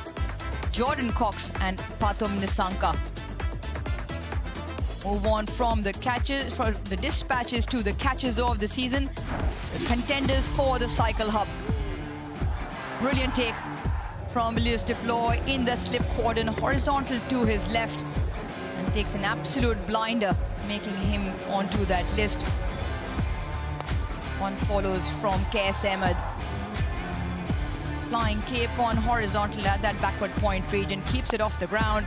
Jordan Cox and Pathum Nissanka. Move on from the catches, from the dispatches to the catches of the season. The contenders for the Cycle Hub. Brilliant take from Lewis Deploy in the slip quadrant, horizontal to his left. And takes an absolute blinder, making him onto that list. One follows from KS Ahmed. Flying cape on horizontal at that backward point region, keeps it off the ground.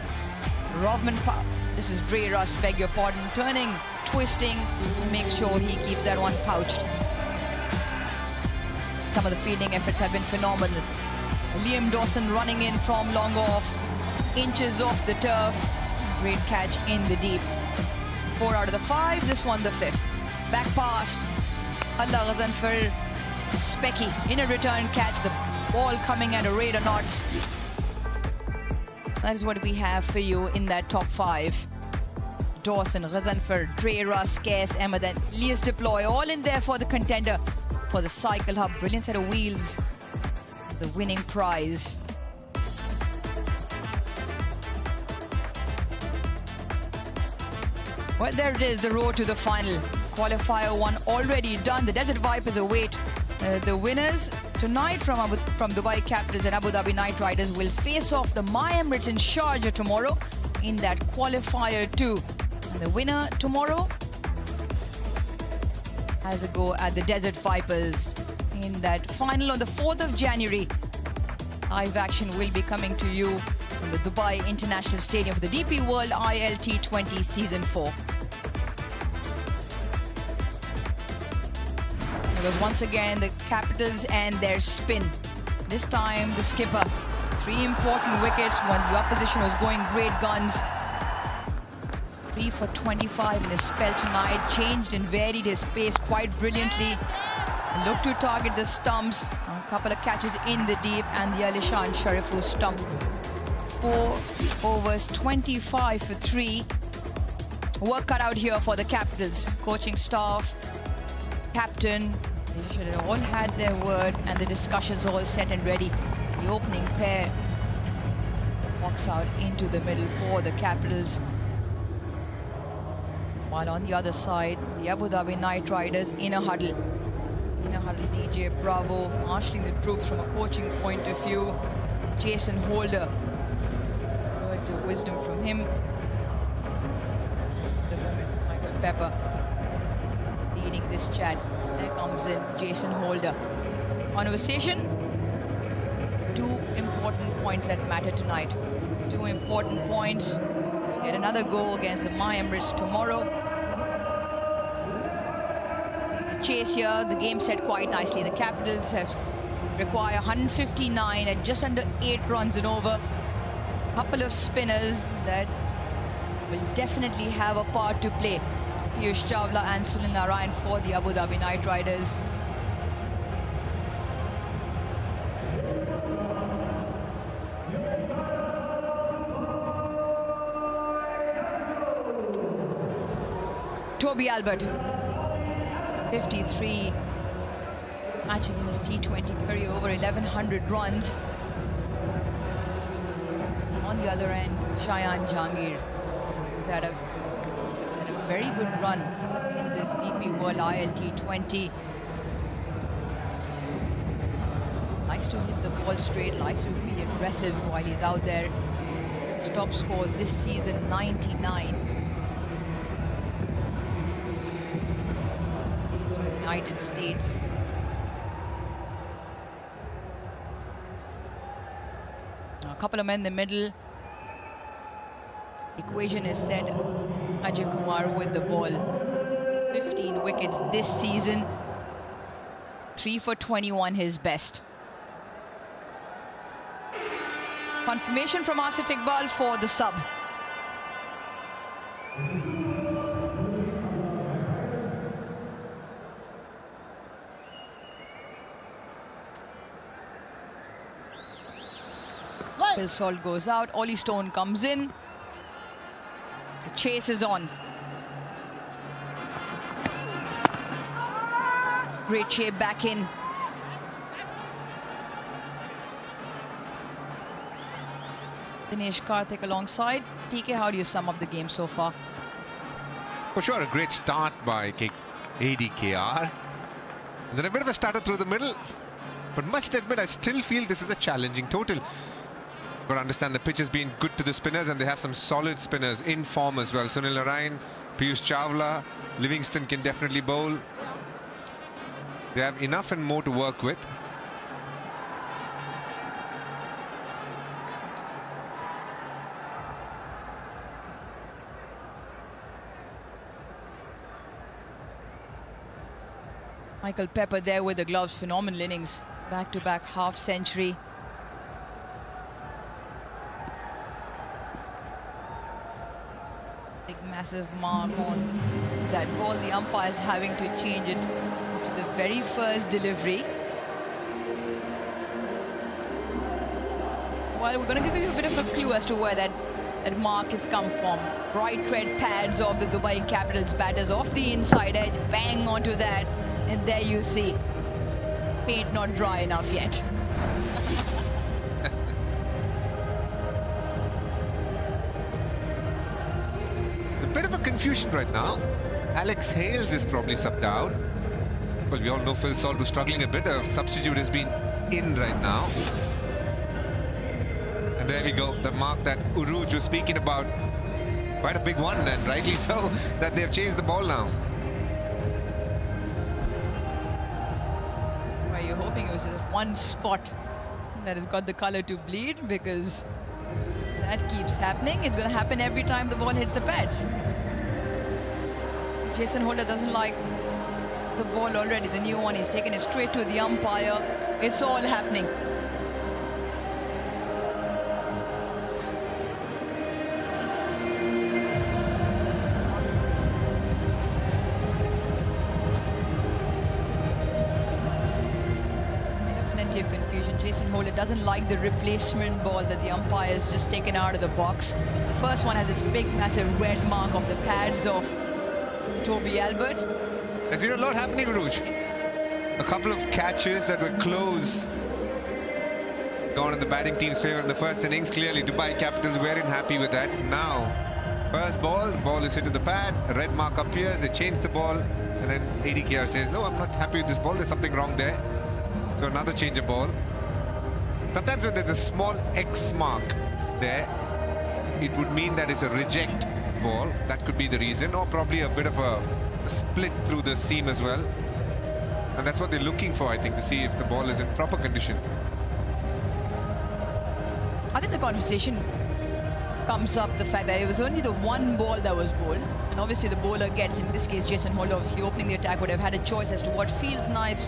This is Dre Russ, beg your pardon, turning, twisting to make sure he keeps that one pouched. Some of the fielding efforts have been phenomenal. Liam Dawson running in from long off, inches off the turf. Great catch in the deep. 4 out of the 5, this one the 5th. Back pass. Allah Ghazanfar Specky in a return catch. The ball coming at a rate of knots. That is what we have for you in that top 5. Dawson, Ghazanfar, Dre Russ, KS Ahmed and Elias Deploy all in there for the contender for the Cycle Hub. Brilliant set of wheels. It's a winning prize. Well, there it is, the road to the final. Qualifier 1 already done. The Desert Vipers await the winners tonight from Dubai Capitals and Abu Dhabi Knight Riders will face off the My Emirates in Sharjah tomorrow in that Qualifier 2. And the winner tomorrow has a go at the Desert Vipers in that final on the 4th of January. Live action will be coming to you from the Dubai International Stadium for the DP World ILT20 Season 4. It was once again the Capitals and their spin. This time the skipper. 3 important wickets when the opposition was going great guns. 3 for 25 in his spell tonight. Changed and varied his pace quite brilliantly. Looked to target the stumps. A couple of catches in the deep and the Alishan Sharifu stump. 4 overs, 25 for 3. Work cut out here for the Capitals. Coaching staff, captain, they should have all had their word and the discussions all set and ready. The opening pair walks out into the middle for the Capitals. While on the other side, the Abu Dhabi Knight Riders in a huddle. In a huddle, DJ Bravo marshalling the troops from a coaching point of view. Jason Holder, words of wisdom from him. The moment Michael Pepper leading this chat. There comes in Jason Holder. Conversation. 2 important points that matter tonight. 2 important points to get another goal against the My Emirates tomorrow. The chase here, the game set quite nicely. The Capitals require 159 at just under 8 runs and over. A couple of spinners that will definitely have a part to play. Piyush Chawla and Sunil Narayan for the Abu Dhabi Knight Riders. Toby Albert, 53 matches in his T20 career, over 1,100 runs. On the other end, Shayan Jahangir, who's had a very good run in this DP World ILT20. Likes to hit the ball straight, likes to be aggressive while he's out there. His top score this season, 99. He's from the United States. Now, a couple of men in the middle. Equation is set. Ajay Kumar with the ball. 15 wickets this season. 3 for 21, his best. Confirmation from Asif Iqbal for the sub. Phil Salt goes out. Ollie Stone comes in. The chase is on. Great shape back in. Dinesh Karthik alongside. TK, how do you sum up the game so far? For sure, a great start by ADKR. Then a bit of a stutter through the middle. But must admit, I still feel this is a challenging total. Got to understand the pitch has been good to the spinners, and they have some solid spinners in form as well. Sunil Narayan, Piyush Chawla, Livingston can definitely bowl. They have enough and more to work with. Michael Pepper there with the gloves, phenomenal innings. Back-to-back half-century. Big massive mark on that ball. The umpire's having to change it to the very first delivery. Well, we're going to give you a bit of a clue as to where that mark has come from. Bright red pads of the Dubai Capitals batters off the inside edge, bang onto that, and there you see. Paint not dry enough yet. A bit of a confusion right now. Alex Hales is probably subbed out. Well, we all know Phil Salt was struggling a bit. A substitute has been in right now. And there we go, the mark that Uruj was speaking about. Quite a big one, and rightly so, that they've changed the ball now. knows there's one spot that has got the color to bleed, because that keeps happening. It's going to happen every time the ball hits the pads. Jason Holder doesn't like the ball already. The new one, he's taken it straight to the umpire. It's all happening. Of confusion. Jason Holder doesn't like the replacement ball that the umpire has just taken out of the box. The first one has this big massive red mark of the pads of Toby Albert. There's been a lot happening, Rouge. A couple of catches that were close gone in the batting team's favor in the first innings. Clearly Dubai Capitals weren't happy with that. Now first ball, the ball is hit to the pad, a red mark appears, they change the ball, and then ADKR says, no, I'm not happy with this ball, there's something wrong there. So another change of ball. Sometimes when there's a small X mark there, it would mean that it's a reject ball. That could be the reason, or probably a bit of a split through the seam as well. And that's what they're looking for, I think, to see if the ball is in proper condition. I think the conversation comes up the fact that it was only the one ball that was bowled. And obviously the bowler gets, in this case, Jason Holder, obviously opening the attack, would have had a choice as to what feels nice.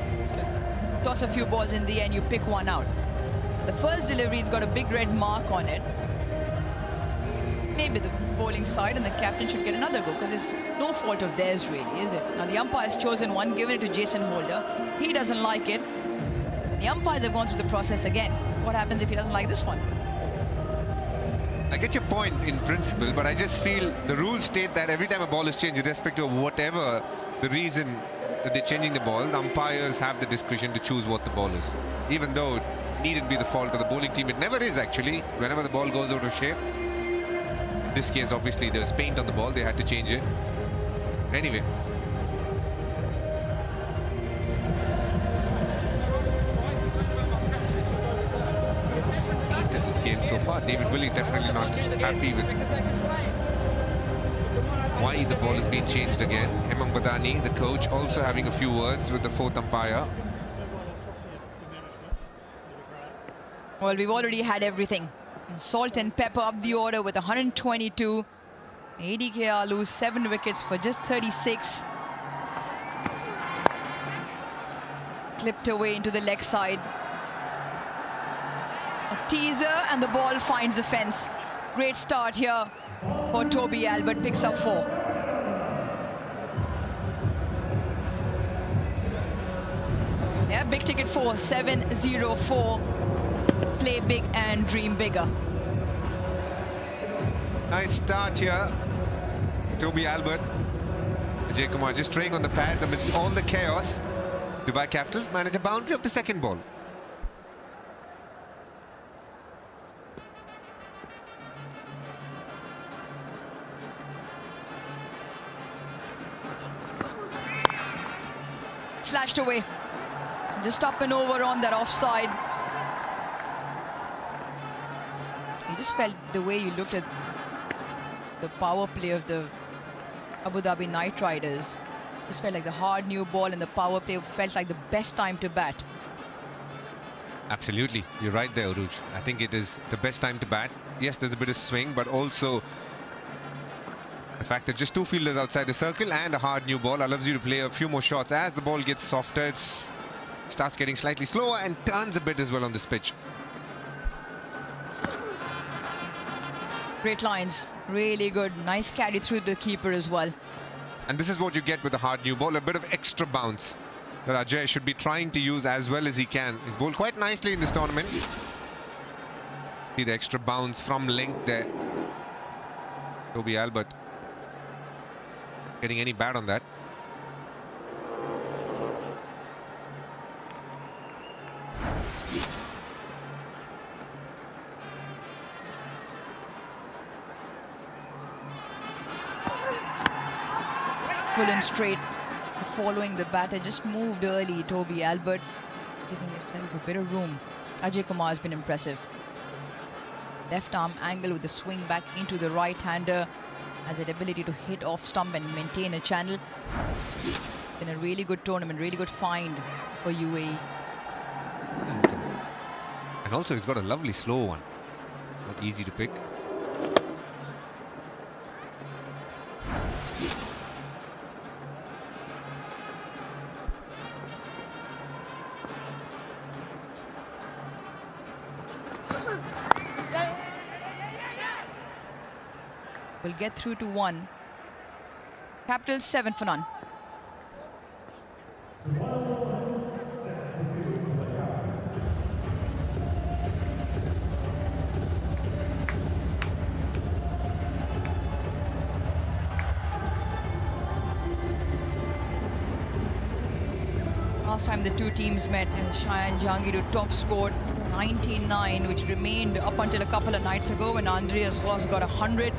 Toss a few balls in the end, you pick one out. The first delivery, it's got a big red mark on it. Maybe the bowling side and the captain should get another go, because it's no fault of theirs really, is it? Now the umpire's chosen one, given it to Jason Holder. He doesn't like it. The umpires have gone through the process again. What happens if he doesn't like this one? I get your point in principle, but I just feel the rules state that every time a ball is changed, irrespective of whatever the reason that they're changing the ball, the umpires have the discretion to choose what the ball is. Even though it needn't be the fault of the bowling team, it never is actually, whenever the ball goes out of shape. In this case, obviously, there was paint on the ball, they had to change it. Anyway. In this game so far, David Willey definitely not happy with why the ball is being changed again. Hemang Badani, the coach, also having a few words with the fourth umpire. Well, we've already had everything. Salt and pepper up the order with 122. ADKR lose 7 wickets for just 36. Clipped away into the leg side. A teaser and the ball finds the fence. Great start here for Toby Albert, picks up 4. Yeah, big ticket 4, 704. Play big and dream bigger. Nice start here. Toby Albert. Ajay Kumar just straying on the pads amidst all the chaos. Dubai Capitals manage a boundary of the second ball. Slashed away. Just up and over on that offside. You just felt the way you looked at the power play of the Abu Dhabi Knight Riders. Just felt like the hard new ball and the power play felt like the best time to bat. Absolutely, you're right there, Uruj. I think it is the best time to bat. Yes, there's a bit of swing, but also the fact that just 2 fielders outside the circle and a hard new ball allows you to play a few more shots. As the ball gets softer, it starts getting slightly slower and turns a bit as well on this pitch. Great lines, really good. Nice carry through the keeper as well. And this is what you get with a hard new ball, a bit of extra bounce that Ajay should be trying to use as well as he can. He's bowled quite nicely in this tournament. See the extra bounce from length there. Toby Albert getting any bat on that. Full and straight, following the batter, just moved early. Toby Albert giving himself a bit of room. Ajay Kumar has been impressive. Left arm angle with the swing back into the right-hander. Has that ability to hit off stump and maintain a channel. Been a really good tournament, really good find for UAE. And also he's got a lovely slow one. Not easy to pick. Will get through to 1. Capitals 7 for none. Last time the two teams met, Cheyenne Jahangir top scored 99, which remained up until a couple of nights ago when Andreas Ross got 100.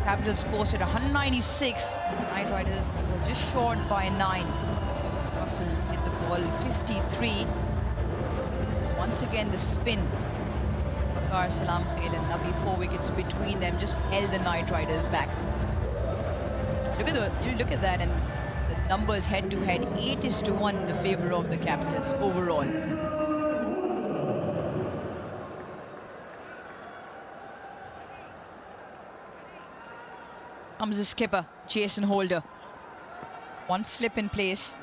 Capitals posted 196. Knight Riders were just short by 9. Russell hit the ball 53. So once again the spin. Bakar, Salam Khail and Nabi, 4 wickets between them, just held the Knight Riders back. Look at that, and the numbers head to head, 8-1 in the favour of the Capitals overall. Comes the skipper, Jason Holder. One slip in place.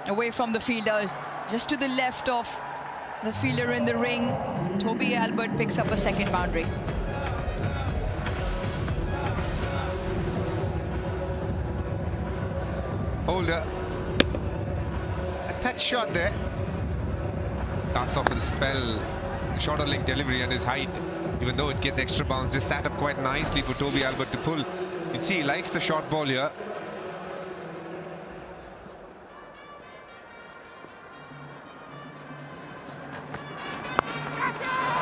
Away from the fielder, just to the left of the fielder in the ring. Toby Albert picks up a second boundary. Holder. A touch shot there. Starts off with a spell. The shorter leg delivery and his height, even though it gets extra bounce, just sat up quite nicely for Toby Albert to pull. You can see he likes the short ball here.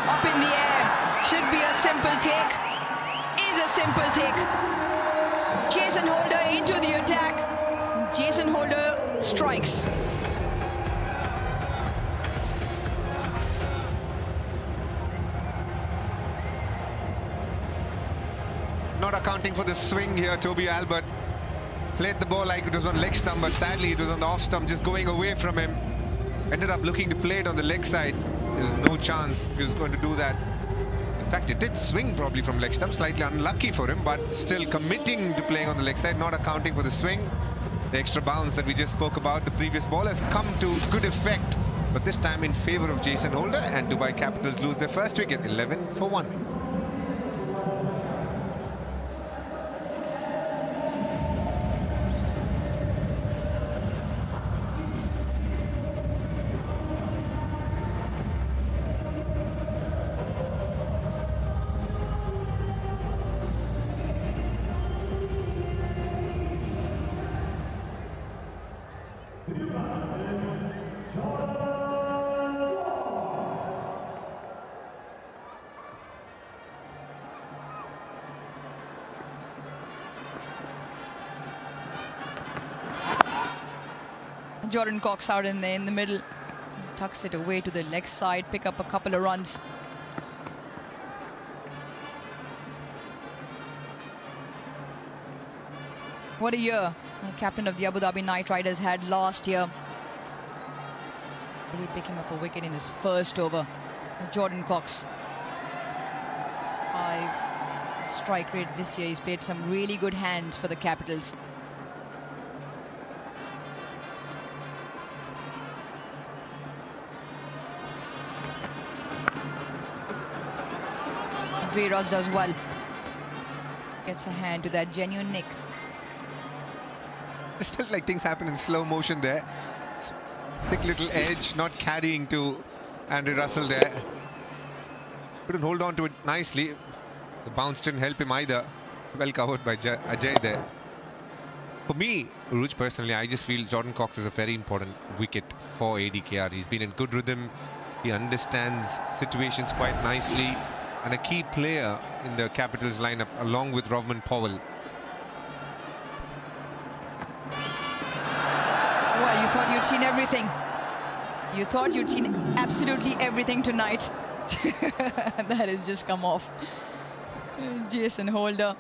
Up in the air, should be a simple take, is a simple take. Jason Holder into the attack. Jason Holder strikes. Not accounting for the swing here, Toby Albert played the ball like it was on leg stump, but sadly it was on the off stump, just going away from him. Ended up looking to play it on the leg side. There was no chance he was going to do that. In fact, it did swing probably from leg stump, slightly unlucky for him, but still committing to playing on the leg side, not accounting for the swing. The extra bounce that we just spoke about, the previous ball, has come to good effect, but this time in favour of Jason Holder, and Dubai Capitals lose their first wicket, 11-1. Jordan Cox out in there in the middle, tucks it away to the leg side, pick up a couple of runs. What a year the captain of the Abu Dhabi Knight Riders had last year. Really picking up a wicket in his first over. Jordan Cox, 5 strike rate this year. He's played some really good hands for the Capitals. Ross does well. Gets a hand to that genuine nick. Just felt like things happen in slow motion there. Thick little edge, not carrying to Andre Russell there. Couldn't hold on to it nicely. The bounce didn't help him either. Well covered by Ajay there. For me, Uruj, personally, I just feel Jordan Cox is a very important wicket for ADKR. He's been in good rhythm. He understands situations quite nicely. And a key player in the Capitals lineup, along with Rovman Powell. Well, you thought you'd seen everything. You thought you'd seen absolutely everything tonight. That has just come off. Jason Holder.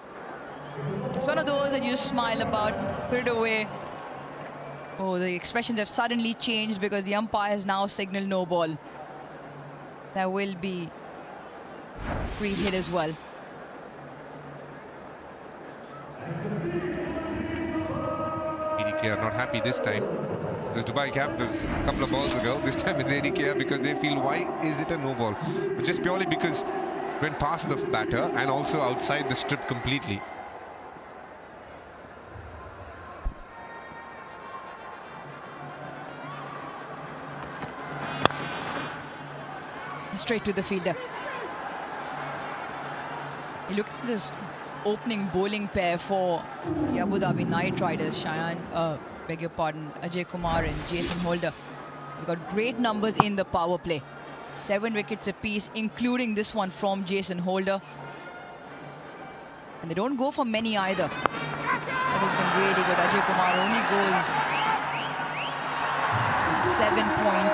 It's one of those that you smile about, put it away. Oh, the expressions have suddenly changed because the umpire has now signaled no ball. There will be free hit as well. ADK are not happy this time. It was Dubai Capitals a couple of balls ago. This time it's ADK because they feel, why is it a no ball? But just purely because it went past the batter and also outside the strip completely. Straight to the fielder. You look at this opening bowling pair for the Abu Dhabi Knight Riders, beg your pardon, Ajay Kumar and Jason Holder. We've got great numbers in the power play. 7 wickets apiece, including this one from Jason Holder. And they don't go for many either. That has been really good. Ajay Kumar only goes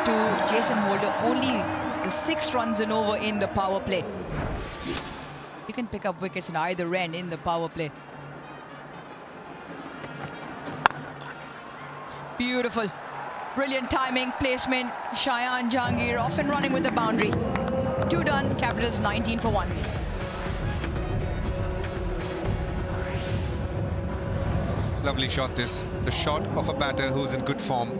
7.2. Jason Holder only the 6 runs and over in the power play. You can pick up wickets in either end in the power play. Beautiful. Brilliant timing, placement. Shayan Jahangir off and running with the boundary. 2 done, Capitals 19 for 1. Lovely shot this. The shot of a batter who's in good form.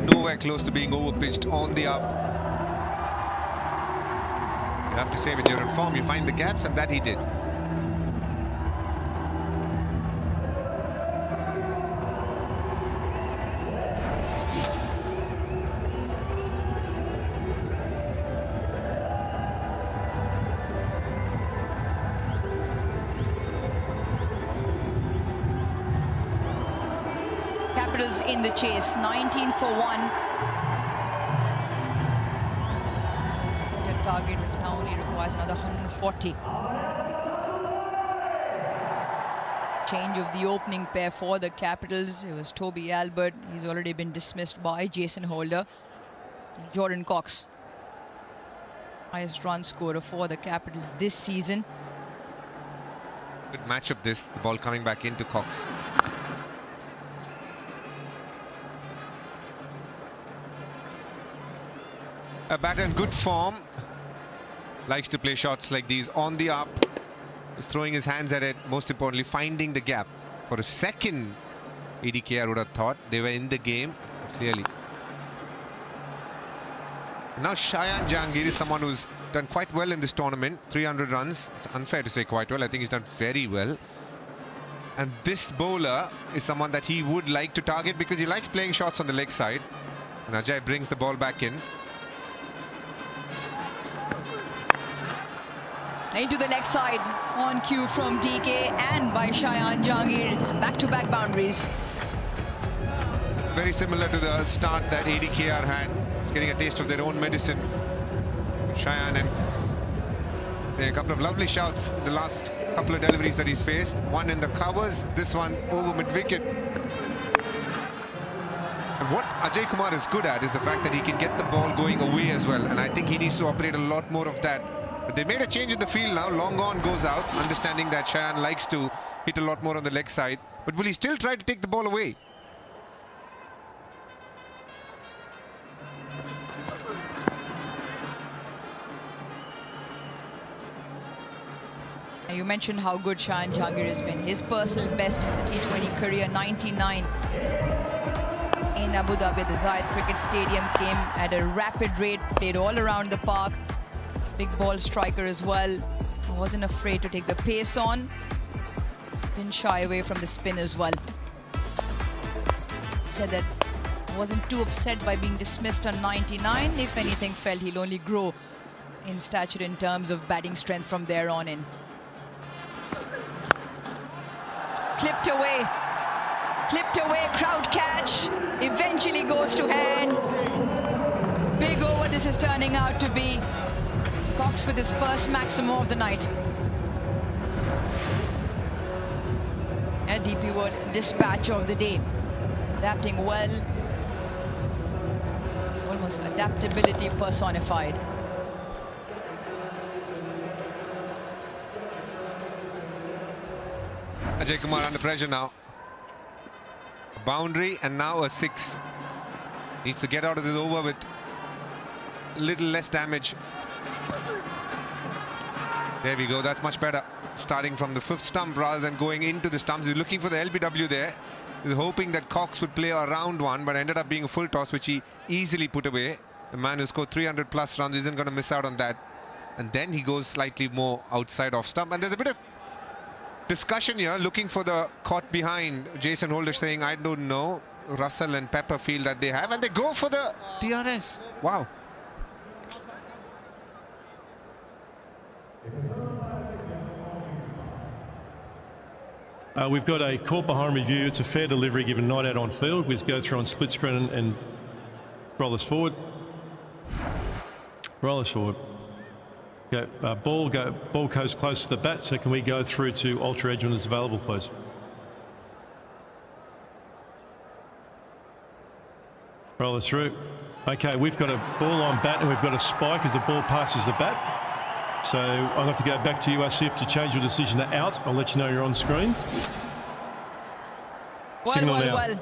Nowhere close to being overpitched on the up. You have to say, when you're in form, you find the gaps, and that he did. Capitals in the chase, 19 for 1. Target now only requires another 140. Change of the opening pair for the Capitals. It was Toby Albert. He's already been dismissed by Jason Holder. Jordan Cox, highest run scorer for the Capitals this season. Good matchup this. The ball coming back into Cox. A batter in good form. Likes to play shots like these on the up. Is throwing his hands at it. Most importantly, finding the gap. For a second, ADK, I would have thought they were in the game, clearly. Now Shayan Jahangir is someone who's done quite well in this tournament. 300 runs. It's unfair to say quite well. I think he's done very well. And this bowler is someone that he would like to target because he likes playing shots on the leg side. And Ajay brings the ball back in. Into the leg side, on cue from DK and by Shayan Jahangir. It's back-to-back boundaries. Very similar to the start that ADKR had. It's getting a taste of their own medicine. Shayan, and a couple of lovely shots the last couple of deliveries that he's faced. One in the covers, this one over mid-wicket. And what Ajay Kumar is good at is the fact that he can get the ball going away as well. And I think he needs to operate a lot more of that. But they made a change in the field now. Long on goes out, understanding that Shayan likes to hit a lot more on the leg side. But will he still try to take the ball away? You mentioned how good Shayan Jahangir has been. His personal best in the T20 career, 99 in Abu Dhabi at the Zayed Cricket Stadium. Came at a rapid rate, played all around the park. Big ball striker as well. Wasn't afraid to take the pace on. Didn't shy away from the spin as well. Said that wasn't too upset by being dismissed on 99. If anything, felt he'll only grow in stature in terms of batting strength from there on in. Clipped away, crowd catch, eventually goes to hand. Big over this is turning out to be. Cox with his first maximum of the night. A DP World dispatch of the day. Adapting well. Almost adaptability personified. Ajay Kumar under pressure now. Boundary and now a 6. Needs to get out of this over with a little less damage. There we go, that's much better. Starting from the 5th stump rather than going into the stumps. He's looking for the LBW there. He's hoping that Cox would play a round one, but ended up being a full toss, which he easily put away. The man who scored 300 plus runs isn't going to miss out on that. And then he goes slightly more outside off stump. And there's a bit of discussion here, looking for the caught behind. Jason Holder saying, I don't know. Russell and Pepper feel that they have, and they go for the DRS. Wow. We've got a caught behind review. It's a fair delivery given not out on field. We go through on split screen and roll us forward. Roll us forward. Ball goes close to the bat, so can we go through to ultra edge when it's available, please? Roll us through. Okay, we've got a ball on bat and we've got a spike as the ball passes the bat. So I'll have to go back to you, Asif, to change your decision to out. I'll let you know you're on screen. Well.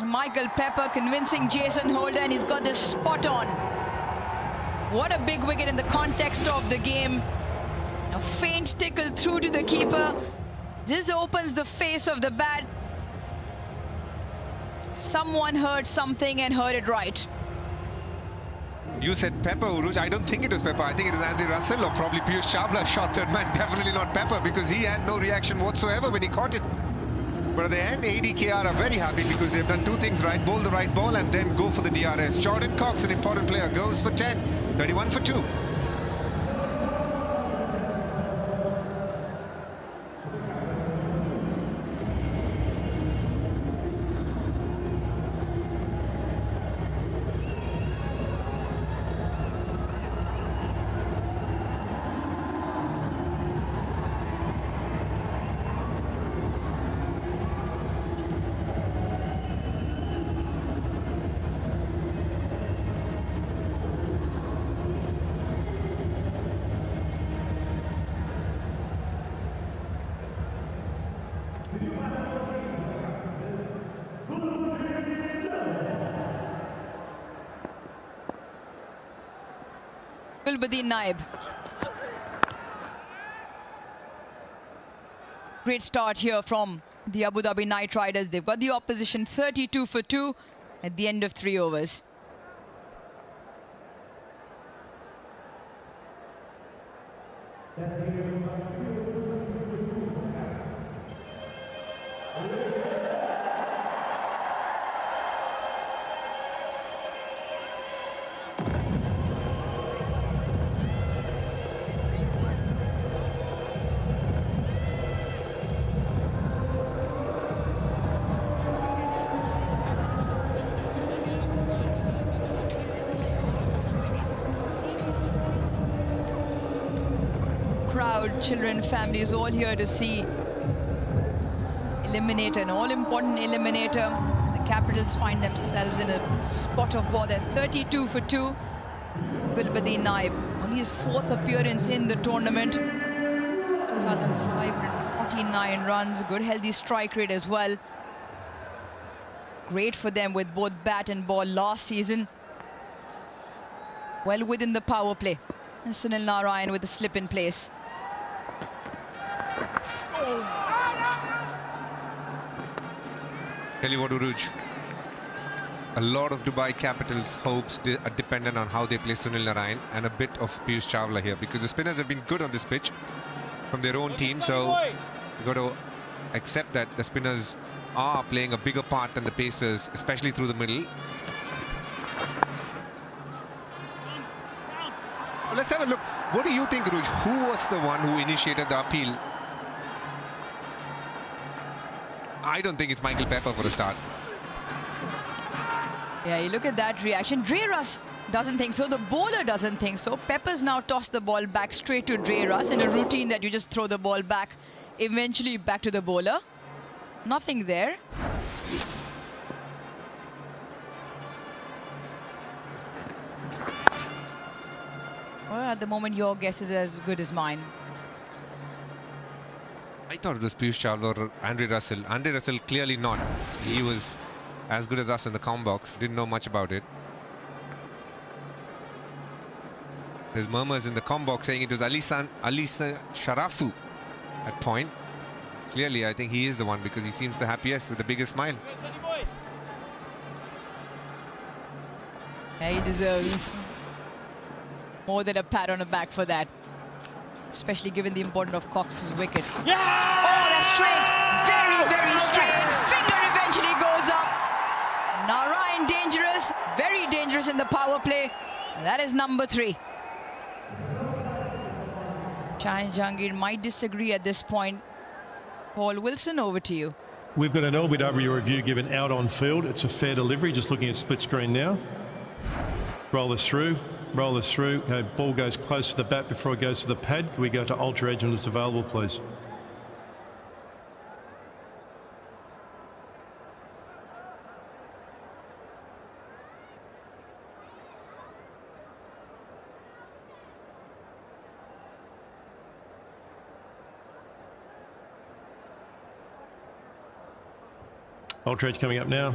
Michael Pepper convincing Jason Holder, and he's got this spot on. What a big wicket in the context of the game. A faint tickle through to the keeper. This opens the face of the bat. Someone heard something and heard it right. You said Pepper, Uruj. I don't think it was Pepper. I think it was Andy Russell or probably Piyush Chawla shot that man. Definitely not Pepper, because he had no reaction whatsoever when he caught it. But at the end, ADKR are very happy because they've done 2 things right. Bowl the right ball and then go for the DRS. Jordan Cox, an important player, goes for 10. 31 for 2. Gulbuddin Naib. Great start here from the Abu Dhabi Knight Riders. They've got the opposition 32 for 2 at the end of 3 overs. Crowd, children, families, all here to see Eliminator, an all-important Eliminator. The Capitals find themselves in a spot of ball. They're 32 for 2. Gulbuddin Naib, only his 4th appearance in the tournament. 2,549 runs, good healthy strike rate as well. Great for them with both bat and ball last season. Well within the power play. And Sunil Narayan with the slip in place. Tell you what, Uruj, a lot of Dubai Capitals' hopes are dependent on how they play Sunil Narayan and a bit of Piyush Chawla here, because the spinners have been good on this pitch from their own team, so you've got to accept that the spinners are playing a bigger part than the pacers, especially through the middle. Well, let's have a look. What do you think, Uruj? Who was the one who initiated the appeal? I don't think it's Michael Pepper for a start. Yeah, you look at that reaction. Dre Russ doesn't think so. The bowler doesn't think so. Pepper's now tossed the ball back straight to Dre Russ in a routine that you just throw the ball back, eventually back to the bowler. Nothing there. Well, at the moment, your guess is as good as mine. I thought it was Piyush Chawla or Andre Russell. Andre Russell clearly not. He was as good as us in the comm box. Didn't know much about it. There's murmurs in the comm box saying it was Alisa Sharafu at point. Clearly, I think he is the one because he seems the happiest with the biggest smile. Yeah, he deserves more than a pat on the back for that, especially given the importance of Cox's wicket. Yeah! Oh, that's straight. Very, very straight. Finger eventually goes up. Narayan dangerous, very dangerous in the power play. That is number 3. Shayan Jahangir might disagree at this point. Paul Wilson, over to you. We've got an LBW review given out on field. It's a fair delivery, just looking at split screen now. Roll this through, roll this through. Okay, ball goes close to the bat before it goes to the pad. Can we go to Ultra Edge when it's available, please? Ultra Edge coming up now.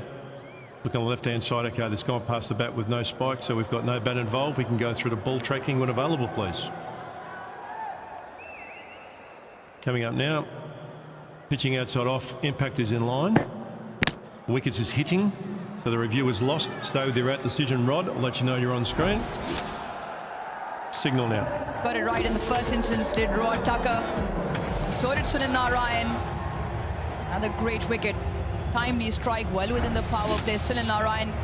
Look on the left-hand side. Okay, that's gone past the bat with no spike, so we've got no bat involved. We can go through to ball tracking when available, please. Coming up now. Pitching outside off. Impact is in line. Wickets is hitting. So the review is lost. Stay with your out-decision rod. I'll let you know you're on screen. Signal now. Got it right in the first instance, did Rod Tucker. So did Sunil Narayan. Another great wicket. Timely strike, well within the power play. Sunil Narayan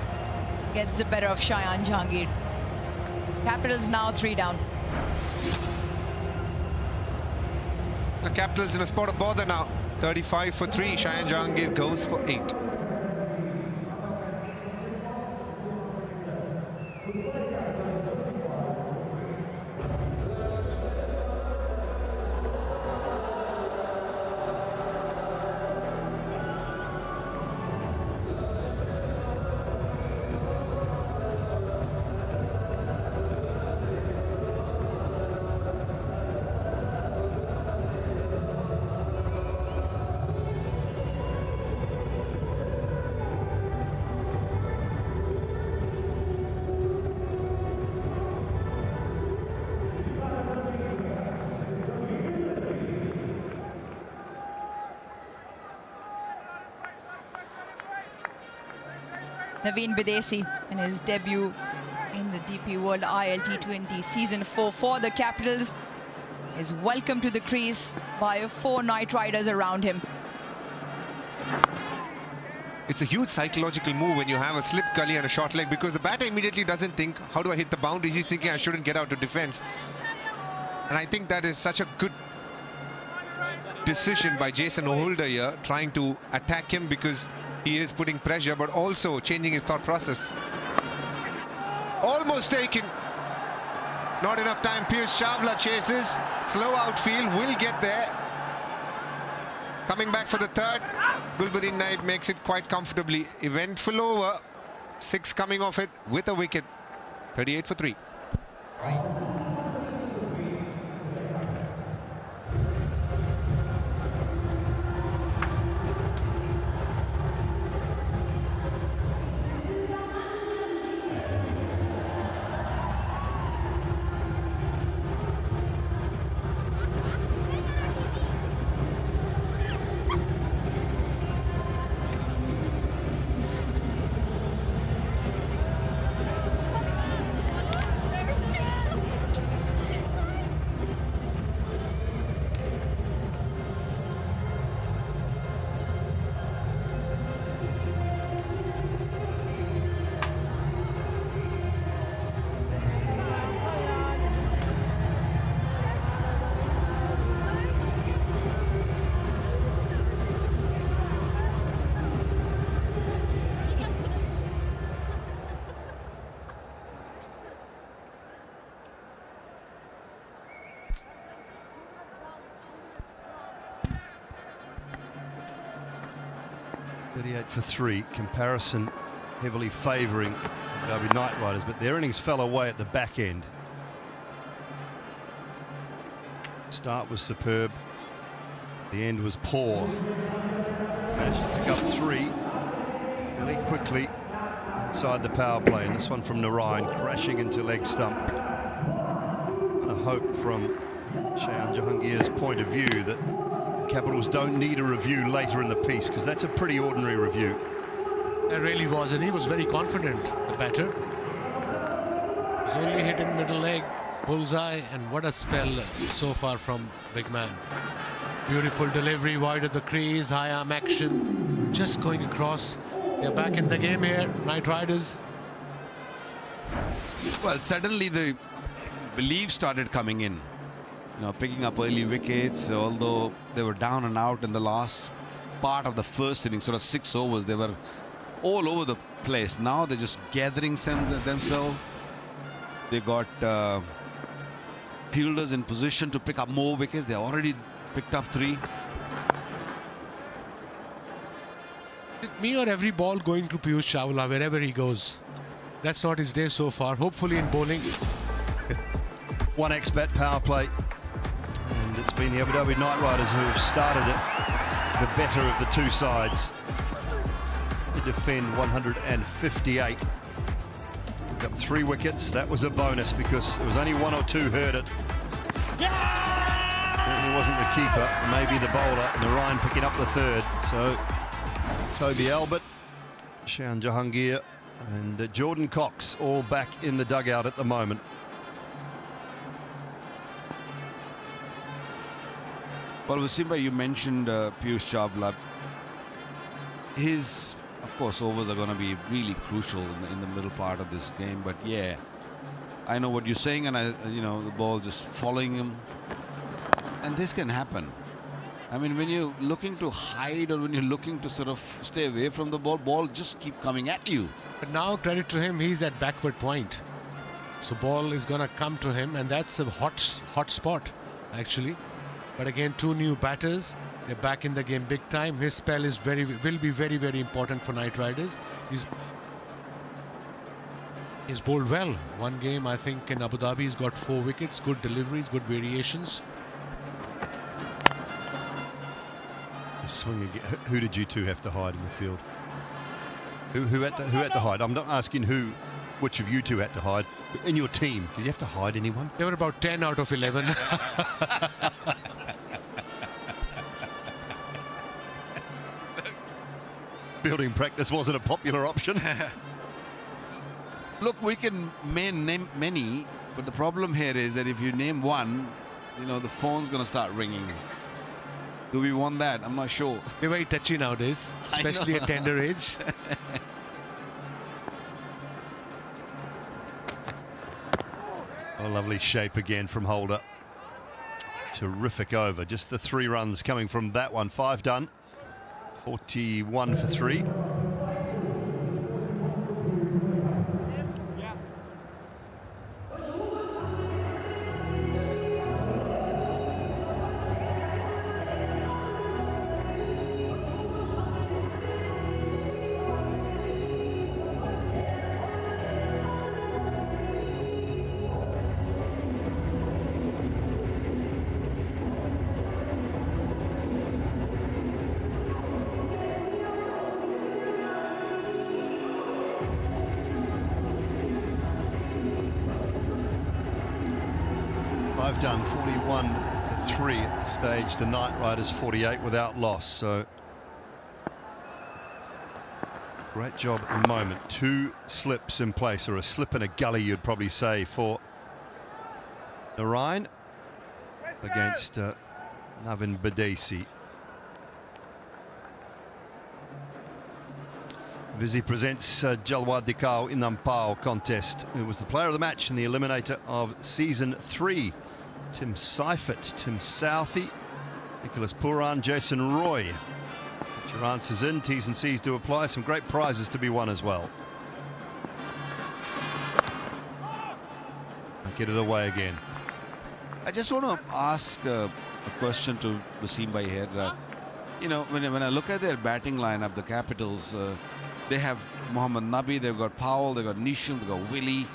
gets the better of Shayan Jahangir. Capitals now 3 down. The Capitals in a spot of bother now. 35 for 3. Shayan Jahangir goes for 8. Naveen Bidesi in his debut in the DP World ILT20 Season 4 for the Capitals is welcomed to the crease by 4 Knight Riders around him. It's a huge psychological move when you have a slip gully and a short leg, because the batter immediately doesn't think, how do I hit the boundaries? He's thinking, I shouldn't get out to defense. And I think that is such a good decision by Jason Oholder here, trying to attack him because he is putting pressure, but also changing his thought process. Almost taken. Not enough time. Piyush Chawla chases. Slow outfield. Will get there. Coming back for the third. Gulbuddin Naib makes it quite comfortably. Eventful over. 6 coming off it with a wicket. 38 for 3. For 3, comparison heavily favouring Dhabi Knight Riders, but their innings fell away at the back end. Start was superb, the end was poor. Managed to pick up 3, Really quickly inside the power play, and this one from Narayan crashing into leg stump. And a hope from Shayan Jahangir's point of view that Capitals don't need a review later in the piece, because that's a pretty ordinary review. It really was, and he was very confident, the batter. He's only hit in middle leg, bullseye, and what a spell so far from big man. Beautiful delivery wide of the crease, high arm action, just going across. They're back in the game here, Knight Riders. Well, suddenly the belief started coming in. You know, picking up early wickets, although they were down and out in the last part of the first inning, sort of 6 overs. They were all over the place. Now they're just gathering themselves. They got fielders in position to pick up more wickets. They already picked up 3. Me or every ball going to Piyush Chawla wherever he goes. That's not his day so far. Hopefully in bowling. One expat power play. And it's been the Abu Dhabi Knight Riders who have started it the better of the two sides. To defend 158. Picked up 3 wickets. That was a bonus because it was only 1 or 2 heard it. Certainly wasn't the keeper, maybe the bowler. Narayan picking up the 3rd. So Toby Albert, Shayan Jahangir and Jordan Cox all back in the dugout at the moment. Well, Wasimba, you mentioned Piyush Chawla. His, of course, overs are going to be really crucial in the middle part of this game. But yeah, I know what you're saying, and you know, the ball just following him, and this can happen. I mean, when you're looking to hide or when you're looking to sort of stay away from the ball just keep coming at you. But now, credit to him, he's at backward point, so ball is going to come to him, and that's a hot spot, actually. But again, 2 new batters. They're back in the game big time. His spell is will be very, very important for Knight Riders. He's bowled well. One game, I think, in Abu Dhabi, he's got 4 wickets, good deliveries, good variations. Swing again. Who did you two have to hide in the field? Who had to hide? I'm not asking which of you two had to hide. In your team, did you have to hide anyone? There were about 10 out of 11. Fielding practice wasn't a popular option. Look, we can name many, but the problem here is that if you name one, you know, the phone's going to start ringing. Do we want that? I'm not sure. They're very touchy nowadays, especially at tender age. A lovely shape again from Holder. Terrific over. Just the 3 runs coming from that one. 5 done. 41 for 3. I've done 41 for 3 at the stage. The Knight Riders 48 without loss. So great job at the moment. 2 slips in place, or a slip in a gully, you'd probably say, for Narayan against Navin Badesi. Vizzy presents Jalwa Dikau in Ampao contest. It was the player of the match in the Eliminator of Season 3. Tim Seifert, Tim Southey, Nicholas Puran, Jason Roy. Get your answers in. T's and C's do apply. Some great prizes to be won as well. Get it away again. I just want to ask a question to Wasimba here. You know, when I look at their batting lineup, the Capitals, they have Mohammad Nabi, they've got Powell, they've got Nisham, they've got Willie,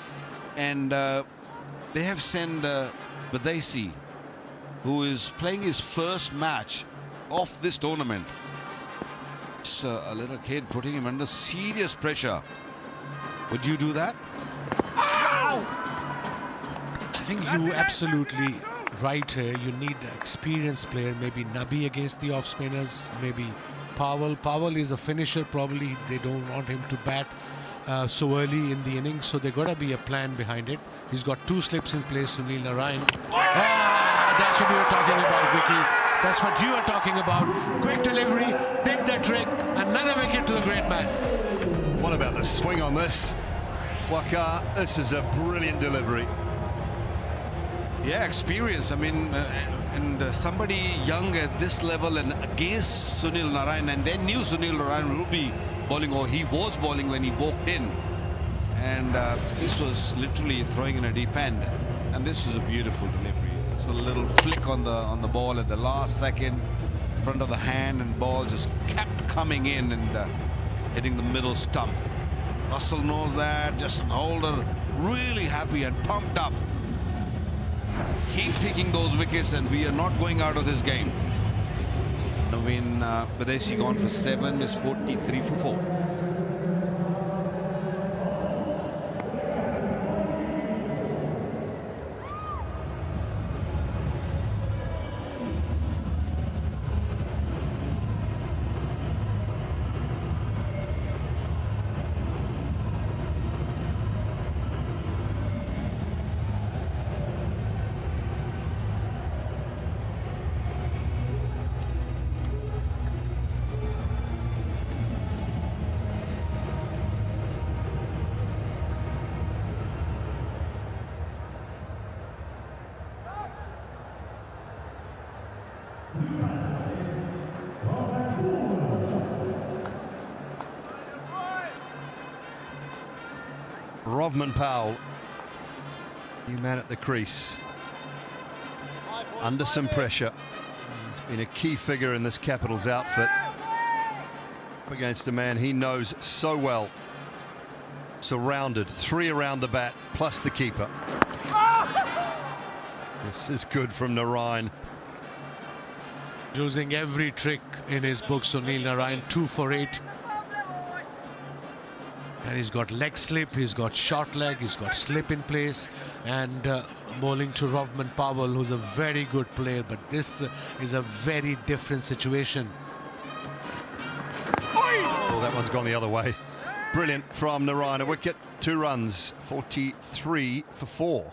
and they have sent Badesi, who is playing his first match of this tournament. It's a little kid putting him under serious pressure. Would you do that? I think you absolutely right here. You need an experienced player, maybe Nabi against the off spinners, maybe Powell. Powell is a finisher, probably they don't want him to bat so early in the innings, so there gotta be a plan behind it. He's got 2 slips in place, Sunil Narayan. That's what you were talking about, Vicky. That's what you are talking about. Quick delivery, did the trick, another wicket to the great man. What about the swing on this? Waqar, this is a brilliant delivery. Yeah, experience. I mean, somebody young at this level and against Sunil Narayan, and they knew Sunil Narayan will be bowling, or he was bowling when he walked in. And this was literally throwing in a deep end. And this is a beautiful delivery. It's a little flick on the ball at the last second, front of the hand, and ball just kept coming in and hitting the middle stump. Russell knows that. Justin Holder really happy and pumped up. Keep picking those wickets, and we are not going out of this game. Naveen Badesi gone for 7, is 43 for 4. Rovman Powell, new man at the crease, under some pressure. He's been a key figure in this Capitals outfit, up against a man he knows so well. Surrounded, 3 around the bat, plus the keeper. This is good from Narayan. Using every trick in his book, Sunil Narayan, 2 for 8. And he's got leg slip, he's got short leg, he's got slip in place, and bowling to Rovman Powell, who's a very good player, but this is a very different situation. Oh, that one's gone the other way. Brilliant from Narayan, a wicket, 2 runs, 43 for 4.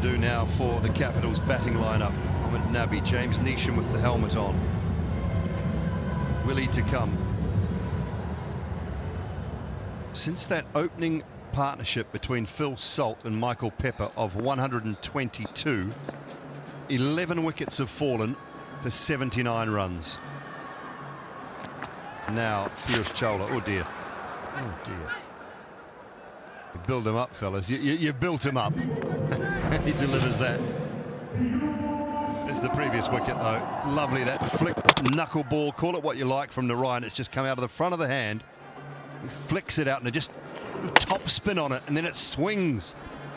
Do now for the Capitals batting lineup. Mohamed Nabi, James Neesham with the helmet on. Willie to come. Since that opening partnership between Phil Salt and Michael Pepper of 122, 11 wickets have fallen for 79 runs. Now Piyush Chawla. Oh dear. Oh dear. You build him up, fellas. You built him up. He delivers that. There's the previous wicket, though. Lovely, that flick knuckle ball. Call it what you like from Narayan. It's just come out of the front of the hand. He flicks it out and it just top spin on it, and then it swings.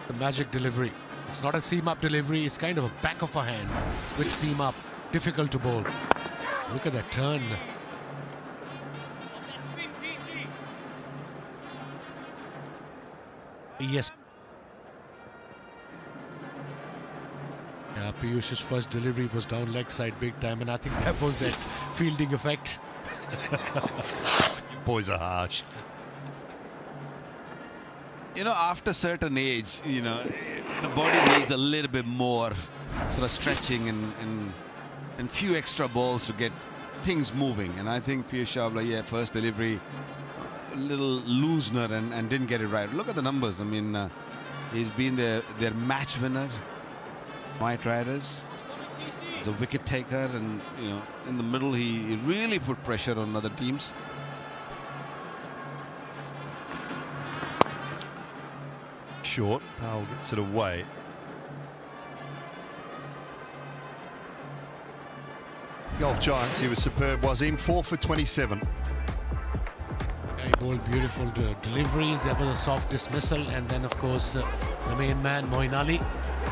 The magic delivery. It's not a seam-up delivery. It's kind of a back of a hand with seam-up. Difficult to bowl. Look at that turn. Yes. Yeah, Piyush's first delivery was down leg side big time, and I think that was that fielding effect. Boys are harsh. You know, after a certain age, you know, the body needs a little bit more sort of stretching and few extra balls to get things moving. And I think Piyush Chawla, yeah, first delivery, a little loosener and didn't get it right. Look at the numbers. I mean, he's been their match winner. White Riders, He's a wicket taker, and in the middle he really put pressure on other teams. Short, Powell gets it away. Golf Giants, he was superb, was he? 4 for 27. He bowled beautiful deliveries. There was a soft dismissal, and then of course the main man Moeen Ali,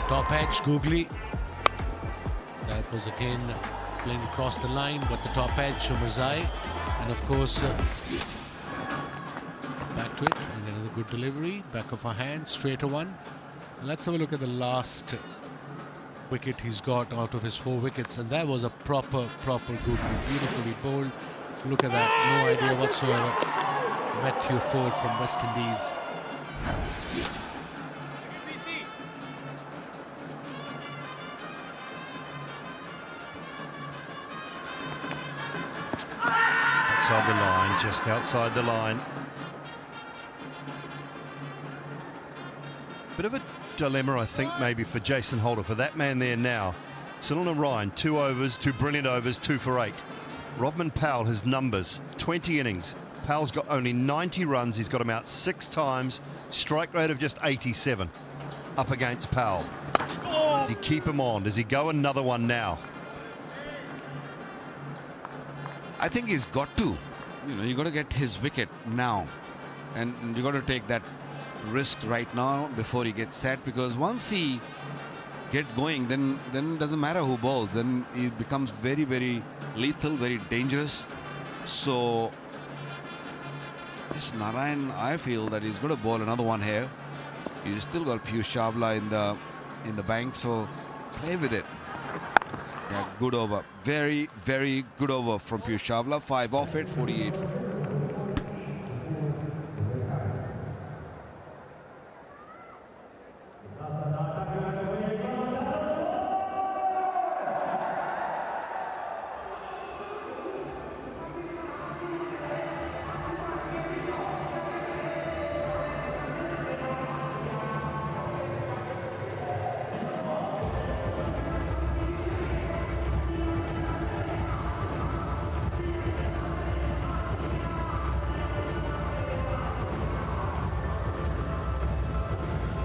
top edge, googly. That was again playing across the line, but the top edge Mirzai, and of course back to it, and then a good delivery, back of a hand, straight a one. And let's have a look at the last wicket he's got out of his 4 wickets, and that was a proper googly, beautifully bowled. Look at that, no idea whatsoever. Matthew Ford from West Indies. Outside the line, just outside the line. Bit of a dilemma, I think, maybe for Jason Holder, for that man there now. Sunil Narine, 2 overs, 2 brilliant overs, 2 for 8. Rovman Powell, his numbers, 20 innings. Powell's got only 90 runs. He's got him out 6 times. Strike rate of just 87 up against Powell. Does he keep him on? Does he go another one now? I think he's got to. You got to get his wicket now. And you got to take that risk right now before he gets set, because once he get going, then it doesn't matter who bowls. Then he becomes very, very lethal, very dangerous. So this Narayan, I feel that he's going to bowl another one here. He's still got Piyush Chawla in the bank, so play with it. Yeah, good over, very, very good over from Piyush Chawla. 5 off it, 48.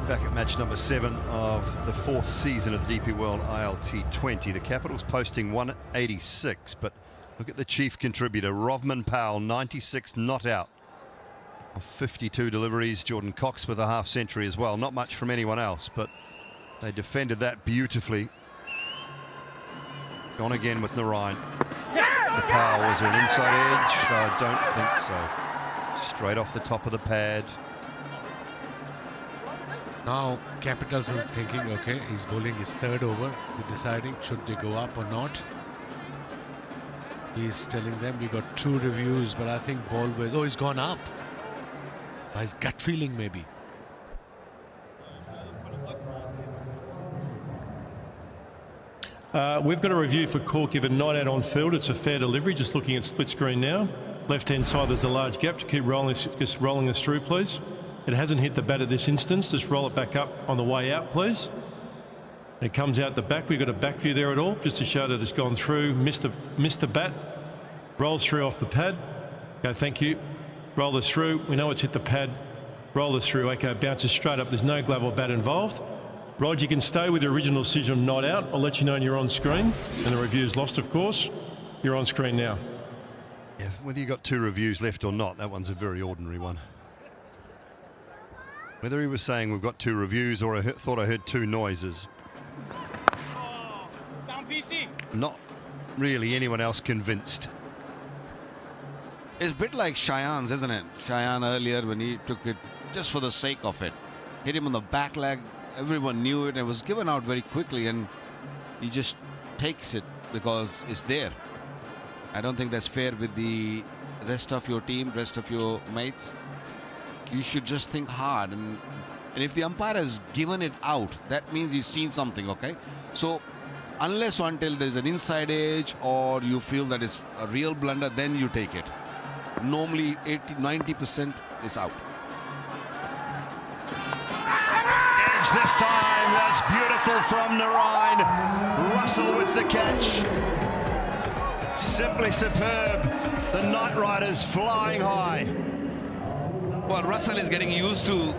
Back at match number 7 of the 4th season of the DP World ILT20. The Capitals posting 186, but look at the chief contributor, Rovman Powell, 96 not out of 52 deliveries. Jordan Cox with a half century as well. Not much from anyone else, but they defended that beautifully. Gone again with Narine. The Powell, was there an inside edge? I don't think so. Straight off the top of the pad. Now Capitals are thinking, okay, he's bowling his 3rd over. They're deciding should they go up or not. He's telling them we got 2 reviews, but I think ball was, oh, he's gone up. By his gut feeling maybe. We've got a review for Cork given 9 out on field. It's a fair delivery, just looking at split screen now. Left hand side there's a large gap. To keep rolling, just rolling this through please. It hasn't hit the bat at this instance. Just roll it back up on the way out, please. It comes out the back. We've got a back view there at all, just to show that it's gone through. Missed the bat. Rolls through off the pad. Okay, thank you. Roll this through. We know it's hit the pad. Roll this through. Okay, bounces straight up. There's no glove or bat involved. Rod, you can stay with the original decision of not out. I'll let you know when you're on screen. And the review's lost, of course. You're on screen now. Yeah, whether you got 2 reviews left or not, that one's a very ordinary one. Whether he was saying we've got 2 reviews or I thought I heard 2 noises. Not really anyone else convinced. It's a bit like Cheyenne's, isn't it? Cheyenne earlier when he took it just for the sake of it. Hit him on the back leg. Everyone knew it. And it was given out very quickly and he just takes it because it's there. I don't think that's fair with the rest of your team, rest of your mates. You should just think hard, and if the umpire has given it out, that means he's seen something, okay? So unless or until there's an inside edge or you feel that it's a real blunder, then you take it. Normally 80-90% is out. Edge this time. That's beautiful from Narayan. Russell with the catch. Simply superb. The Knight Riders flying high. Well, Russell is getting used to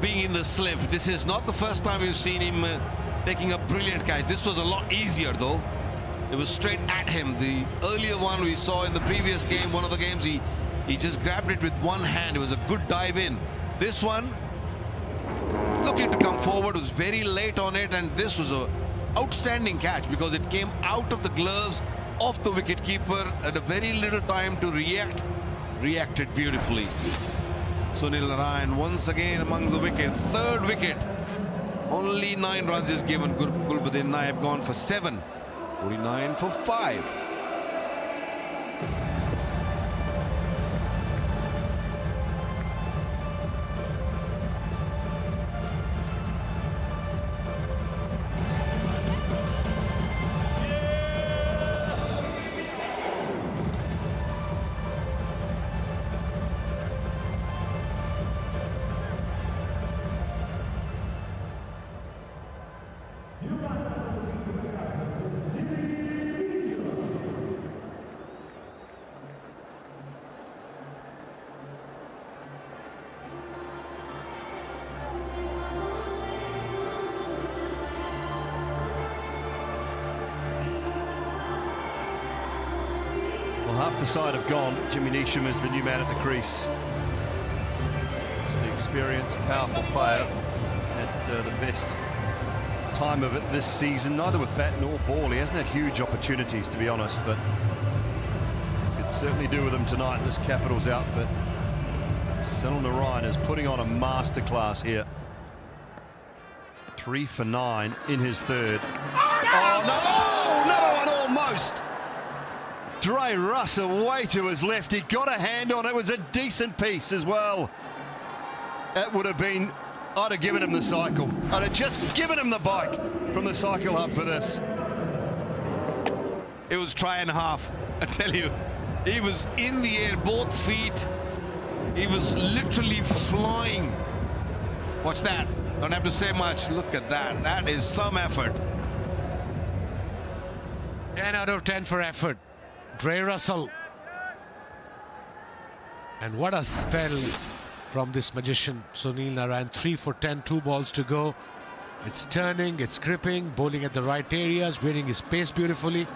being in the slip. This is not the first time we've seen him taking a brilliant catch. This was a lot easier though. It was straight at him. The earlier one we saw in the previous game, one of the games, he just grabbed it with one hand. It was a good dive in. This one, looking to come forward, was very late on it, and this was a outstanding catch because it came out of the gloves of the wicketkeeper at a very little time to react. Reacted beautifully. Sunil Narayan once again amongst the wicket. Third wicket. Only 9 runs is given. Gulbuddin Naib gone for 7. 49 for 5. Half the side have gone. Jimmy Neesham is the new man at the crease. He's the experienced, powerful player at the best time of it this season, neither with bat nor ball. He hasn't had huge opportunities, to be honest, but could certainly do with them tonight, this Capitals outfit. Sunil Narayan is putting on a masterclass here. 3 for 9 in his third. Oh, no! Oh, another one almost! Dre Russell way to his left. He got a hand on it. It was a decent piece as well. That would have been, I'd have given him the cycle. I'd have just given him the bike from the cycle hub for this. It was try and a half, I tell you. He was in the air, both feet. He was literally flying. Watch that. Don't have to say much. Look at that. That is some effort. 10 out of 10 for effort. Dre Russell. And what a spell from this magician, Sunil Narayan. 3 for 10, 2 balls to go. It's turning, it's gripping, bowling at the right areas, wearing his pace beautifully.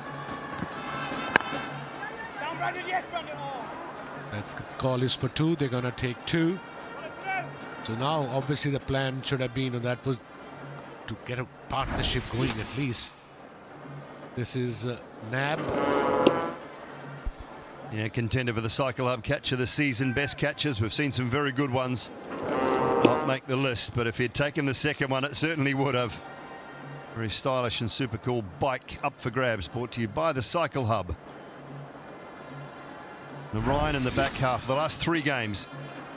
That's call is for 2. They're gonna take 2. So now obviously the plan should have been, and that was to get a partnership going at least. This is Nab. Yeah, contender for the Cycle Hub catch of the season. Best catches. We've seen some very good ones not make the list, but if he'd taken the second one, it certainly would have. Very stylish and super cool bike up for grabs, brought to you by the Cycle Hub. Narayan in the back half. The last 3 games,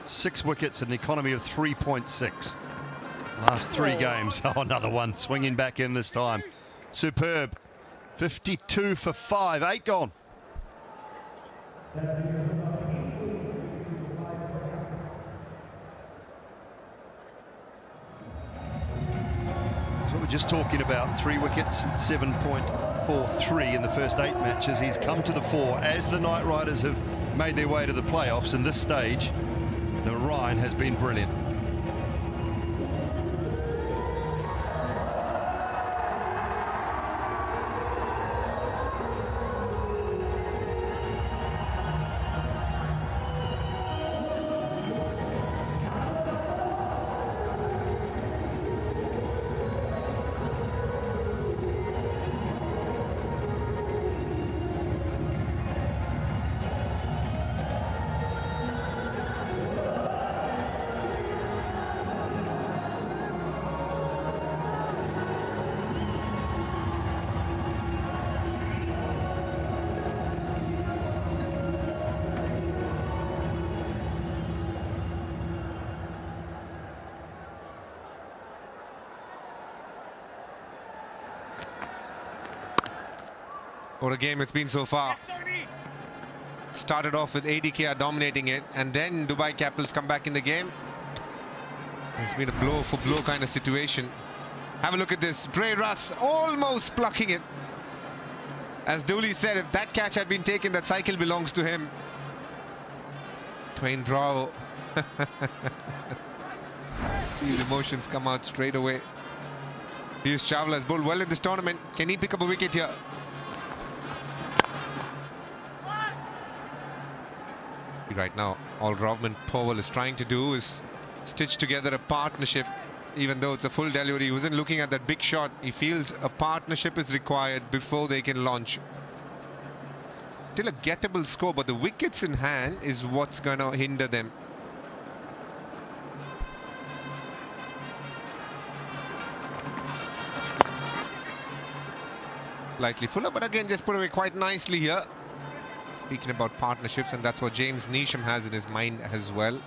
6 wickets at an economy of 3.6. Last 3 games. Oh, another one swinging back in this time. Superb. 52 for 5. 8 gone. So we're just talking about 3 wickets, 7.43 in the first 8 matches. He's come to the fore as the Knight Riders have made their way to the playoffs. In this stage, Narayan has been brilliant. What a game it's been so far. Started off with ADKR dominating it, and then Dubai Capitals come back in the game. It's been a blow for blow kind of situation. Have a look at this. Dre Russ almost plucking it. As Dooley said, if that catch had been taken, that cycle belongs to him. Twain Bravo. These emotions come out straight away. Piyush Chawla has bowled well in this tournament. Can he pick up a wicket here? Right now, all Rovman Powell is trying to do is stitch together a partnership. Even though it's a full delivery, he wasn't looking at that big shot. He feels a partnership is required before they can launch. Still a gettable score, but the wickets in hand is what's going to hinder them. Slightly fuller, but again just put away quite nicely here. Speaking about partnerships, and that's what James Neesham has in his mind as well.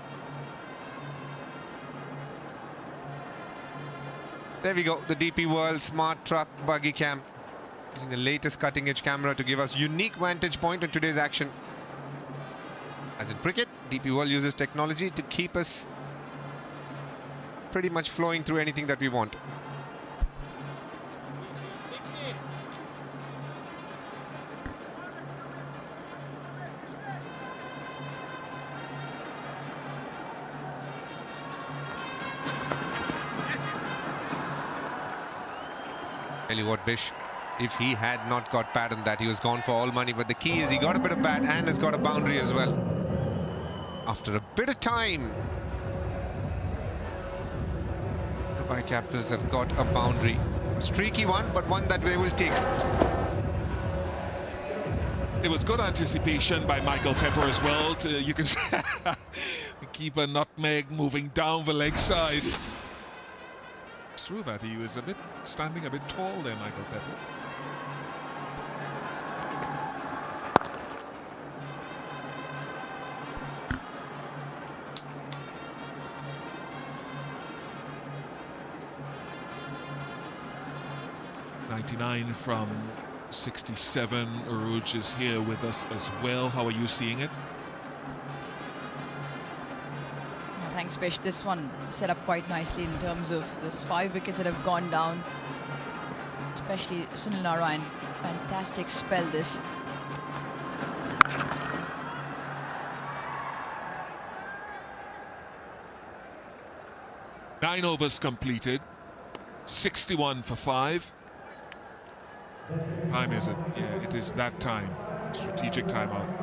There we go, the DP World Smart Truck Buggy Cam. Using the latest cutting edge camera to give us unique vantage point in today's action. As in cricket, DP World uses technology to keep us pretty much flowing through anything that we want. Tell you what, Bish, if he had not got bat on that, he was gone for all money. But the key is he got a bit of bat and has got a boundary as well. After a bit of time, the Dubai Capitals have got a boundary. A streaky one, but one that they will take. It was good anticipation by Michael Pepper as well. You can see the keeper nutmeg moving down the leg side. It's true that he was standing a bit tall there, Michael Pepper. '99 from 67. Aruj is here with us as well. How are you seeing it? Thanks, Bish. This one set up quite nicely in terms of this 5 wickets that have gone down. Especially Sunil Narayan. Fantastic spell this. Nine overs completed. 61 for 5. Time is it? Yeah, it is that time. Strategic timeout.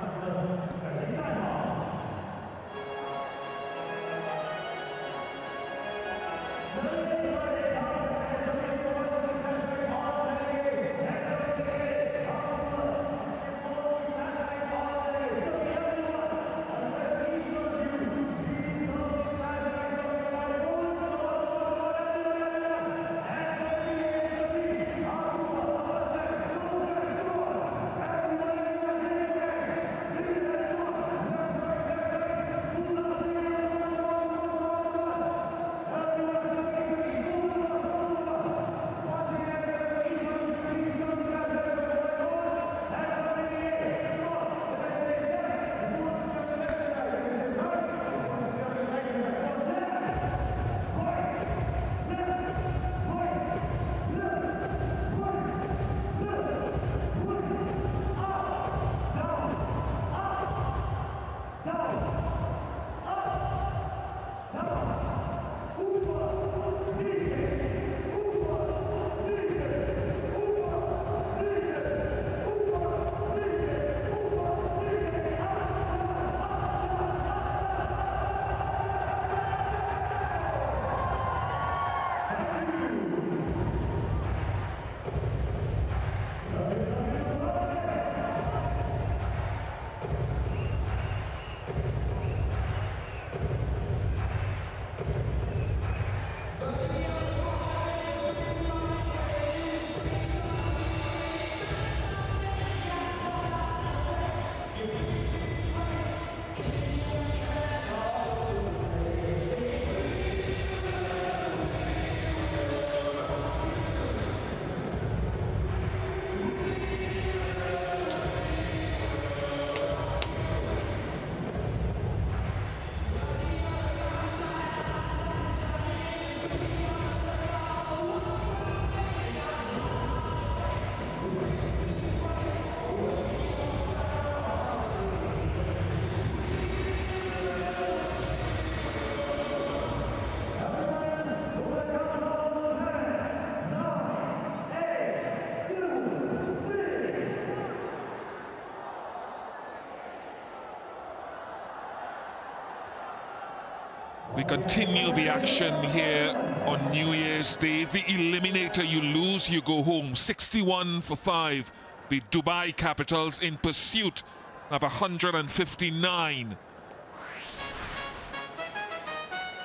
We continue the action here on New Year's Day. The Eliminator, you lose, you go home. 61 for 5. The Dubai Capitals in pursuit of 159.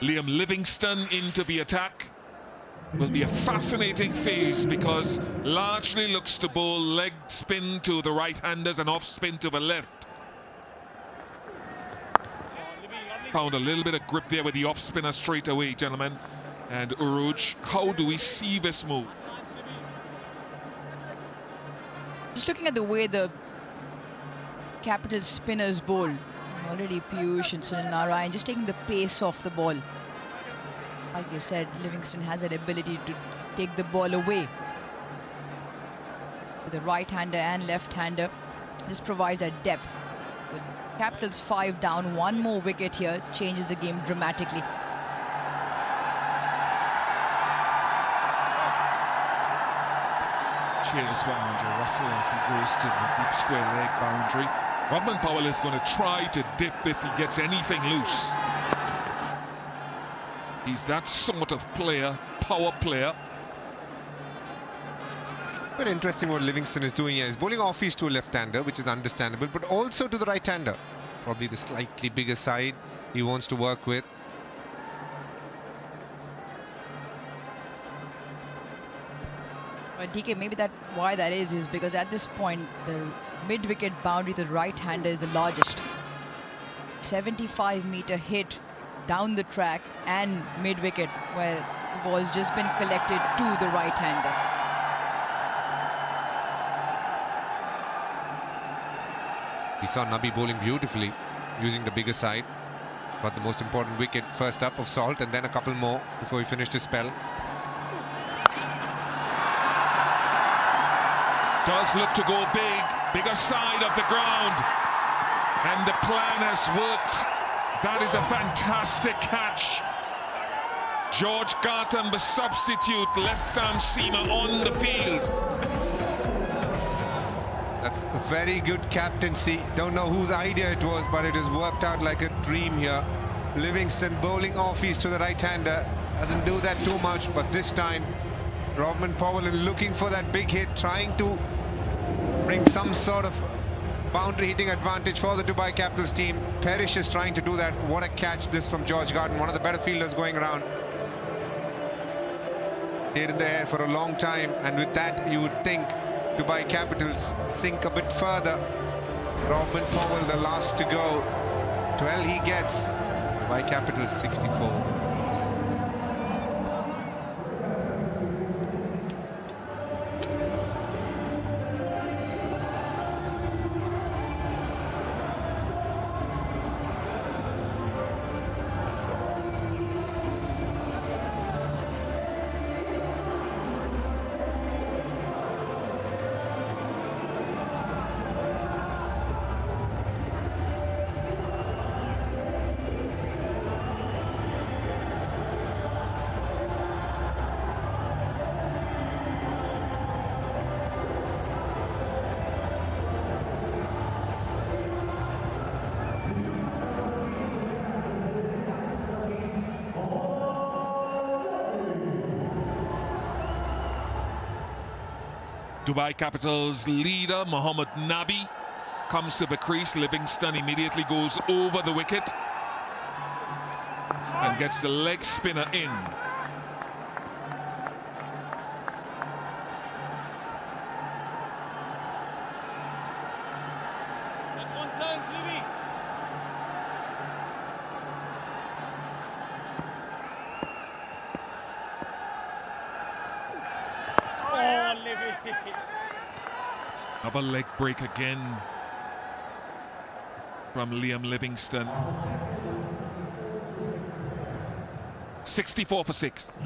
Liam Livingston into the attack. Will be a fascinating phase because largely looks to bowl leg spin to the right-handers and off spin to the left. Found a little bit of grip there with the off spinner straight away, gentlemen. And Uruj, how do we see this move? Just looking at the way the Capital spinners bowl, already Piyush and Sunil Narayan just taking the pace off the ball. Like you said, Livingston has that ability to take the ball away. With the right-hander and left-hander, this provides that depth. With Capitals 5 down, one more wicket here changes the game dramatically. Cheers for Andrew Russell as he goes to the deep square leg boundary. Rodman Powell is going to try to dip if he gets anything loose. He's that sort of player, power player. Very interesting what Livingston is doing here. He's bowling off-ease to a left-hander, which is understandable, but also to the right-hander. Probably the slightly bigger side he wants to work with. But DK, maybe why that is because at this point the mid-wicket boundary, the right-hander is the largest. 75-meter hit down the track and mid-wicket, where the ball has just been collected to the right-hander. We saw Nabi bowling beautifully using the bigger side. Got the most important wicket first up of Salt and then a couple more before he finished his spell. Does look to go big, bigger side of the ground. And the plan has worked. That is a fantastic catch. George Garton, the substitute left-arm seamer on the field. That's a very good captaincy. Don't know whose idea it was, but it has worked out like a dream here. Livingston bowling off-ease to the right-hander. Doesn't do that too much, but this time Rodman Powell looking for that big hit, trying to bring some sort of boundary hitting advantage for the Dubai Capitals team. Parrish is trying to do that. What a catch this from George Garton, one of the better fielders going around. Stayed in the air for a long time, and with that you would think Dubai Capitals sink a bit further. Rodman Powell the last to go. 12 he gets. Dubai Capitals 64. Dubai Capitals leader Mohammad Nabi comes to the crease. Livingston immediately goes over the wicket and gets the leg spinner in. Next one turns, Libby. Oh, Libby. Another leg break again from Liam Livingston. 64 for 6.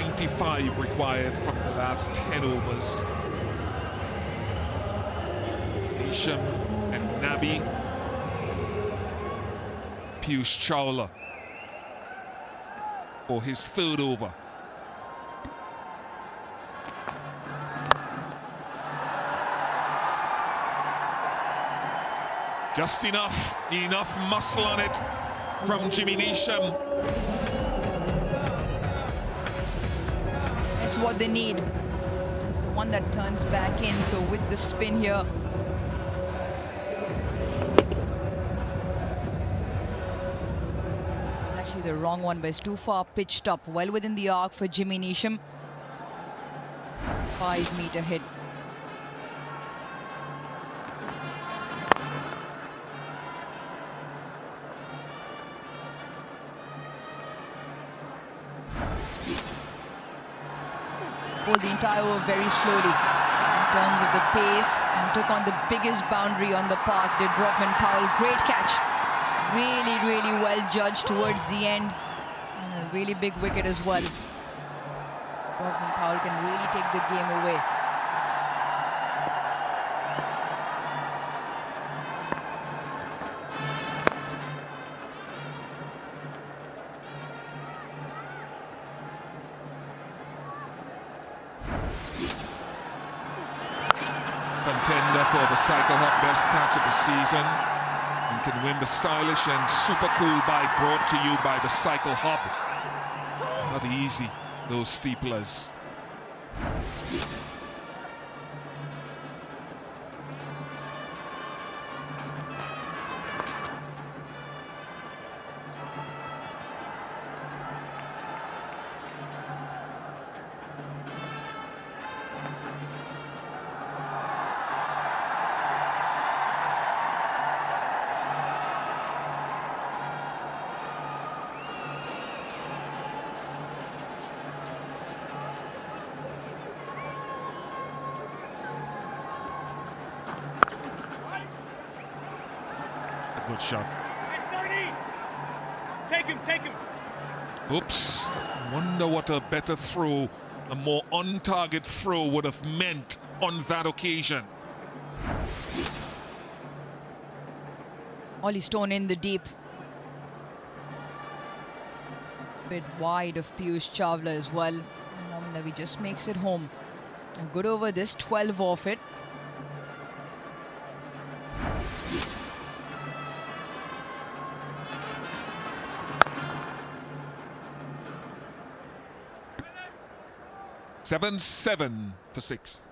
95 required from the last 10 overs. Isham and Nabi. Piyush Chawla for his third over. Just enough muscle on it from Jimmy Neesham. That's what they need. It's the one that turns back in, so with the spin here. It's actually the wrong one, but it's too far pitched up. Well within the arc for Jimmy Neesham. 5-meter hit. The entire over very slowly in terms of the pace, and took on the biggest boundary on the park, did Rothman Powell. Great catch, really well judged towards the end, and a really big wicket as well. Rothman Powell can really take the game away. Contender for the Cycle Hop Best Catch of the season, and can win the stylish and super cool bike brought to you by the Cycle Hop. Not easy, those steeplers. Good shot. Take him. Oops. Wonder what a better throw, a more on-target throw would have meant on that occasion. Ollie Stone in the deep. Bit wide of Piyush Chawla as well. And Navi just makes it home. A good over this, 12 off it. Seven for 6.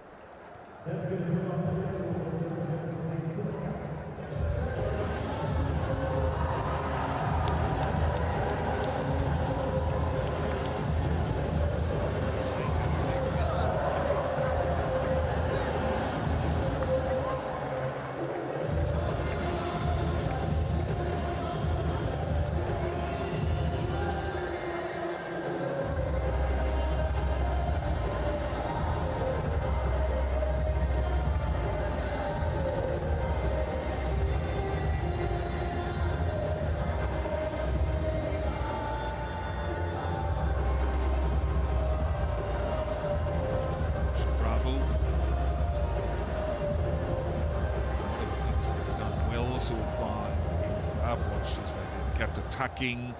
So far in the games that I've watched is that they've kept attacking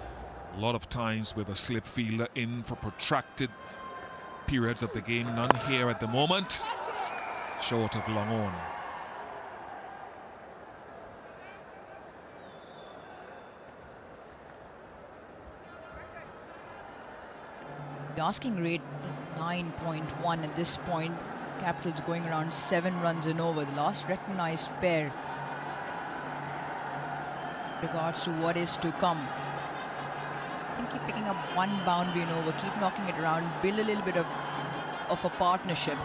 a lot of times with a slip fielder in for protracted periods of the game. None here at the moment, short of long on. The asking rate 9.1 at this point. Capital's going around 7 runs and over. The last recognized pair. Regards to what is to come. I think keep picking up one boundary and over, keep knocking it around, build a little bit of a partnership.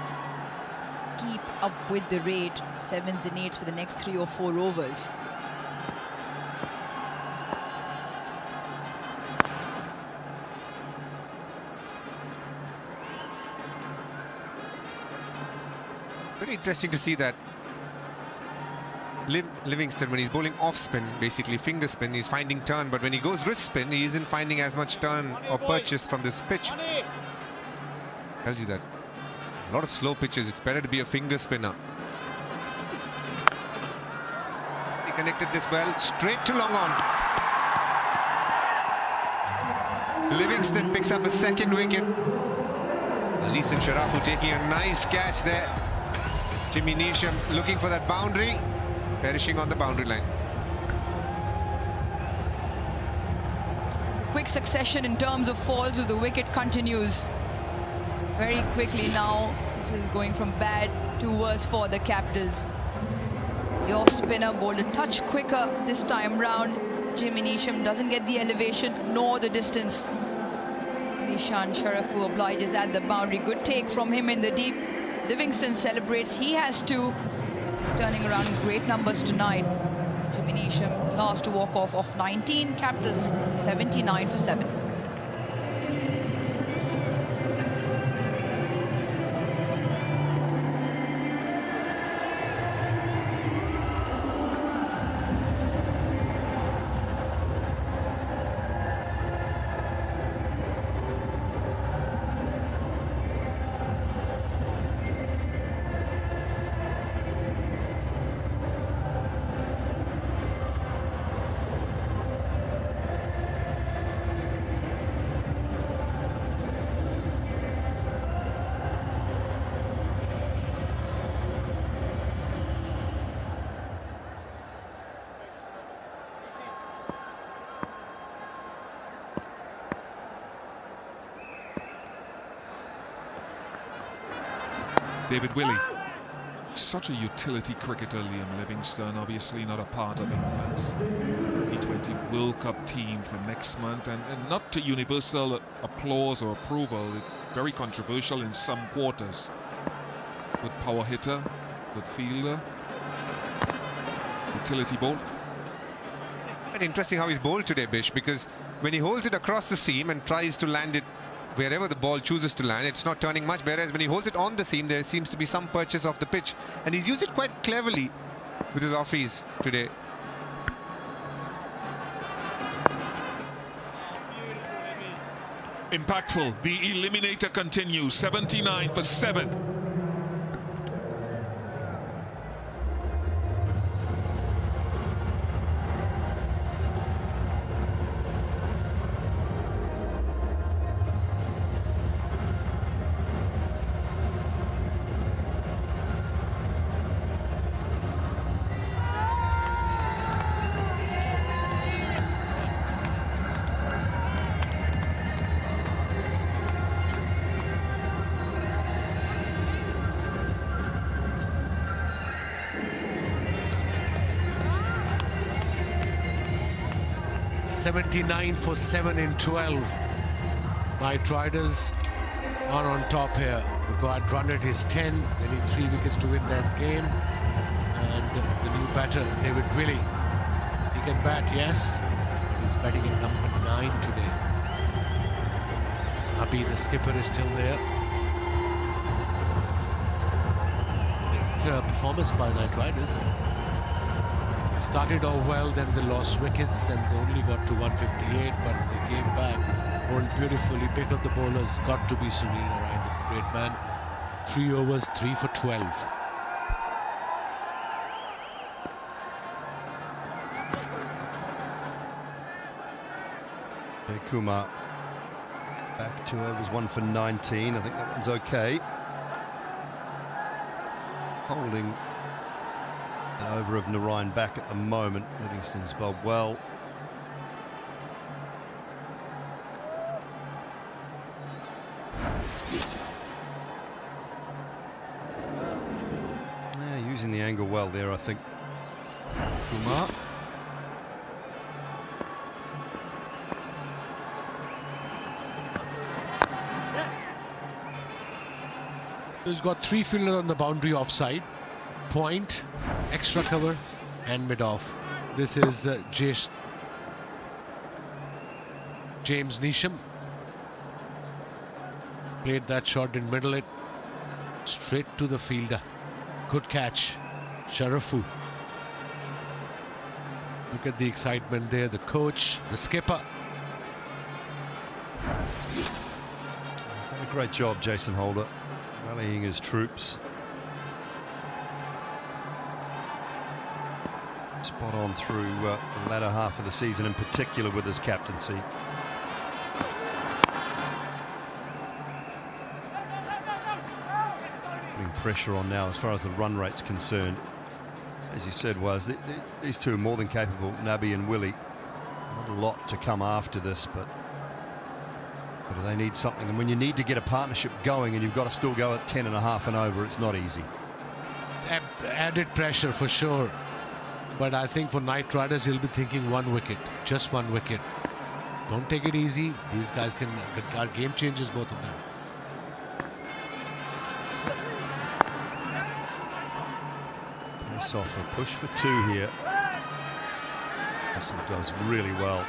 Keep up with the rate, 7s and 8s for the next 3 or 4 overs. Very interesting to see that Livingston, when he's bowling off spin, basically finger spin, he's finding turn, but when he goes wrist spin, he isn't finding as much turn or purchase from this pitch. Tells you that. A lot of slow pitches. It's better to be a finger spinner. He connected this well. Straight to long on. Livingston picks up a second wicket. Arslan Sharafu taking a nice catch there. Jimmy Neesham looking for that boundary. Perishing on the boundary line. The quick succession in terms of falls of the wicket continues very quickly now. This is going from bad to worse for the Capitals. The off-spinner bowled a touch quicker this time round. Jimmy Neesham doesn't get the elevation nor the distance. Arslan Sharafu obliges at the boundary. Good take from him in the deep. Livingston celebrates. He has two. He's turning around in great numbers tonight. Jimmy Neesham last to walk off of 19. Capitals 79 for 7. David Willey. Such a utility cricketer, Liam Livingstone, obviously not a part of England's T20 World Cup team for next month, and not to universal applause or approval. Very controversial in some quarters. Good power hitter, good fielder, utility ball. And interesting how he's bowled today, Bish, because when he holds it across the seam and tries to land it wherever the ball chooses to land, it's not turning much, whereas when he holds it on the seam, there seems to be some purchase of the pitch, and he's used it quite cleverly with his offies today. Impactful. The Eliminator continues. 79 for 7. $79 for 7 in 12. Knight Riders are on top here. Required run rate is 10. They need 3 wickets to win that game. And the new batter, David Willey. He can bat, yes. But he's batting at number 9 today. Dhabi, the skipper, is still there. Great performance by Knight Riders. Started off well, then they lost wickets and they only got to 158, but they came back, bowled beautifully, picked up the bowlers. Got to be Sunil Narine, the great man. 3 overs, 3 for 12. Kumar back 2 overs, 1 for 19. I think that one's okay. Holding an over of Narine back at the moment. Livingston's bowled well. Yeah, using the angle well there, I think. Kumar. He's got 3 fielders on the boundary offside. Point, extra cover, and mid-off. This is James Neesham. Played that shot in middle it. Straight to the fielder. Good catch. Sharafu. Look at the excitement there. The coach, the skipper. He's done A great job, Jason Holder, rallying his troops. Spot on through the latter half of the season, in particular with his captaincy. Putting pressure on now as far as the run rate's concerned. As you said, these two are more than capable, Nabi and Willie. Not a lot to come after this, but they need something. And when you need to get a partnership going and you've got to still go at 10.5 and over, it's not easy. It's added pressure for sure. But I think for Knight Riders, he'll be thinking 1 wicket, just 1 wicket. Don't take it easy. These guys are game changers, both of them. Pace off a push for 2 here. Russell does really well.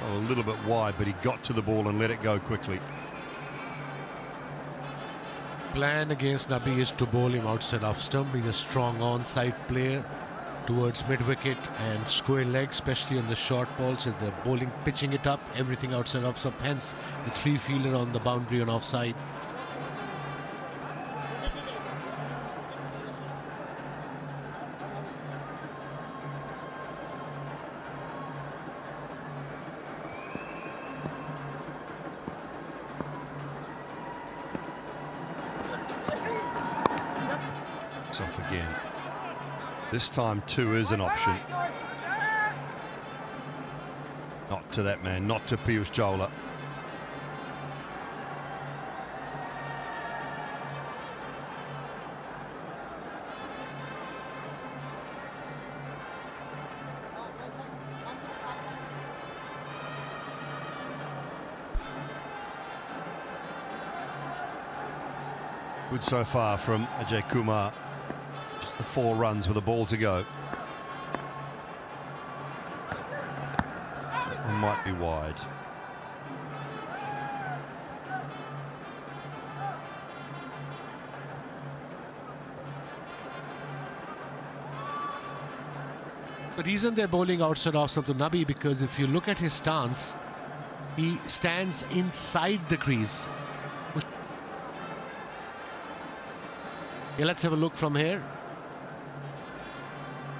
Oh, a little bit wide, but he got to the ball and let it go quickly. Plan against Nabi is to bowl him outside off stump. He's a strong onside player towards mid-wicket and square leg, especially on the short balls. So the bowling, pitching it up, everything outside off stump. Hence the 3-fielder on the boundary on offside. Off again. This time 2 is an option. Not to that man, not to Piyush Chawla. Good so far from Ajay Kumar. Just the 4 runs with a ball to go. It might be wide. The reason they're bowling outside off stump to Nabi, because if you look at his stance, he stands inside the crease. Yeah, let's have a look from here.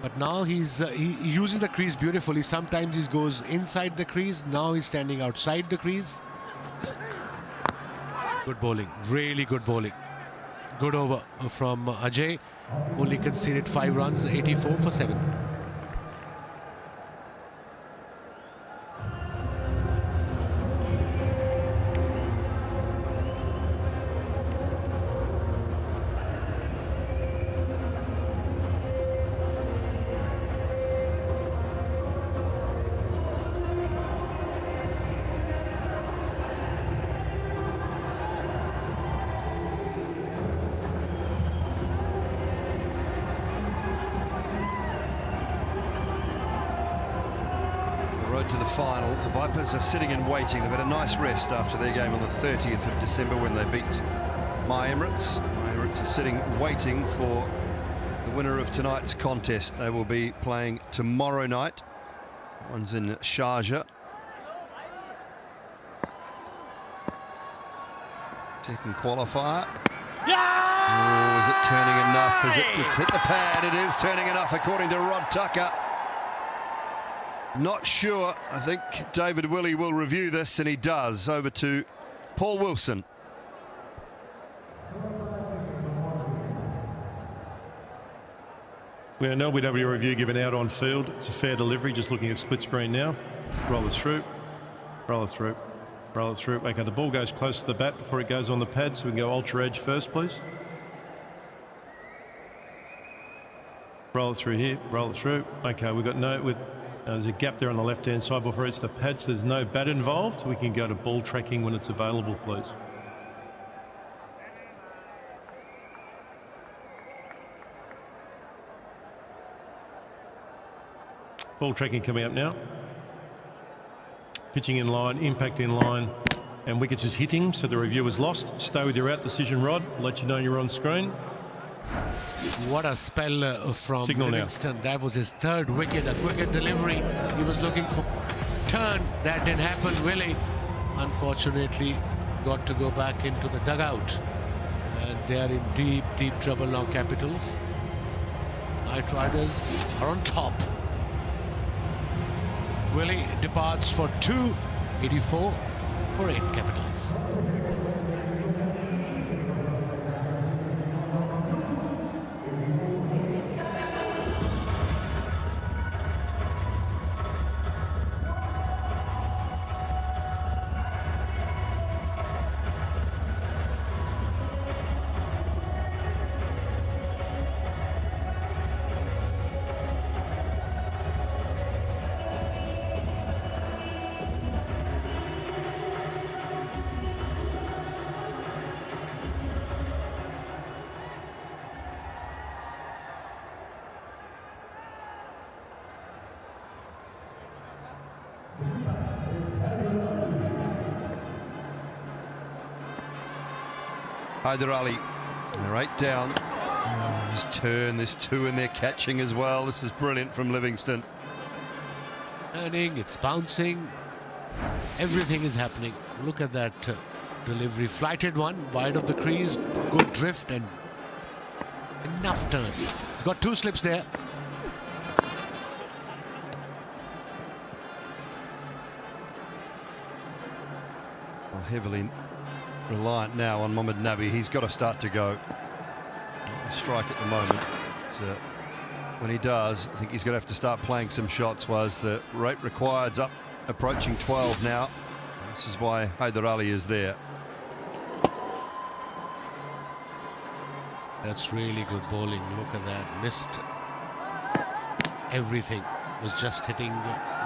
But now he's he uses the crease beautifully. Sometimes he goes inside the crease. Now he's standing outside the crease. Good bowling, really good bowling. Good over from Ajay. Only conceded 5 runs, 84 for 7. To the final, the Vipers are sitting and waiting. They've had a nice rest after their game on the 30th of December when they beat My Emirates. My Emirates are sitting waiting for the winner of tonight's contest. They will be playing tomorrow night. One's in Sharjah. Second qualifier. Oh, is it turning enough? It's hit the pad. It is turning enough according to Rod Tucker. Not sure. I think David Willey will review this, and he does. Over to Paul Wilson. We have no WW review given out on field. It's a fair delivery, just looking at split screen now. Roll it through, roll it through, roll it through. Okay, the ball goes close to the bat before it goes on the pad, so we can go ultra edge first, please. Roll it through here, roll it through. Okay, we've got there's a gap there on the left-hand side before it's the pad, so there's no bat involved. We can go to ball tracking when it's available, please. Ball tracking coming up now. Pitching in line, impact in line, and wickets is hitting, so the review is lost. Stay with your out decision, Rod. I'll let you know you're on screen. What a spell from Livingston. Now. That was his 3rd wicket, a wicket delivery. He was looking for turn. That didn't happen, Willie. Unfortunately, got to go back into the dugout. And they are in deep, deep trouble now, Capitals. Knight Riders are on top. Willie departs for 284 for 8 Capitals. Haider Ali, right down. Just turn, there's 2 in there catching as well. This is brilliant from Livingston. Turning, it's bouncing. Everything is happening. Look at that delivery. Flighted one, wide of the crease, good drift and enough turn. He's got 2 slips there. Well, heavily reliant now on Mohamed Nabi. He's got to start to go. Strike at the moment. So when he does, I think he's going to have to start playing some shots, whereas the rate required's up, approaching 12 now. This is why Haider Ali is there. That's really good bowling. Look at that. Missed everything. Was just hitting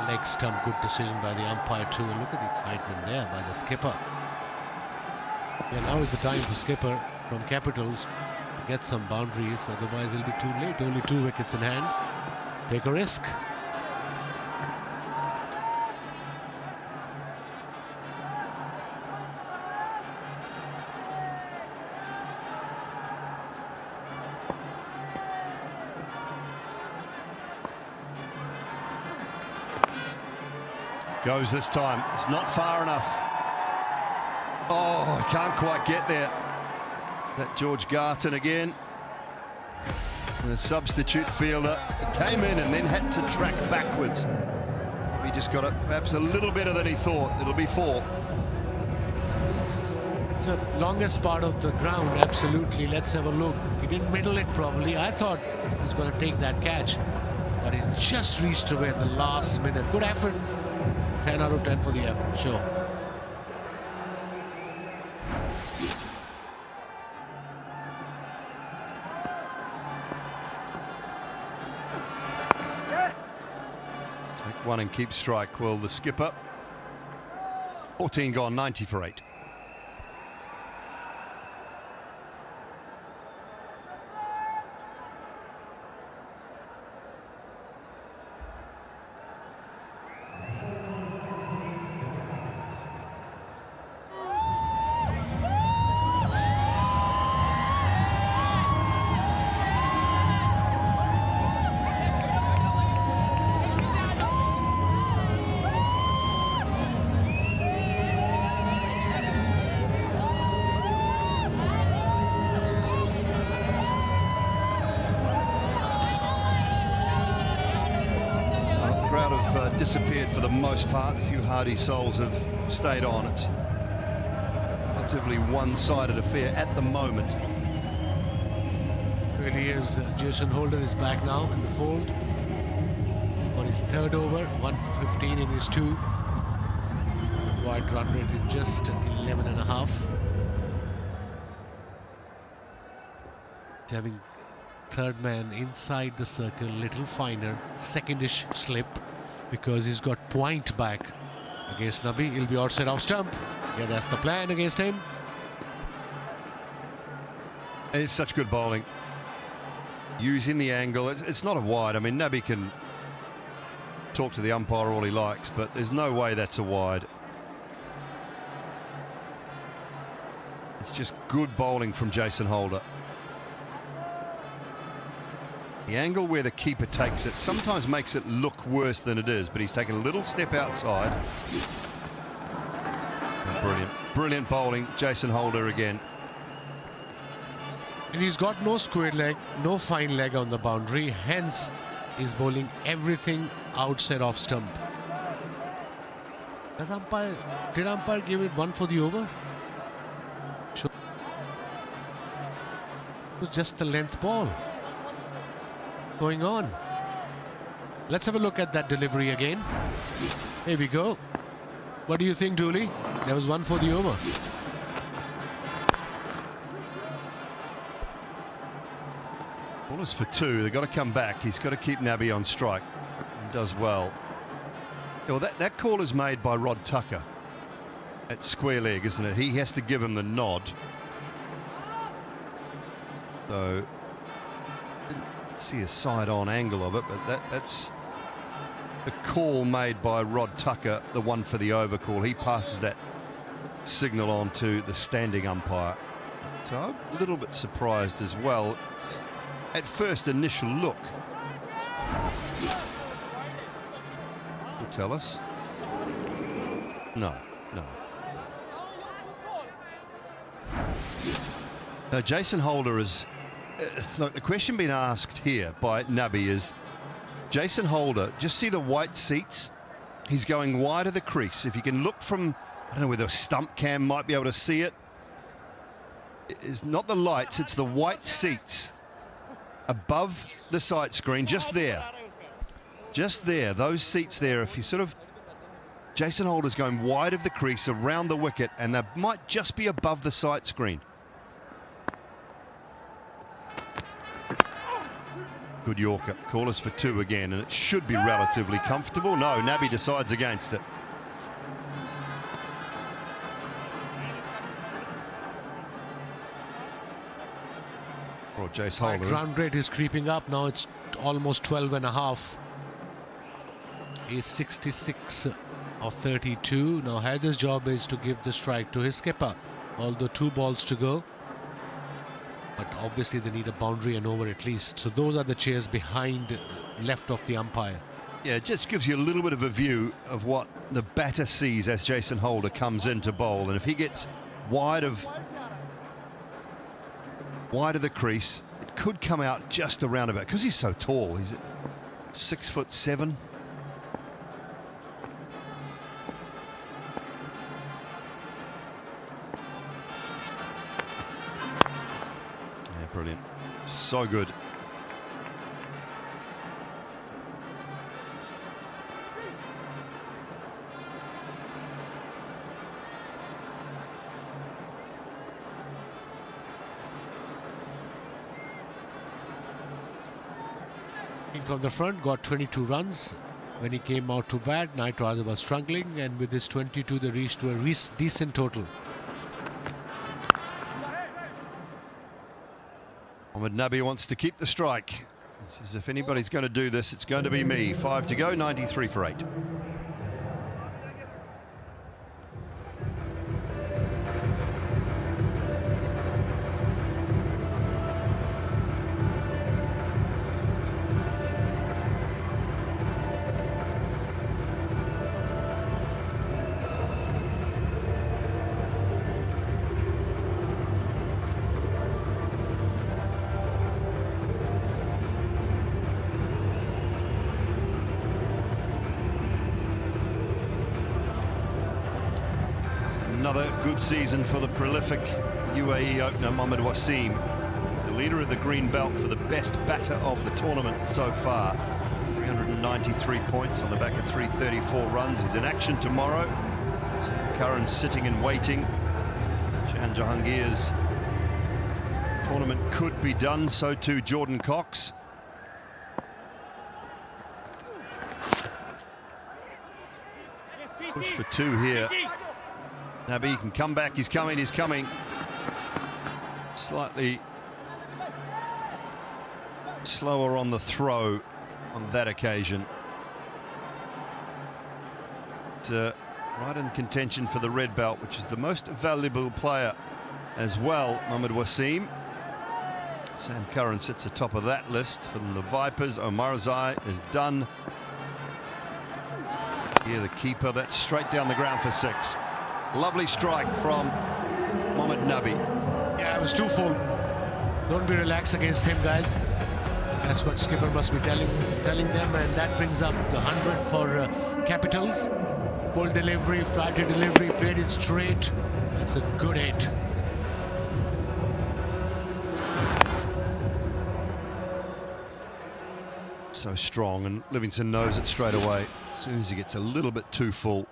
leg stump. Good decision by the umpire too. And look at the excitement there by the skipper. Yeah, now is the time for skipper from Capitals to get some boundaries. Otherwise, it'll be too late. Only 2 wickets in hand. Take a risk. Goes this time. It's not far enough. Oh, can't quite get there. That George Garton again. And the substitute fielder came in and then had to track backwards. He just got it perhaps a little better than he thought. It'll be 4. It's the longest part of the ground, absolutely. Let's have a look. He didn't middle it probably. I thought he was going to take that catch, but he just reached away at the last minute. Good effort. 10 out of 10 for the effort, sure. Take 1 and keep strike. Well, the skipper. 14 gone, 90 for 8. Disappeared for the most part. A few hardy souls have stayed on. It's relatively one-sided affair at the moment. Really is. Jason Holder is back now in the fold on his 3rd over, 115 in his 2. Wide run rate is just 11.5. He's having 3rd man inside the circle, little finer, secondish slip, because he's got point back against Nabi. He'll be outside off stump. Yeah, that's the plan against him. It's such good bowling. Using the angle. It's not a wide. I mean, Nabi can talk to the umpire all he likes, but there's no way that's a wide. It's just good bowling from Jason Holder. The angle where the keeper takes it sometimes makes it look worse than it is, but he's taken a little step outside. brilliant. Brilliant bowling. Jason Holder again. And he's got no square leg, no fine leg on the boundary. Hence, he's bowling everything outside off stump. Did umpire give it 1 for the over? Sure. It was just the length ball going on. Let's have a look at that delivery again. Here we go. What do you think, Dooley? There was 1 for the over. Ballers for 2. They've got to come back. He's got to keep Nabi on strike. He does well. Well, that call is made by Rod Tucker at square leg, isn't it? He has to give him the nod. So, didn't see a side-on angle of it, but that's the call made by Rod Tucker, the 1 for the over call. He passes that signal on to the standing umpire. So I'm a little bit surprised as well at first initial look. You'll tell us. No. Now, Jason Holder is... look, the question being asked here by Nabi is, Jason Holder, just see the white seats? He's going wide of the crease. If you can look from, I don't know whether a stump cam might be able to see it. It's not the lights, it's the white seats above the sight screen, just there. Just there, those seats there. If you sort of, Jason Holder's going wide of the crease around the wicket, and they might just be above the sight screen. Good Yorker. Call us for 2 again, and it should be relatively comfortable. No, Nabi decides against it. Oh, Jace Holder. Run rate is creeping up now. It's almost 12.5. He's 66 of 32. Now Haider's job is to give the strike to his skipper, although 2 balls to go. But obviously they need a boundary and over at least. So those are the chairs behind, left of the umpire. Yeah, it just gives you a little bit of a view of what the batter sees as Jason Holder comes in to bowl. And if he gets wide of the crease, it could come out just around about, because he's so tall. He's 6'7". Brilliant. So good. From the front, got 22 runs. When he came out to bat, Knight Rider was struggling, and with his 22 they reached to a decent total. Mohamed Nabi wants to keep the strike. He says, if anybody's going to do this, it's going to be me. 5 to go, 93 for 8. Another good season for the prolific UAE opener Mohamed Wasim, the leader of the green belt for the best batter of the tournament so far. 393 points on the back of 334 runs. He's in action tomorrow. Sam Curran sitting and waiting. Jan Jahangir's tournament could be done, so too Jordan Cox. Push for 2 here. Nabi can come back. He's coming. He's coming. Slightly slower on the throw on that occasion. But, right in contention for the red belt, which is the most valuable player as well, Mohamed Wasim. Sam Curran sits atop of that list. From the Vipers, Omarzai is done. Here the keeper, that's straight down the ground for 6. Lovely strike from Mohamed Nabi. Yeah, it was too full. Don't be relaxed against him, guys. That's what skipper must be telling them, and that brings up the 100 for Capitals. Full delivery, flighted delivery, played it straight. That's a good hit. So strong, and Livingston knows it straight away as soon as he gets a little bit too full.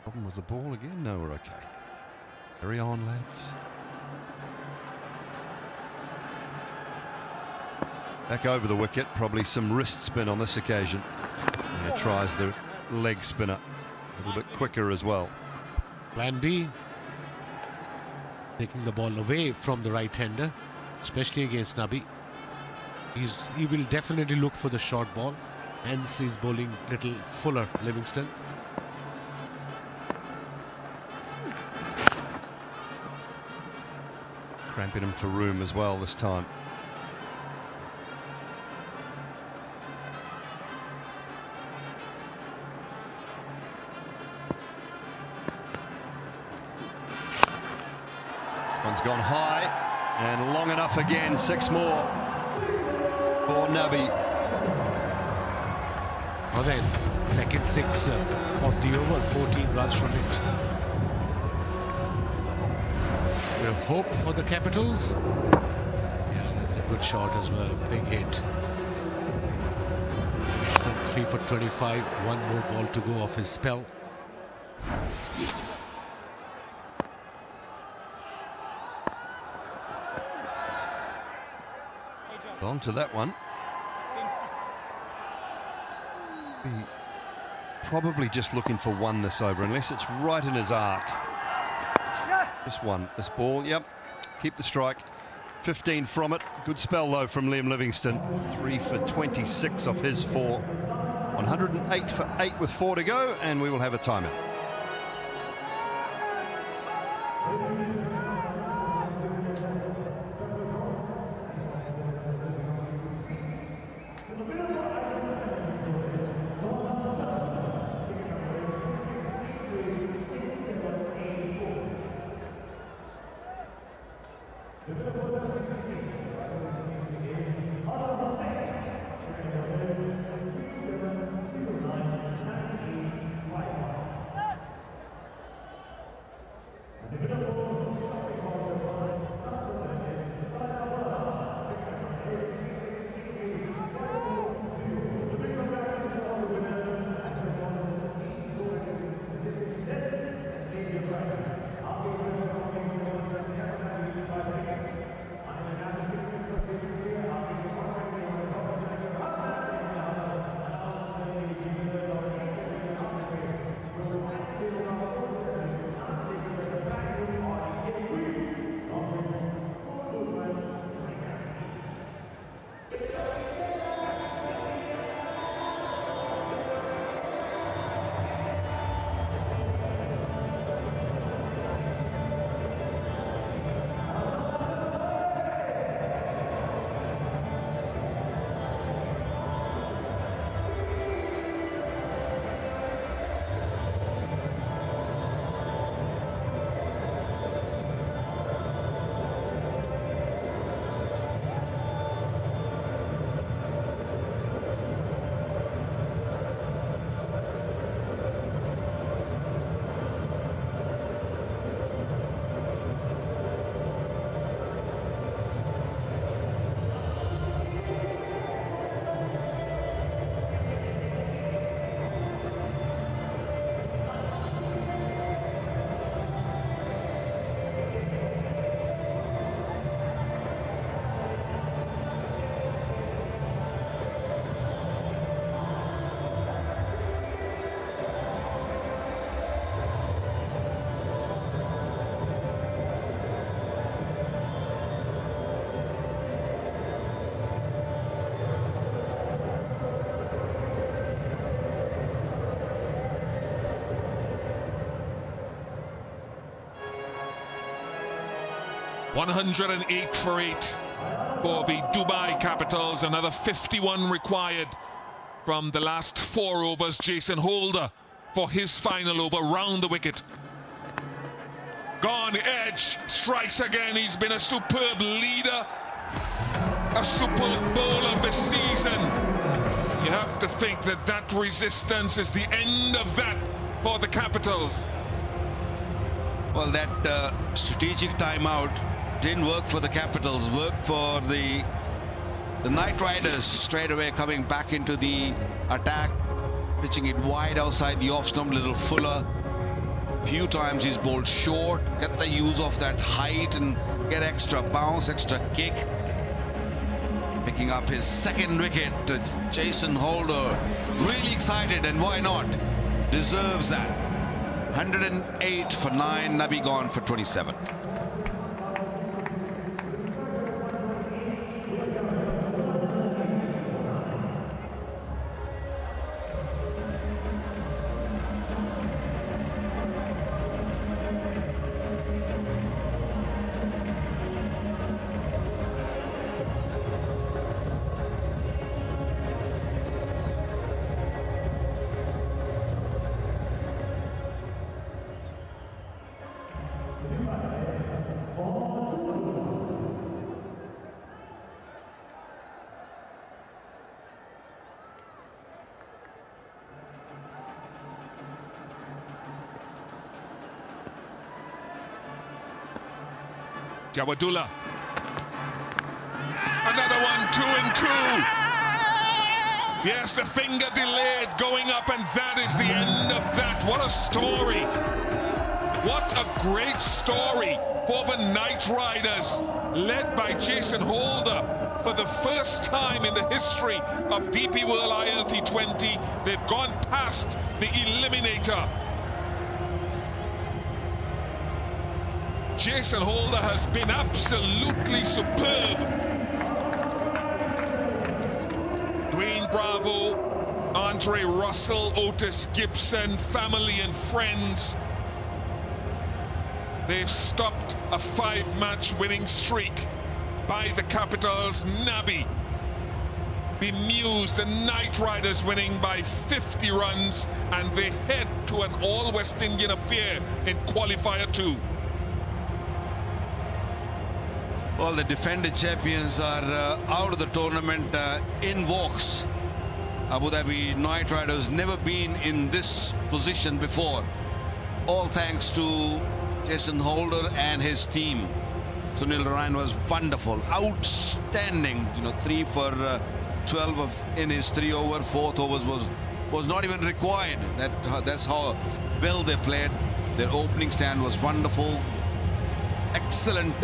Problem with the ball again? No, we're okay. Carry on, lads. Back over the wicket, probably some wrist spin on this occasion. He tries the leg spinner a little bit quicker as well. Plan B, taking the ball away from the right-hander, especially against Nabi. He will definitely look for the short ball, hence he's bowling little fuller, Livingston. Cramping him for room as well this time. One's gone high and long enough again. 6 more for Nabi. Well then, second 6 of the over, 14 runs from it. We have hope for the Capitals. Yeah, that's a good shot as well, big hit. Still 3 for 25, 1 more ball to go off his spell. On to that one. Be probably just looking for 1 this over, unless it's right in his arc. Just 1, this ball, yep. Keep the strike. 15 from it. Good spell though from Liam Livingston. 3 for 26 off his 4. 108 for 8 with 4 to go, and we will have a timeout. $108 for 8 for the Dubai Capitals. Another 51 required from the last 4 overs. Jason Holder for his final over round the wicket. Gone edge, strikes again. He's been a superb leader, a superb bowler this season. You have to think that that resistance is the end of that for the Capitals. Well, that strategic timeout didn't work for the Capitals, worked for the Knight Riders straight away coming back into the attack, pitching it wide outside the off stump, little fuller. Few times he's bowled short, get the use of that height and get extra bounce, extra kick. Picking up his second wicket, Jason Holder, really excited, and why not? Deserves that. 108 for 9, Nabi gone for 27. Jawadullah. Another one, 2 and 2. Yes, the finger delayed going up, and that is the end of that. What a story. What a great story for the Knight Riders, led by Jason Holder. For the first time in the history of DP World ILT20, they've gone past the Eliminator. Jason Holder has been absolutely superb. Dwayne Bravo, Andre Russell, Otis Gibson, family and friends. They've stopped a 5-match winning streak by the Capitals. Nabi bemused, the Knight Riders winning by 50 runs, and they head to an all-West Indian affair in Qualifier 2. Well, the defending champions are out of the tournament in walks. Abu Dhabi Knight Riders never been in this position before. All thanks to Jason Holder and his team. Sunil Ryan was wonderful, outstanding. 3 for 12 in his 3 over. 4th overs was not even required. That's how well they played. Their opening stand was wonderful. Excellent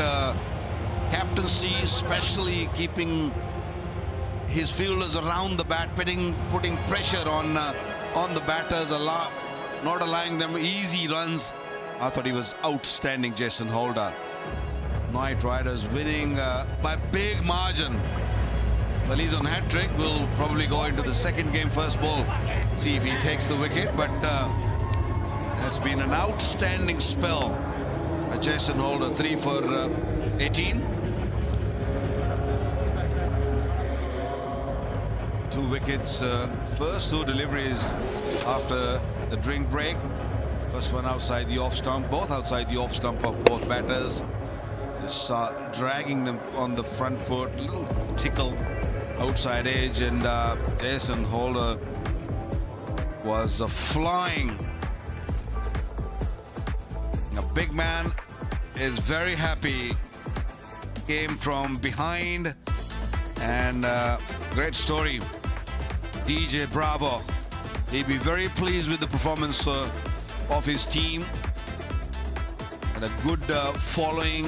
captaincy, especially keeping his fielders around the bat, putting pressure on the batters, not allowing them easy runs. I thought he was outstanding, Jason Holder. Knight Riders winning by big margin. Well, he's on hat-trick. Will probably go into the second game, first ball, see if he takes the wicket, but has been an outstanding spell. Jason Holder, 3 for 18. 2 wickets, first 2 deliveries after the drink break. First one outside the off stump, both outside the off stump of both batters. Just dragging them on the front foot, a little tickle outside edge, and Jason Holder was flying. A big man is very happy. Came from behind, and great story. DJ Bravo, he'd be very pleased with the performance of his team. And a good following.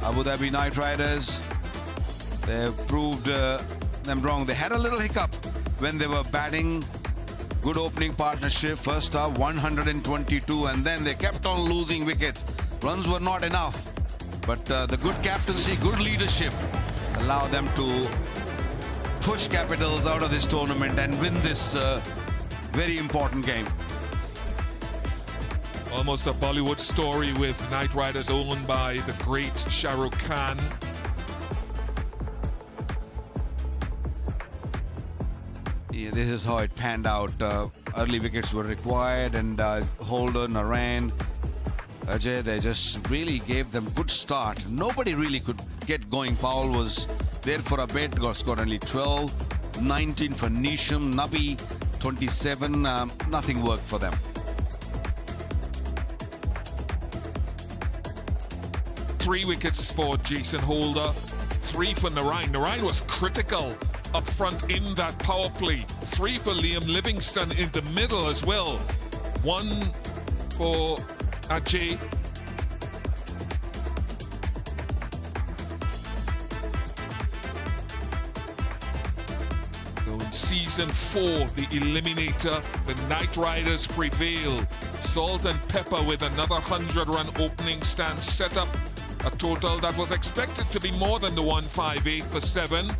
Abu Dhabi Knight Riders, they've proved them wrong. They had a little hiccup when they were batting. Good opening partnership, first half 122, and then they kept on losing wickets. Runs were not enough, but the good captaincy, good leadership allowed them to push Capitals out of this tournament and win this very important game. Almost a Bollywood story with Knight Riders owned by the great Shah Rukh Khan. Yeah, this is how it panned out. Early wickets were required, and Holden, Naran, Ajay, they just really gave them good start. Nobody really could get going. Powell was there for a bit, scored only 12, 19 for Nisham, Nabi 27, nothing worked for them. 3 wickets for Jason Holder, 3 for Narain. Narain was critical up front in that power play. 3 for Liam Livingston in the middle as well. 1 for Ajay. So in season 4, the Eliminator, the Knight Riders prevail. Salt and Pepper with another 100-run opening stand set up a total that was expected to be more than the 158 for 7.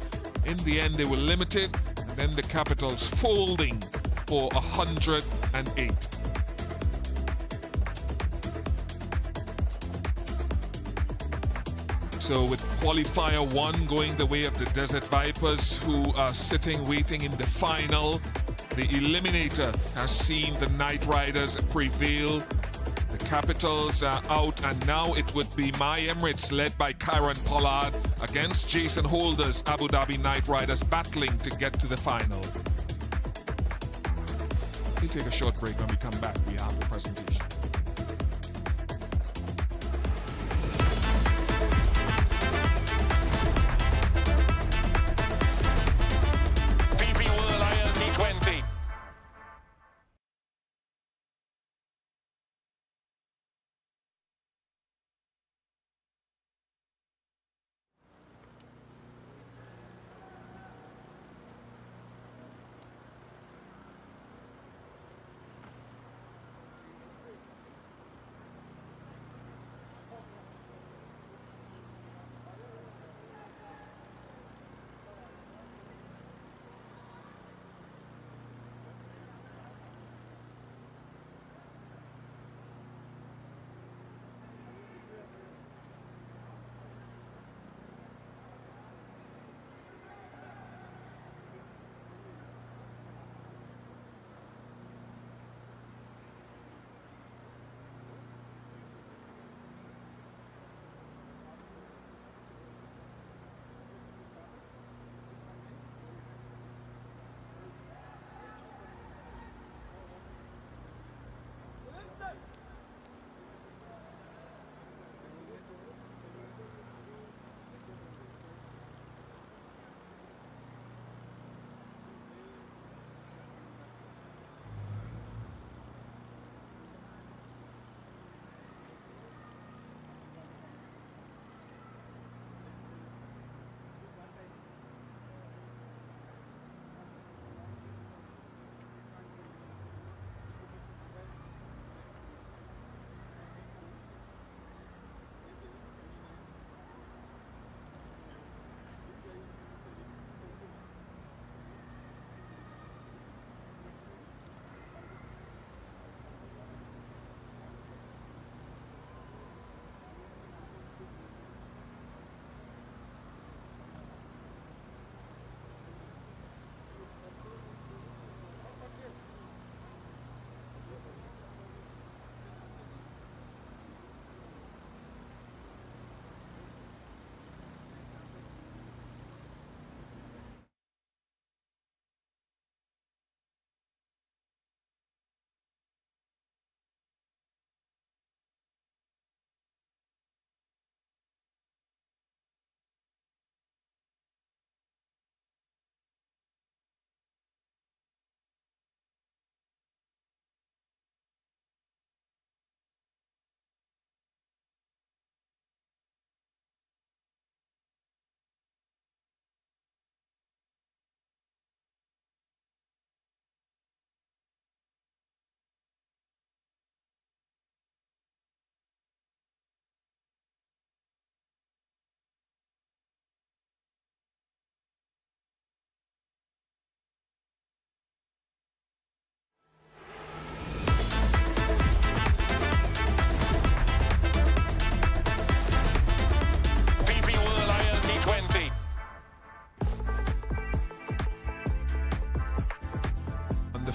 In the end, they were limited, and then the Capitals folding for 108. So with qualifier 1 going the way of the Desert Vipers, who are sitting waiting in the final, the Eliminator has seen the Knight Riders prevail. The Capitals are out, and now it would be My Emirates, led by Kyron Pollard, against Jason Holder's Abu Dhabi Knight Riders, battling to get to the final. We'll take a short break. When we come back, we have the presentation. ILT20.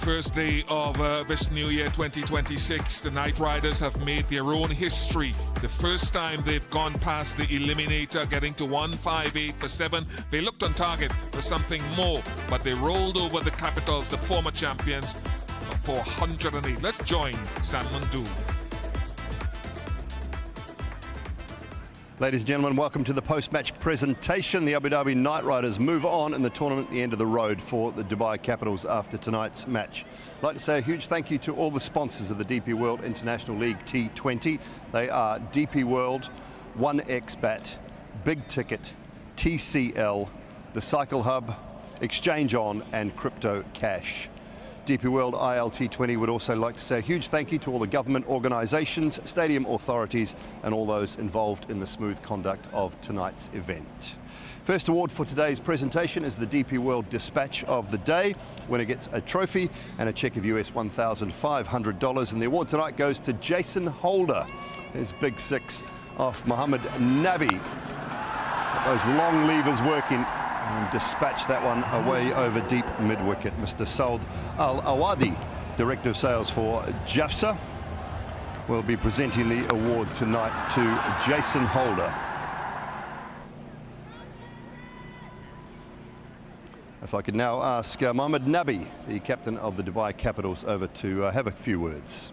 first day of this new year 2026, the Knight Riders have made their own history. The first time they've gone past the Eliminator, getting to 158 for 7. They looked on target for something more, but they rolled over the Capitals, the former champions, for 108. Let's join Sam Mundu. Ladies and gentlemen, welcome to the post-match presentation. The Abu Dhabi Knight Riders move on in the tournament at the end of the road for the Dubai Capitals after tonight's match. I'd like to say a huge thank you to all the sponsors of the DP World International League T20. They are DP World, 1xBet, Big Ticket, TCL, the Cycle Hub, Exchange On and Crypto Cash. DP World ILT20 would also like to say a huge thank you to all the government organisations, stadium authorities and all those involved in the smooth conduct of tonight's event. First award for today's presentation is the DP World Dispatch of the Day. Winner gets a trophy and a cheque of US $1,500, and the award tonight goes to Jason Holder. His big six off Mohammed Nabi. Got those long levers working and dispatch that one away over deep mid-wicket. Mr. Saud Al-Awadi, Director of Sales for JAFSA, will be presenting the award tonight to Jason Holder. If I could now ask Mohammed Nabi, the captain of the Dubai Capitals, over to have a few words.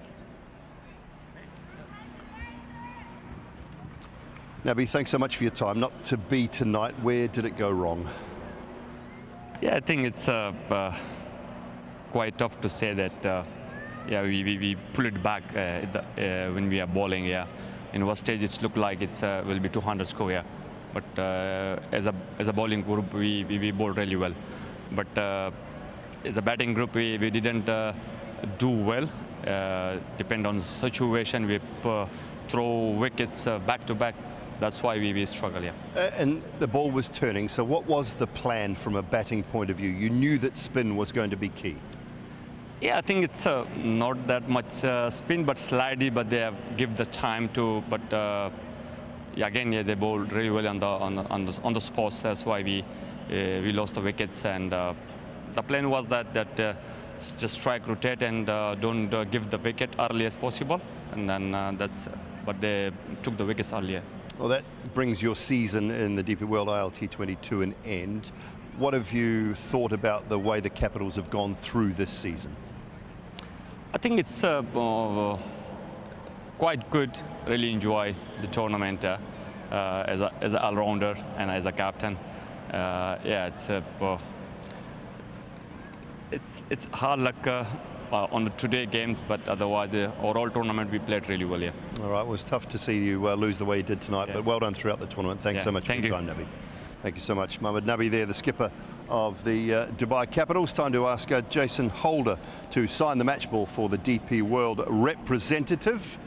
Nabi, thanks so much for your time. Not to be tonight, where did it go wrong? Yeah, I think it's quite tough to say that. Yeah, we pull it back when we are bowling. Yeah, in one stage it looked like it will be 200 score. Yeah, but as a bowling group we bowled really well. But as a batting group we didn't do well. Depend on the situation, we throw wickets back to back. That's why we struggle, yeah. And the ball was turning, so what was the plan from a batting point of view? You knew that spin was going to be key. Yeah, I think it's not that much spin, but slidey, but they have give the time to, but yeah, again, yeah, they bowled really well on the spots. That's why we lost the wickets, and the plan was that just strike, rotate, and don't give the wicket early as possible, and then but they took the wickets earlier. Well, that brings your season in the DP World ILT20 to an end. What have you thought about the way the Capitals have gone through this season? I think it's quite good. Really enjoy the tournament as an all-rounder and as a captain. Yeah, it's hard luck on the today games, but otherwise the overall tournament we played really well. Yeah. All right, well, it was tough to see you lose the way you did tonight, but well done throughout the tournament. Thanks so much for your time, Nabi. Thank you so much. Mohammed Nabi there, the skipper of the Dubai Capitals. Time to ask Jason Holder to sign the match ball for the DP World representative.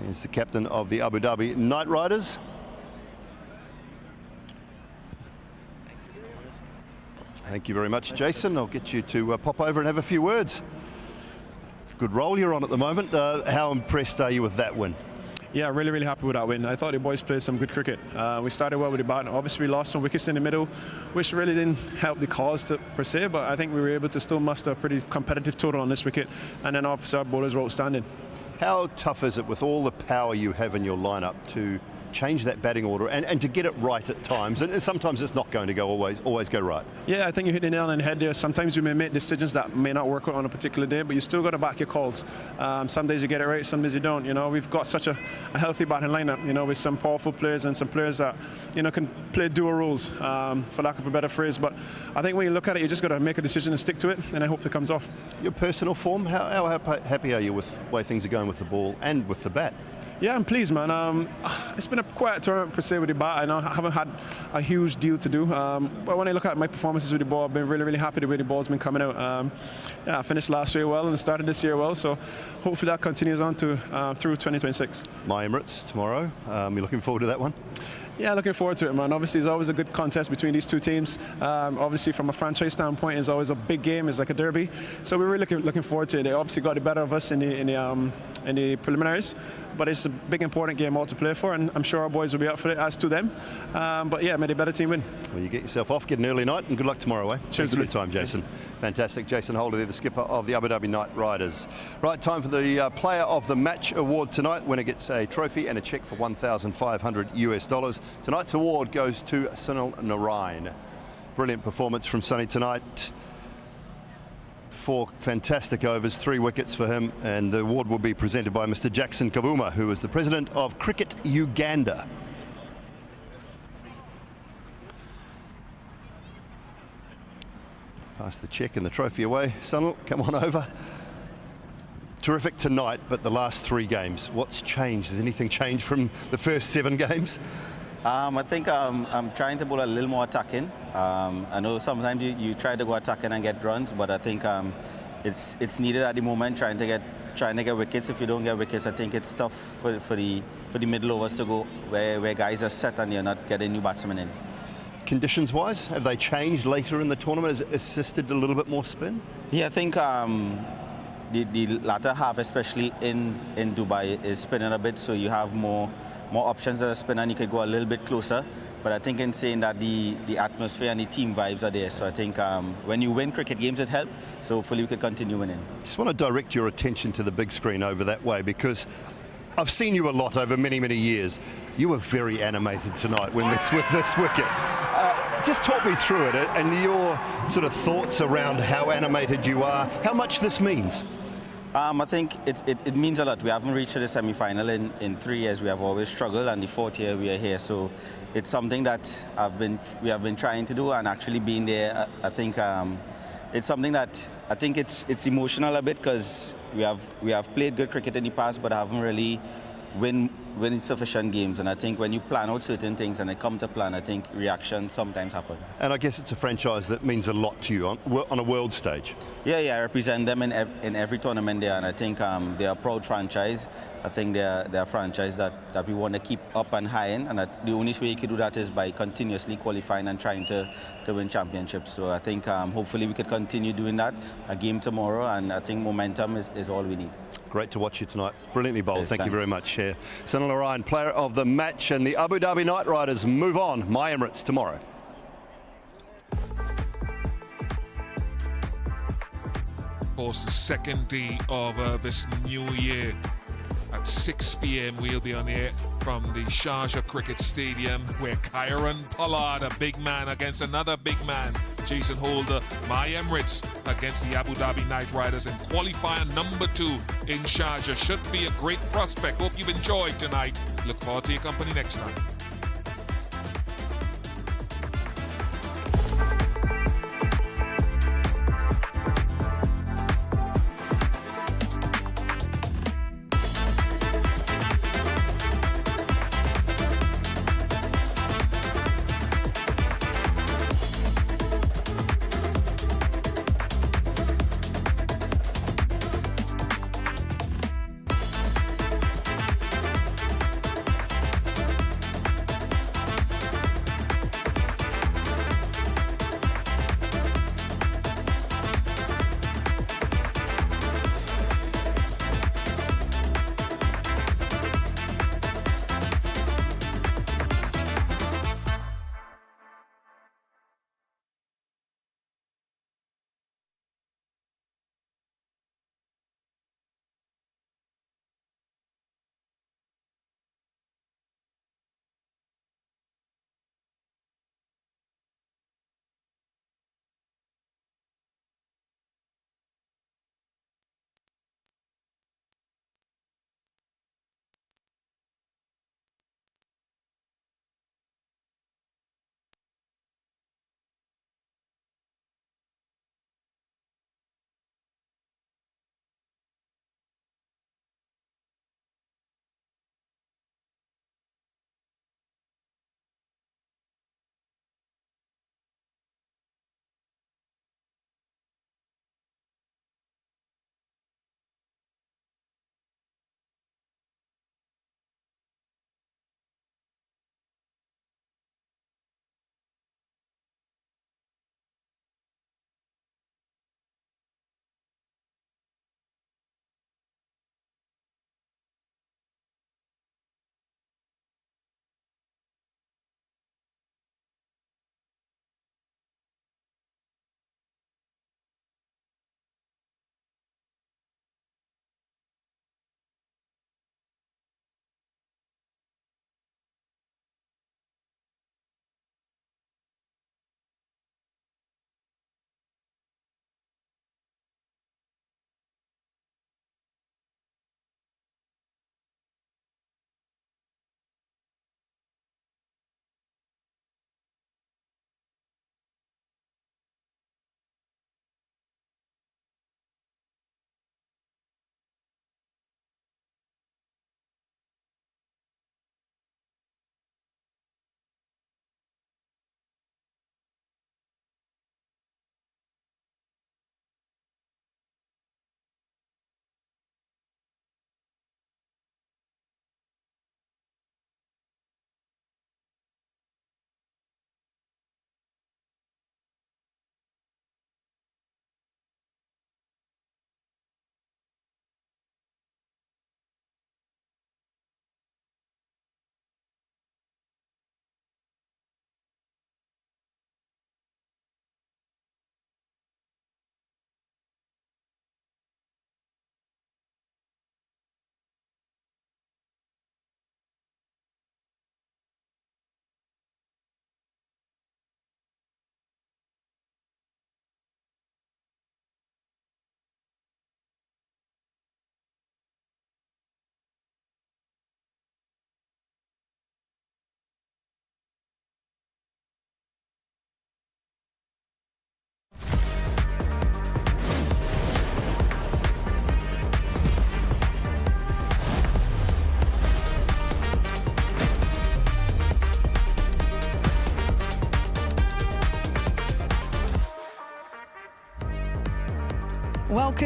He's the captain of the Abu Dhabi Knight Riders. Thank you very much, Jason. I'll get you to pop over and have a few words. Good roll you're on at the moment. How impressed are you with that win? Yeah, really happy with that win. I thought the boys played some good cricket. We started well with the bat. Obviously, we lost some wickets in the middle, which really didn't help the cause per se, but I think we were able to still muster a pretty competitive total on this wicket, and then obviously our bowlers were outstanding. How tough is it with all the power you have in your lineup to change that batting order and to get it right at times, and sometimes it's not going to go always go right? Yeah, I think you hit the nail on the head there. Sometimes you may make decisions that may not work out on a particular day, but you still got to back your calls. Some days you get it right, some days you don't. You know, we've got such a healthy batting lineup, you know, with some powerful players and some players that, you know, can play dual roles, for lack of a better phrase. But I think when you look at it, you just got to make a decision and stick to it, and I hope it comes off. Your personal form, how happy are you with the way things are going with the ball and with the bat? Yeah, I'm pleased, man. It's been a quiet tournament per se with the bat. I know I haven't had a huge deal to do, but when I look at my performances with the ball, I've been really happy the way the ball's been coming out. Yeah, I finished last year well and started this year well, so hopefully that continues on to through 2026. My Emirates tomorrow. You're looking forward to that one? Yeah, looking forward to it, man. Obviously, it's always a good contest between these two teams. Obviously, from a franchise standpoint, it's always a big game. It's like a derby. So we're really looking forward to it. They obviously got the better of us in the preliminaries. but it's a big important game all to play for, and I'm sure our boys will be up for it, as to them. But yeah, may the better team win. Well, you get yourself off, get an early night, and good luck tomorrow, eh? Cheers. Thanks for your time, Jason. Fantastic. Jason Holder there, the skipper of the Abu Dhabi Knight Riders. Right, time for the Player of the Match award tonight. Winner gets a trophy and a cheque for $1,500 US. Tonight's award goes to Sunil Narain. Brilliant performance from Sunny tonight. 4 fantastic overs, 3 wickets for him, and the award will be presented by Mr. Jackson Kavuma, who is the president of Cricket Uganda. Pass the cheque and the trophy away. Sunil, come on over. Terrific tonight, but the last 3 games, what's changed? Has anything changed from the first 7 games? I think I'm trying to bowl a little more attacking. I know sometimes you try to go attacking and get runs, but I think it's needed at the moment, trying to get wickets. If you don't get wickets, I think it's tough for the middle overs to go where guys are set and you're not getting new batsmen in. Conditions-wise, have they changed later in the tournament? Has it assisted a little bit more spin? Yeah, I think the latter half, especially in Dubai, is spinning a bit, so you have more options as a spinner and you could go a little bit closer. But I think in saying that the atmosphere and the team vibes are there. So I think when you win cricket games, it helps. So hopefully we could continue winning. Just want to direct your attention to the big screen over that way, because I've seen you a lot over many, many years. You were very animated tonight with this wicket. Just talk me through it and your sort of thoughts around how animated you are, how much this means. I think it means a lot. We haven't reached the semi-final in 3 years. We have always struggled, and the 4th year we are here. So it's something that we have been trying to do, and actually being there. I think it's something that I think it's emotional a bit, because we have played good cricket in the past, but haven't really win sufficient games. And I think when you plan out certain things and they come to plan, I think reactions sometimes happen. And I guess it's a franchise that means a lot to you on a world stage. Yeah, I represent them in every tournament there, and I think they're a proud franchise. I think they're a franchise that we want to keep up and high in, and the only way you can do that is by continuously qualifying and trying to win championships. So I think hopefully we could continue doing that, a game tomorrow, and I think momentum is all we need. Great to watch you tonight. Brilliantly bowled. Yes, Thank you very much. Sunil Narain, player of the match, and the Abu Dhabi Knight Riders move on. My Emirates tomorrow. Of course, the second day of this new year. At 6 p.m. we'll be on the air from the Sharjah Cricket Stadium, where Kyron Pollard, a big man against another big man, Jason Holder, My Emirates against the Abu Dhabi Knight Riders in qualifier number 2 in Sharjah. Should be a great prospect. Hope you've enjoyed tonight. Look forward to your company next time.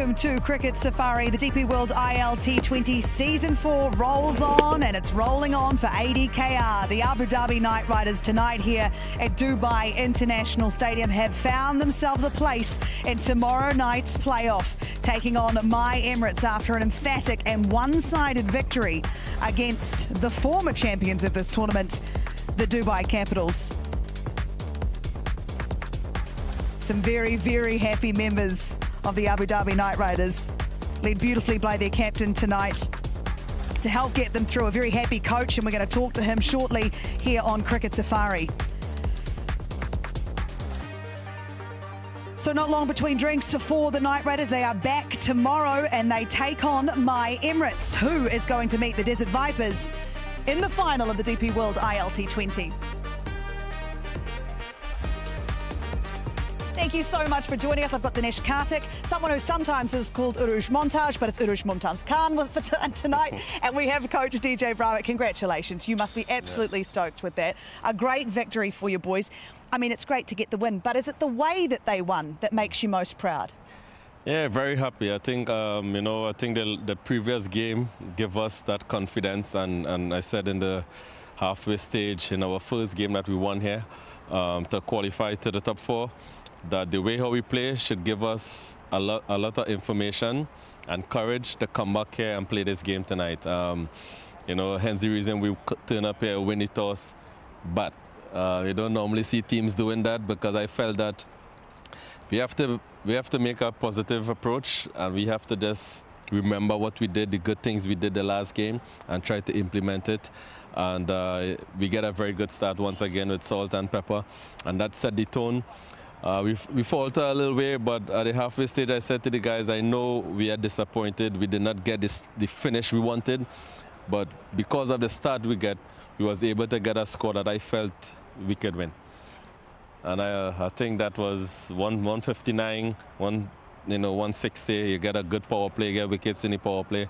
Welcome to Cricket Safari. The DP World ILT20 Season 4 rolls on, and it's rolling on for ADKR. The Abu Dhabi Knight Riders tonight here at Dubai International Stadium have found themselves a place in tomorrow night's playoff, taking on My Emirates after an emphatic and one-sided victory against the former champions of this tournament, the Dubai Capitals. Some very, very happy members of the Abu Dhabi Knight Riders, led beautifully by their captain tonight to help get them through. A very happy coach, and we're going to talk to him shortly here on Cricket Safari. So not long between drinks for the Knight Riders. They are back tomorrow and they take on My Emirates, who is going to meet the Desert Vipers in the final of the DP World ILT20. Thank you so much for joining us. I've got Dinesh Kartik, someone who sometimes is called Urush Montage, but it's Urush Mumtaz Khan for tonight. And we have Coach DJ Browett. Congratulations. You must be absolutely stoked with that. A great victory for your boys. I mean, it's great to get the win, but is it the way that they won that makes you most proud? Yeah, very happy. I think, I think the previous game gave us that confidence. And I said in the halfway stage in our first game that we won here to qualify to the top 4, that the way how we play should give us a lot of information and courage to come back here and play this game tonight. Hence the reason we turn up here, win the toss. But we don't normally see teams doing that, because I felt that we have to make a positive approach, and we have to just remember what we did, the good things we did the last game, and try to implement it. And we get a very good start once again with salt and pepper, and that set the tone. We faltered a little way, but at the halfway stage, I said to the guys, I know we are disappointed. We did not get the finish we wanted, but because of the start we was able to get a score that I felt we could win. And I think that was 159, 160. You get a good power play, get wickets in the power play.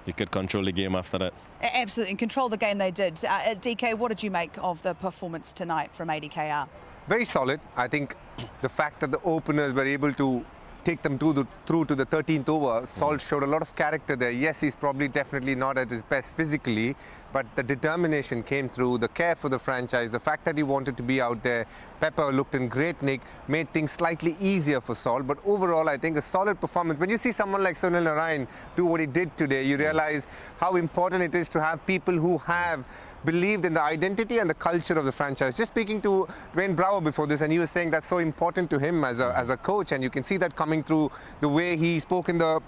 You could control the game after that. Absolutely, and control the game they did. DK, what did you make of the performance tonight from ADKR? Very solid. I think the fact that the openers were able to take them through to the 13th over, Salt showed a lot of character there. Yes, he's probably definitely not at his best physically, but the determination came through, the care for the franchise, the fact that he wanted to be out there. Pepper looked in great nick, made things slightly easier for Salt, but overall I think a solid performance. When you see someone like Sunil Narayan do what he did today, you realize how important it is to have people who have believed in the identity and the culture of the franchise. Just speaking to Dwayne Brower before this, and he was saying that's so important to him as a coach, and you can see that coming through the way he spoke in the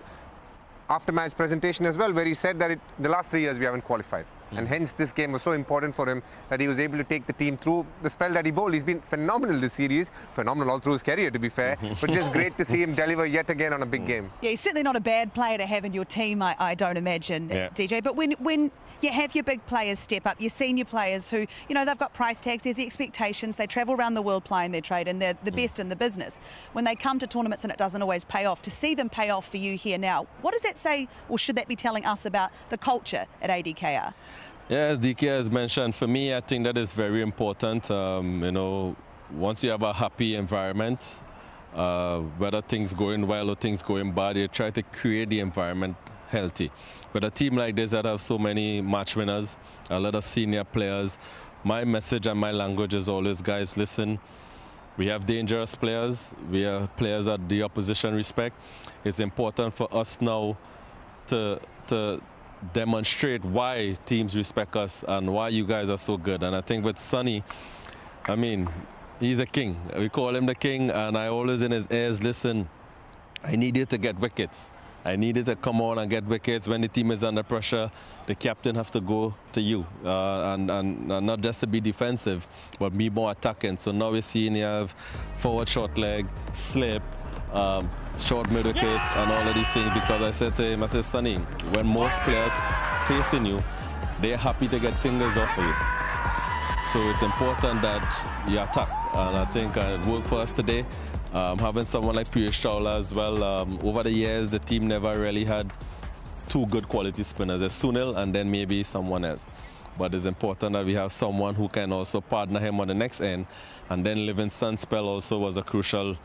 after-match presentation as well, where he said that the last 3 years we haven't qualified. And hence this game was so important for him that he was able to take the team through the spell that he bowled. He's been phenomenal this series, phenomenal all through his career to be fair, but just great to see him deliver yet again on a big game. Yeah, he's certainly not a bad player to have in your team, I don't imagine, DJ. But when you have your big players step up, your senior players who, they've got price tags, there's the expectations, they travel around the world playing their trade, and they're the best in the business. When they come to tournaments and it doesn't always pay off, to see them pay off for you here now, what does that say, or should that be telling us about the culture at ADKR? Yeah, as DK has mentioned, for me, I think that is very important. Once you have a happy environment, whether things going well or things going bad, you try to create the environment healthy. But a team like this that have so many match winners, a lot of senior players, my message and my language is always, guys, listen, we have dangerous players. We have players that the opposition respect. It's important for us now to demonstrate why teams respect us and why you guys are so good. And I think with Sonny, I mean, he's a king. We call him the king, and I always in his ears, listen, I need you to get wickets. I need you to come on and get wickets. When the team is under pressure, the captain have to go to you, and not just to be defensive, but be more attacking. So now we're seeing you have forward short leg, slip, short mid wicket, and all of these things, because I said to him, I said, Sonny, when most players facing you, they're happy to get singles off of you. So it's important that you attack, and I think it worked for us today. Having someone like Piyush Chawla as well, over the years, the team never really had 2 good quality spinners. There's Sunil and then maybe someone else. But it's important that we have someone who can also partner him on the next end. And then Livingston's spell also was a crucial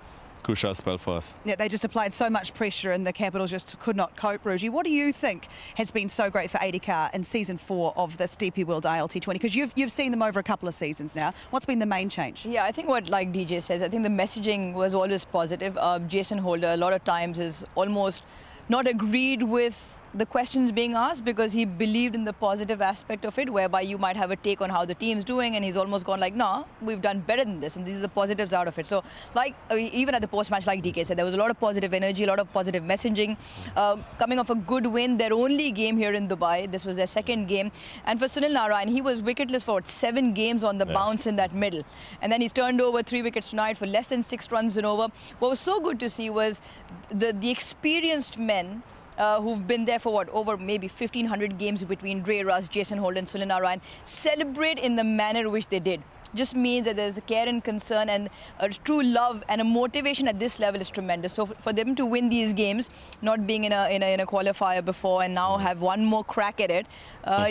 crucial spell for us. Yeah, they just applied so much pressure and the Capitals just could not cope, Ruji. What do you think has been so great for ADK in season 4 of this DP World ILT20? Because you've seen them over a couple of seasons now. What's been the main change? Yeah, I think what, like DJ says, I think the messaging was always positive. Jason Holder a lot of times is almost not agreed with the questions being asked because he believed in the positive aspect of it, whereby you might have a take on how the team's doing and he's almost gone like, no, we've done better than this and these are the positives out of it. So like even at the post-match, like DK said, there was a lot of positive energy, a lot of positive messaging. Coming off a good win, their only game here in Dubai, this was their second game. And for Sunil Narayan, he was wicketless for 7 games on the bounce in that middle. And then he's turned over 3 wickets tonight for less than 6 runs and over. What was so good to see was the experienced men who've been there for over maybe 1,500 games between Ray Russ, Jason Holder and Sunil Narayan, celebrate in the manner which they did. Just means that there's a care and concern and a true love and a motivation at this level is tremendous. So for them to win these games, not being in a qualifier before and now have one more crack at it,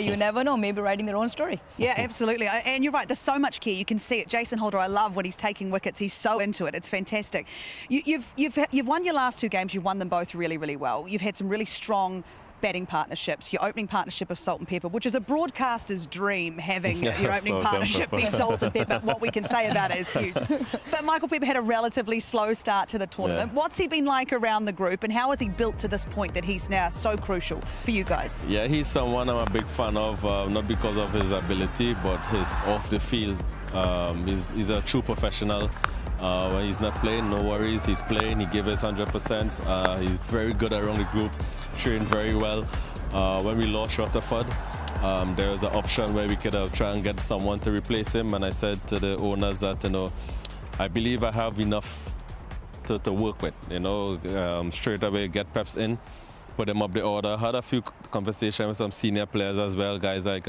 you never know, maybe writing their own story. Yeah, absolutely. And you're right, there's so much care. You can see it. Jason Holder, I love when he's taking wickets. He's so into it. It's fantastic. You've won your last 2 games. You've won them both really, really well. You've had some really strong batting partnerships, your opening partnership of Salt and Pepper, which is a broadcaster's dream, having your opening partnership be Salt and Pepper. What we can say about it is huge. But Michael Pepper had a relatively slow start to the tournament. What's he been like around the group and how has he built to this point that he's now so crucial for you guys? Yeah, he's someone I'm a big fan of, not because of his ability, but his off the field. He's a true professional. When he's not playing, no worries. He's playing, he gives us 100%. He's very good around the group, trained very well. When we lost Rutherford, there was an option where we could try and get someone to replace him. And I said to the owners that, I believe I have enough to work with. Straight away get Peps in, put him up the order. Had a few conversations with some senior players as well, guys like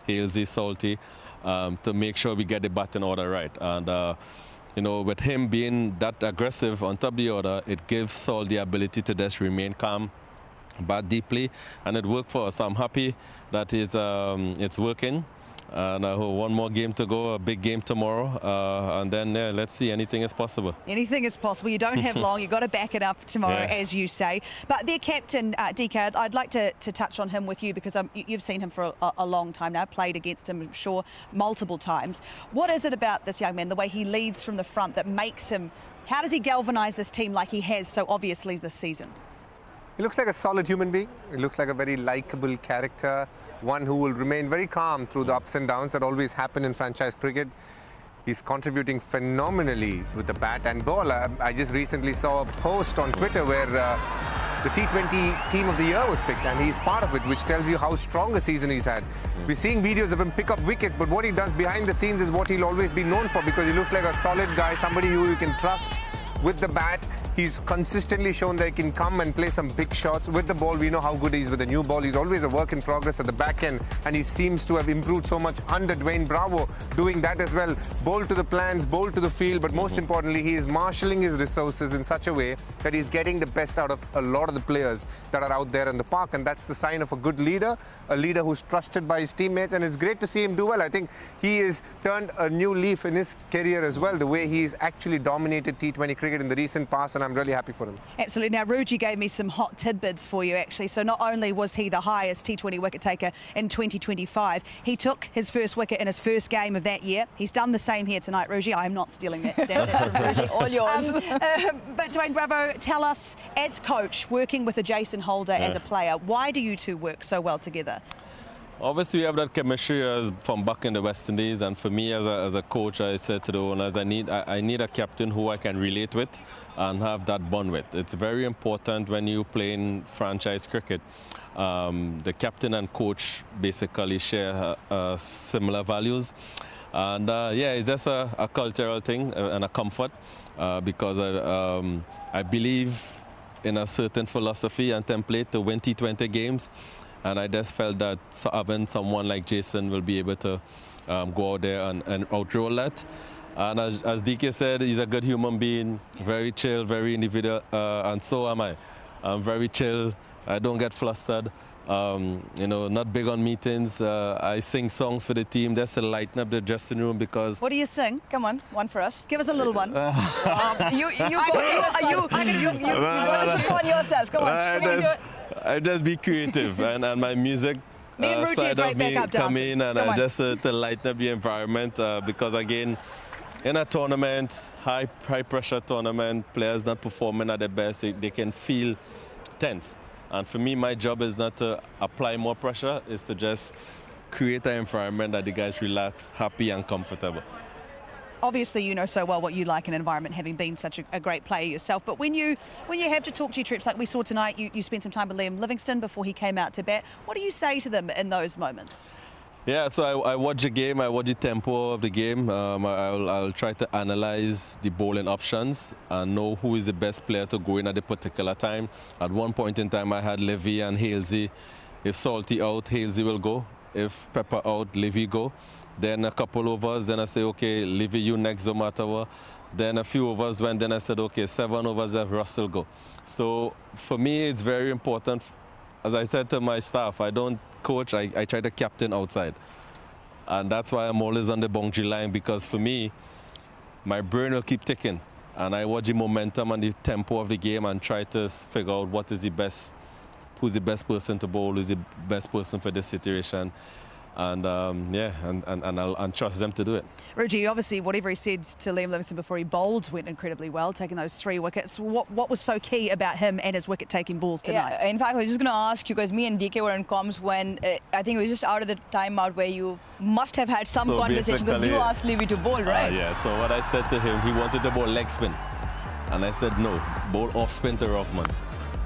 Halsey, Salty, to make sure we get the batting order right. And with him being that aggressive on top of the order, it gives Saul the ability to just remain calm, bat deeply, and it worked for us. I'm happy that it's working. And one more game to go, a big game tomorrow, and then let's see, anything is possible. Anything is possible. You don't have long. You've got to back it up tomorrow, as you say. But their captain, DK, I'd like to touch on him with you because you've seen him for a long time now, played against him, I'm sure, multiple times. What is it about this young man, the way he leads from the front, that makes him, how does he galvanise this team like he has so obviously this season? He looks like a solid human being. He looks like a very likeable character, one who will remain very calm through the ups and downs that always happen in franchise cricket. He's contributing phenomenally with the bat and ball. I just recently saw a post on Twitter where the T20 Team of the Year was picked, and he's part of it, which tells you how strong a season he's had. We're seeing videos of him pick up wickets, but what he does behind the scenes is what he'll always be known for, because he looks like a solid guy, somebody who you can trust with the bat. He's consistently shown that he can come and play some big shots with the ball. We know how good he is with the new ball. He's always a work in progress at the back end, and he seems to have improved so much under Dwayne Bravo, doing that as well. Bowl to the plans, bowl to the field, but most importantly, he is marshalling his resources in such a way that he's getting the best out of a lot of the players that are out there in the park, and that's the sign of a good leader, a leader who's trusted by his teammates, and it's great to see him do well. I think he has turned a new leaf in his career as well, the way he's actually dominated T20 cricket in the recent past, and I'm really happy for him. Absolutely. Now, Ruji gave me some hot tidbits for you, actually. So not only was he the highest T20 wicket taker in 2025, he took his first wicket in his first game of that year. He's done the same here tonight, Ruji. I am not stealing that stat from Ruji. All yours. But Dwayne Bravo, tell us, as coach, working with a Jason Holder as a player, why do you two work so well together? Obviously, we have that chemistry from back in the West Indies, and for me as a coach, I said to the owners, I need a captain who I can relate with and have that bond with. It's very important when you play in franchise cricket. The captain and coach basically share similar values, and it's just a cultural thing and a comfort because I believe in a certain philosophy and template to win T20 games. And I just felt that having someone like Jason will be able to go out there and outroll that. And as DK said, he's a good human being, very chill, very individual, and so am I. I'm very chill. I don't get flustered. You know, not big on meetings. I sing songs for the team just to lighten up the dressing room because... What do you sing? Come on, one for us. Give us a little one. You on yourself. Come on. I just be creative and my music side of me come in and just to lighten up the environment because again, in a tournament, high pressure tournament, players not performing at their best, they can feel tense. And for me, my job is not to apply more pressure, it's to just create an environment that the guys relax, happy and comfortable. Obviously, you know so well what you like in an environment, having been such a great player yourself. But when you have to talk to your troops, like we saw tonight, you spent some time with Liam Livingstone before he came out to bat. What do you say to them in those moments? Yeah, so I watch the game, I watch the tempo of the game. I'll try to analyze the bowling options and know who is the best player to go in at the particular time. At one point in time, I had Livy and Halsey. If Salty out, Halsey will go. If Pepper out, Livy go. Then a couple overs, then I say, okay, Livy, you next, no matter what. Then a few overs went, then I said, okay, 7 overs left, Russell go. So for me, it's very important. As I said to my staff, I don't coach, I try to captain outside. And that's why I'm always on the boundary line because for me, my brain will keep ticking. And I watch the momentum and the tempo of the game and try to figure out what is the best, who's the best person to bowl, who's the best person for this situation. And I'll trust them to do it. Ruji, obviously, whatever he said to Liam Livingstone before he bowled went incredibly well, taking those 3 wickets. What was so key about him and his wicket-taking balls tonight? Yeah, in fact, I was just going to ask you, because me and DK were in comms when I think it was just out of the timeout where you must have had some conversation because you asked Livy to bowl, right? Yeah, so what I said to him, he wanted to bowl leg spin. And I said, no, bowl off spin to Rothman.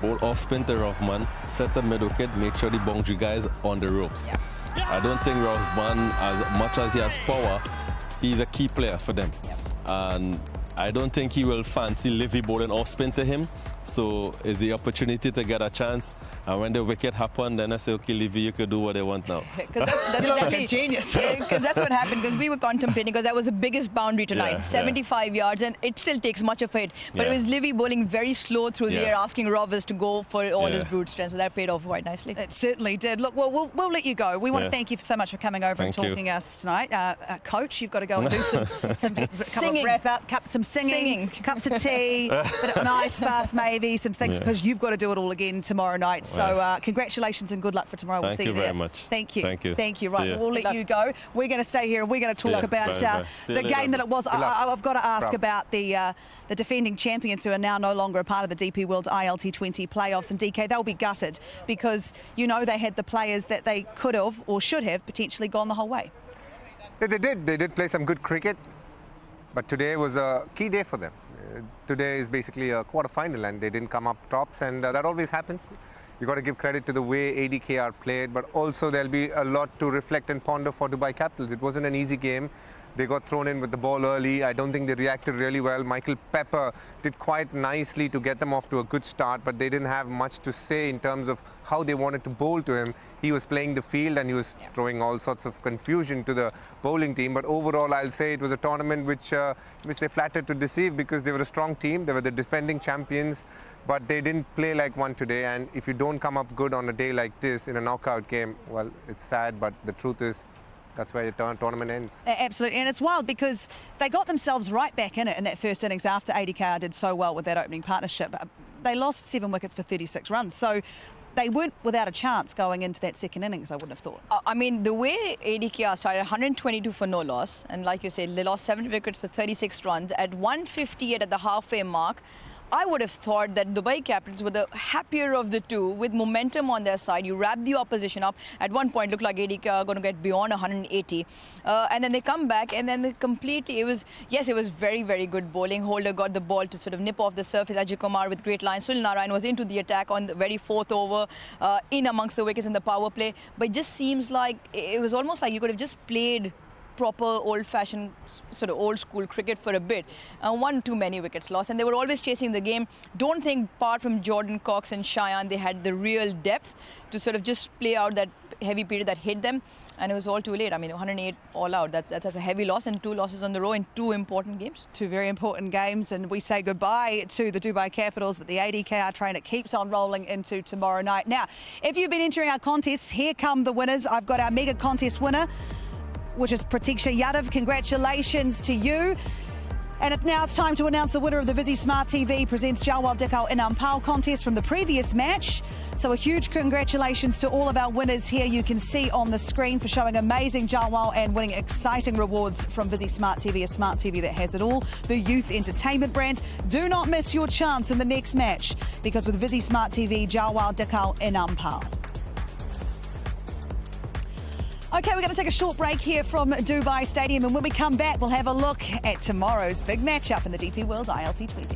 Bowl off spin to Rothman, set the mid wicket, make sure the boundary guys on the ropes. Yeah. I don't think Rothman, as much as he has power, he's a key player for them. Yep. And I don't think he will fancy Livy bowling off spin to him. So it's the opportunity to get a chance. And when the wicket happened, then I say, okay, Livy, you can do what they want now. Because that's exactly genius. Because that's what happened. Because we were contemplating, because that was the biggest boundary tonight, 75 yards, and it still takes much of it. But it was Livy bowling very slow through the air, asking Rovers to go for all his brute strength. So that paid off quite nicely. It certainly did. Look, well, we'll let you go. We want to thank you so much for coming over and talking to us tonight. Coach, you've got to go and do some couple of wrap up, some singing, cups of tea, an ice bath maybe, some things because you've got to do it all again tomorrow night. So congratulations and good luck for tomorrow. We'll see you there. Thank you very much. Thank you. Thank you. Thank you. Right, we'll let you go. We're going to stay here and we're going to talk about the game that it was. I've got to ask about the defending champions who are now no longer a part of the DP World ILT20 playoffs. And DK, they'll be gutted because you know they had the players that they could have or should have potentially gone the whole way. They did. They did play some good cricket, but today was a key day for them. Today is basically a quarter-final and they didn't come up tops, and that always happens. You've got to give credit to the way ADKR played, but also there'll be a lot to reflect and ponder for Dubai Capitals. It wasn't an easy game. They got thrown in with the ball early. I don't think they reacted really well. Michael Pepper did quite nicely to get them off to a good start, but they didn't have much to say in terms of how they wanted to bowl to him. He was playing the field and he was throwing all sorts of confusion to the bowling team. But overall, I'll say it was a tournament which they flattered to deceive because they were a strong team. They were the defending champions, but they didn't play like one today. And if you don't come up good on a day like this in a knockout game, well, it's sad, but the truth is, that's where the tournament ends. Absolutely, and it's wild because they got themselves right back in it in that first innings after ADKR did so well with that opening partnership. They lost 7 wickets for 36 runs, so they weren't without a chance going into that second innings, I wouldn't have thought. I mean, the way ADKR started, 122 for no loss, and like you said, they lost 7 wickets for 36 runs. At 158 at the halfway mark, I would have thought that Dubai Capitals were the happier of the two with momentum on their side. You wrap the opposition up. At one point, looked like ADK are going to get beyond 180. And then they come back and then they completely, it was very, very good bowling. Holder got the ball to sort of nip off the surface. Ajay Kumar with great line. Sunil Narayan was into the attack on the very 4th over, in amongst the wickets in the power play. But it just seems like it was almost like you could have just played proper old-fashioned sort of old-school cricket for a bit. 1 too many wickets lost, and they were always chasing the game. Don't think, apart from Jordan Cox and Cheyenne, they had the real depth to sort of just play out that heavy period that hit them. And it was all too late. I mean, 108 all out. That's a heavy loss, and 2 losses on the row in 2 important games. 2 very important games, and we say goodbye to the Dubai Capitals, but the ADKR train, it keeps on rolling into tomorrow night. Now, if you've been entering our contests, here come the winners. I've got our mega contest winner, which is Pratiksha Yadav. Congratulations to you. And now it's time to announce the winner of the Visi Smart TV presents Jalwal Dikau in Ampao contest from the previous match. So a huge congratulations to all of our winners here. You can see on the screen for showing amazing Jalwal and winning exciting rewards from Visi Smart TV, a smart TV that has it all, the youth entertainment brand. Do not miss your chance in the next match, because with Visi Smart TV, Jalwal Dikau in Ampao. Okay, we're going to take a short break here from Dubai Stadium, and when we come back, we'll have a look at tomorrow's big matchup in the DP World ILT20.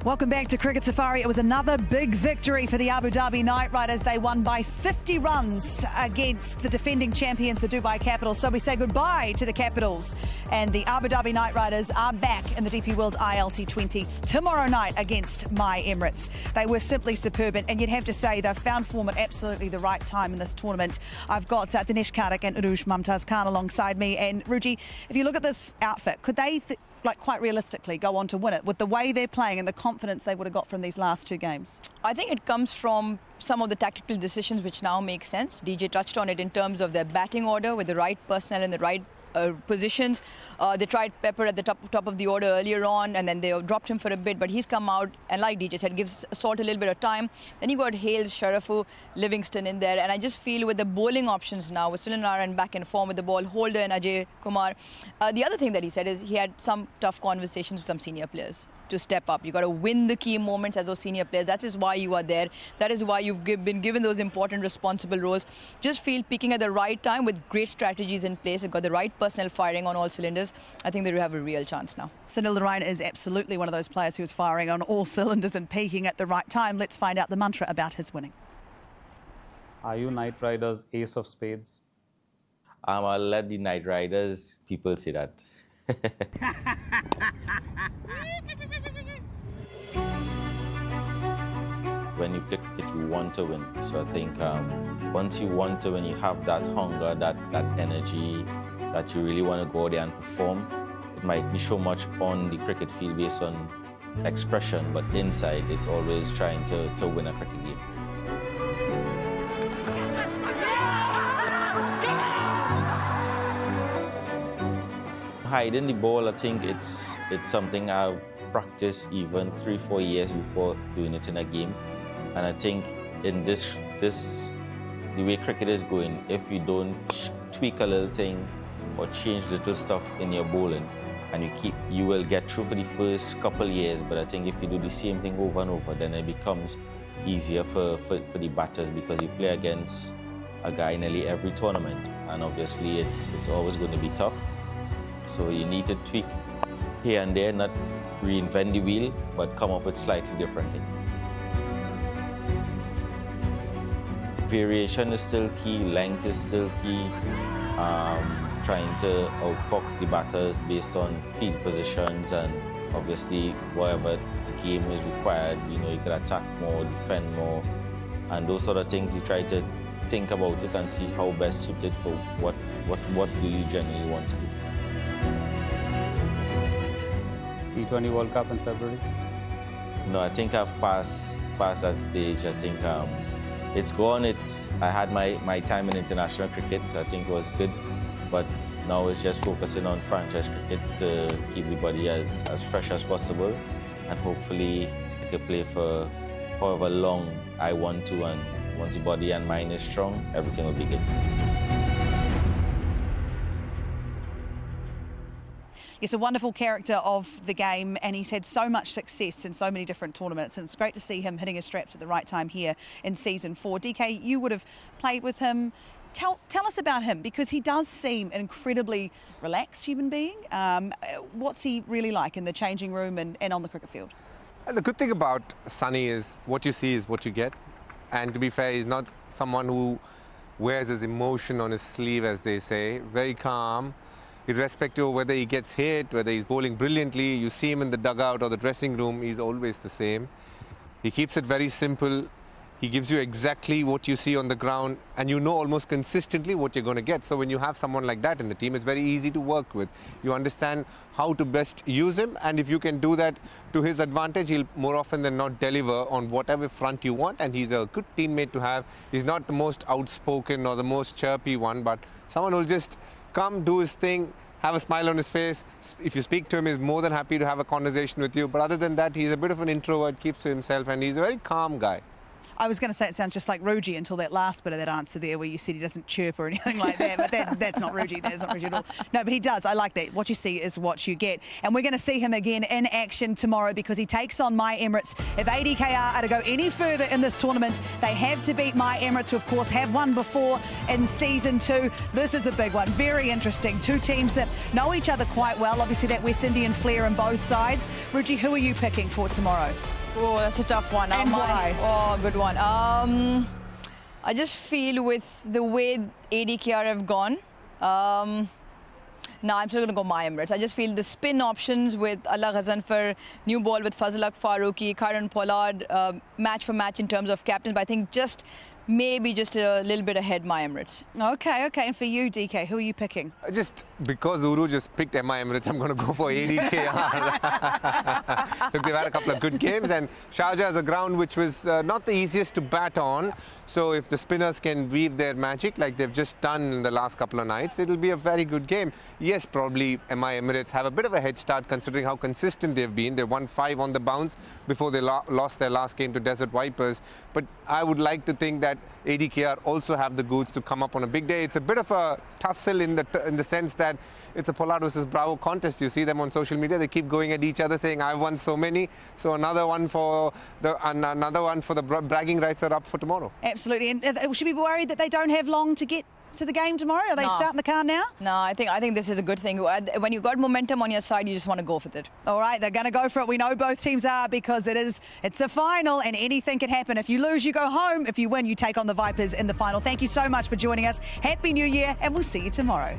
Welcome back to Cricket Safari. It was another big victory for the Abu Dhabi Knight Riders. They won by 50 runs against the defending champions, the Dubai Capitals. So we say goodbye to the Capitals. And the Abu Dhabi Knight Riders are back in the DP World ILT20 tomorrow night against my Emirates. They were simply superb, and you'd have to say they've found form at absolutely the right time in this tournament. I've got Dinesh Karthik and Uruj Mumtaz Khan alongside me. And Ruji, if you look at this outfit, could they quite realistically go on to win it with the way they're playing and the confidence they would have got from these last 2 games? I think it comes from some of the tactical decisions which now make sense. DJ touched on it in terms of their batting order with the right personnel in the right positions. They tried Pepper at the top of the order earlier on, and then they dropped him for a bit, but he's come out, and like DJ said, gives Salt a little bit of time. Then you got Hales, Sharafu, Livingston in there, and I just feel with the bowling options now, with Sulinarayan back in form with the ball, Holder and Ajay Kumar. The other thing that he said is he had some tough conversations with some senior players to step up. You got to win the key moments as those senior players. That is why you are there. That is why you've been given those important, responsible roles. Just feel peaking at the right time with great strategies in place. You've got the right personnel firing on all cylinders. I think they have a real chance now. Sunil Narayan is absolutely one of those players who's firing on all cylinders and peaking at the right time. Let's find out the mantra about his winning. Are you Knight Riders ace of spades? I'll let the Knight Riders people say that. When you pick it, you want to win. So I think once you want to win, you have that hunger, that energy, that you really want to go there and perform. It might be so much on the cricket field based on expression, but inside it's always trying to win a cricket game. Hiding the ball, I think it's something I've practiced even 3-4 years before doing it in a game. And I think in this the way cricket is going, if you don't tweak a little thing or change little stuff in your bowling, and you will get through for the first couple years. But I think if you do the same thing over and over, then it becomes easier for the batters, because you play against a guy nearly every tournament, and obviously it's always going to be tough. So you need to tweak here and there, not reinvent the wheel, but come up with slightly different things. Variation is still key, length is still key, trying to outfox the batters based on field positions, and obviously whatever the game is required, you can attack more, defend more, and those sort of things. You try to think about it and see how best suited for what do you generally want to do. T20 World Cup in February? No, I think I've passed that stage. I think it's gone. I had my time in international cricket, so I think it was good. But now it's just focusing on franchise cricket to keep the body as fresh as possible. And hopefully I can play for however long I want to. And once the body and mind is strong, everything will be good. He's a wonderful character of the game, and he's had so much success in so many different tournaments, and it's great to see him hitting his straps at the right time here in Season 4. DK, you would have played with him. Tell us about him, because he does seem an incredibly relaxed human being. What's he really like in the changing room and on the cricket field? The good thing about Sunny is what you see is what you get. And to be fair, he's not someone who wears his emotion on his sleeve, as they say. Very calm. Irrespective of whether he gets hit, whether he's bowling brilliantly, you see him in the dugout or the dressing room, he's always the same. He keeps it very simple. He gives you exactly what you see on the ground, and you know almost consistently what you're going to get. So when you have someone like that in the team, it's very easy to work with. You understand how to best use him, and if you can do that to his advantage, he'll more often than not deliver on whatever front you want, and he's a good teammate to have. He's not the most outspoken or the most chirpy one, but someone who'll just come, do his thing, have a smile on his face. If you speak to him, he's more than happy to have a conversation with you. But other than that, he's a bit of an introvert, keeps to himself, and he's a very calm guy. I was going to say it sounds just like Ruji until that last bit of that answer there where you said he doesn't chirp or anything like that, but that's not Ruji. That's not Ruji at all. No, but he does. I like that. What you see is what you get. And we're going to see him again in action tomorrow, because he takes on My Emirates. If ADKR are to go any further in this tournament, they have to beat My Emirates, who of course have won before in Season 2. This is a big one. Very interesting. Two teams that know each other quite well. Obviously that West Indian flair on both sides. Ruji, who are you picking for tomorrow? Oh, that's a tough one. And why? Oh, good one. I just feel with the way ADKR have gone, no, I'm still going to go My Emirates. I just feel the spin options with Allah Ghazanfar, new ball with Fazlak Farooqi, Karan Pollard, match for match in terms of captains. But I think just maybe just a little bit ahead my Emirates. Okay. And for you, DK, who are you picking? Just because Uru just picked MI Emirates, I'm going to go for ADKR. Look, they've had a couple of good games, and Sharjah is a ground which was not the easiest to bat on. So if the spinners can weave their magic like they've just done in the last couple of nights, it'll be a very good game. Yes, probably MI Emirates have a bit of a head start considering how consistent they've been. They won 5 on the bounce before they lost their last game to Desert Vipers. But I would like to think that ADKR also have the goods to come up on a big day. It's a bit of a tussle in the sense that it's a Pollard versus Bravo contest. You see them on social media; they keep going at each other, saying, "I've won so many." So another one for the bragging rights are up for tomorrow. Absolutely, and should we be worried that they don't have long to get to the game tomorrow? Are they starting the car now? No, I think this is a good thing. When you got momentum on your side, you just want to go with it. All right, they're going to go for it. We know both teams are, because it's the final and anything can happen. If you lose, you go home. If you win, you take on the Vipers in the final. Thank you so much for joining us. Happy New Year, and we'll see you tomorrow.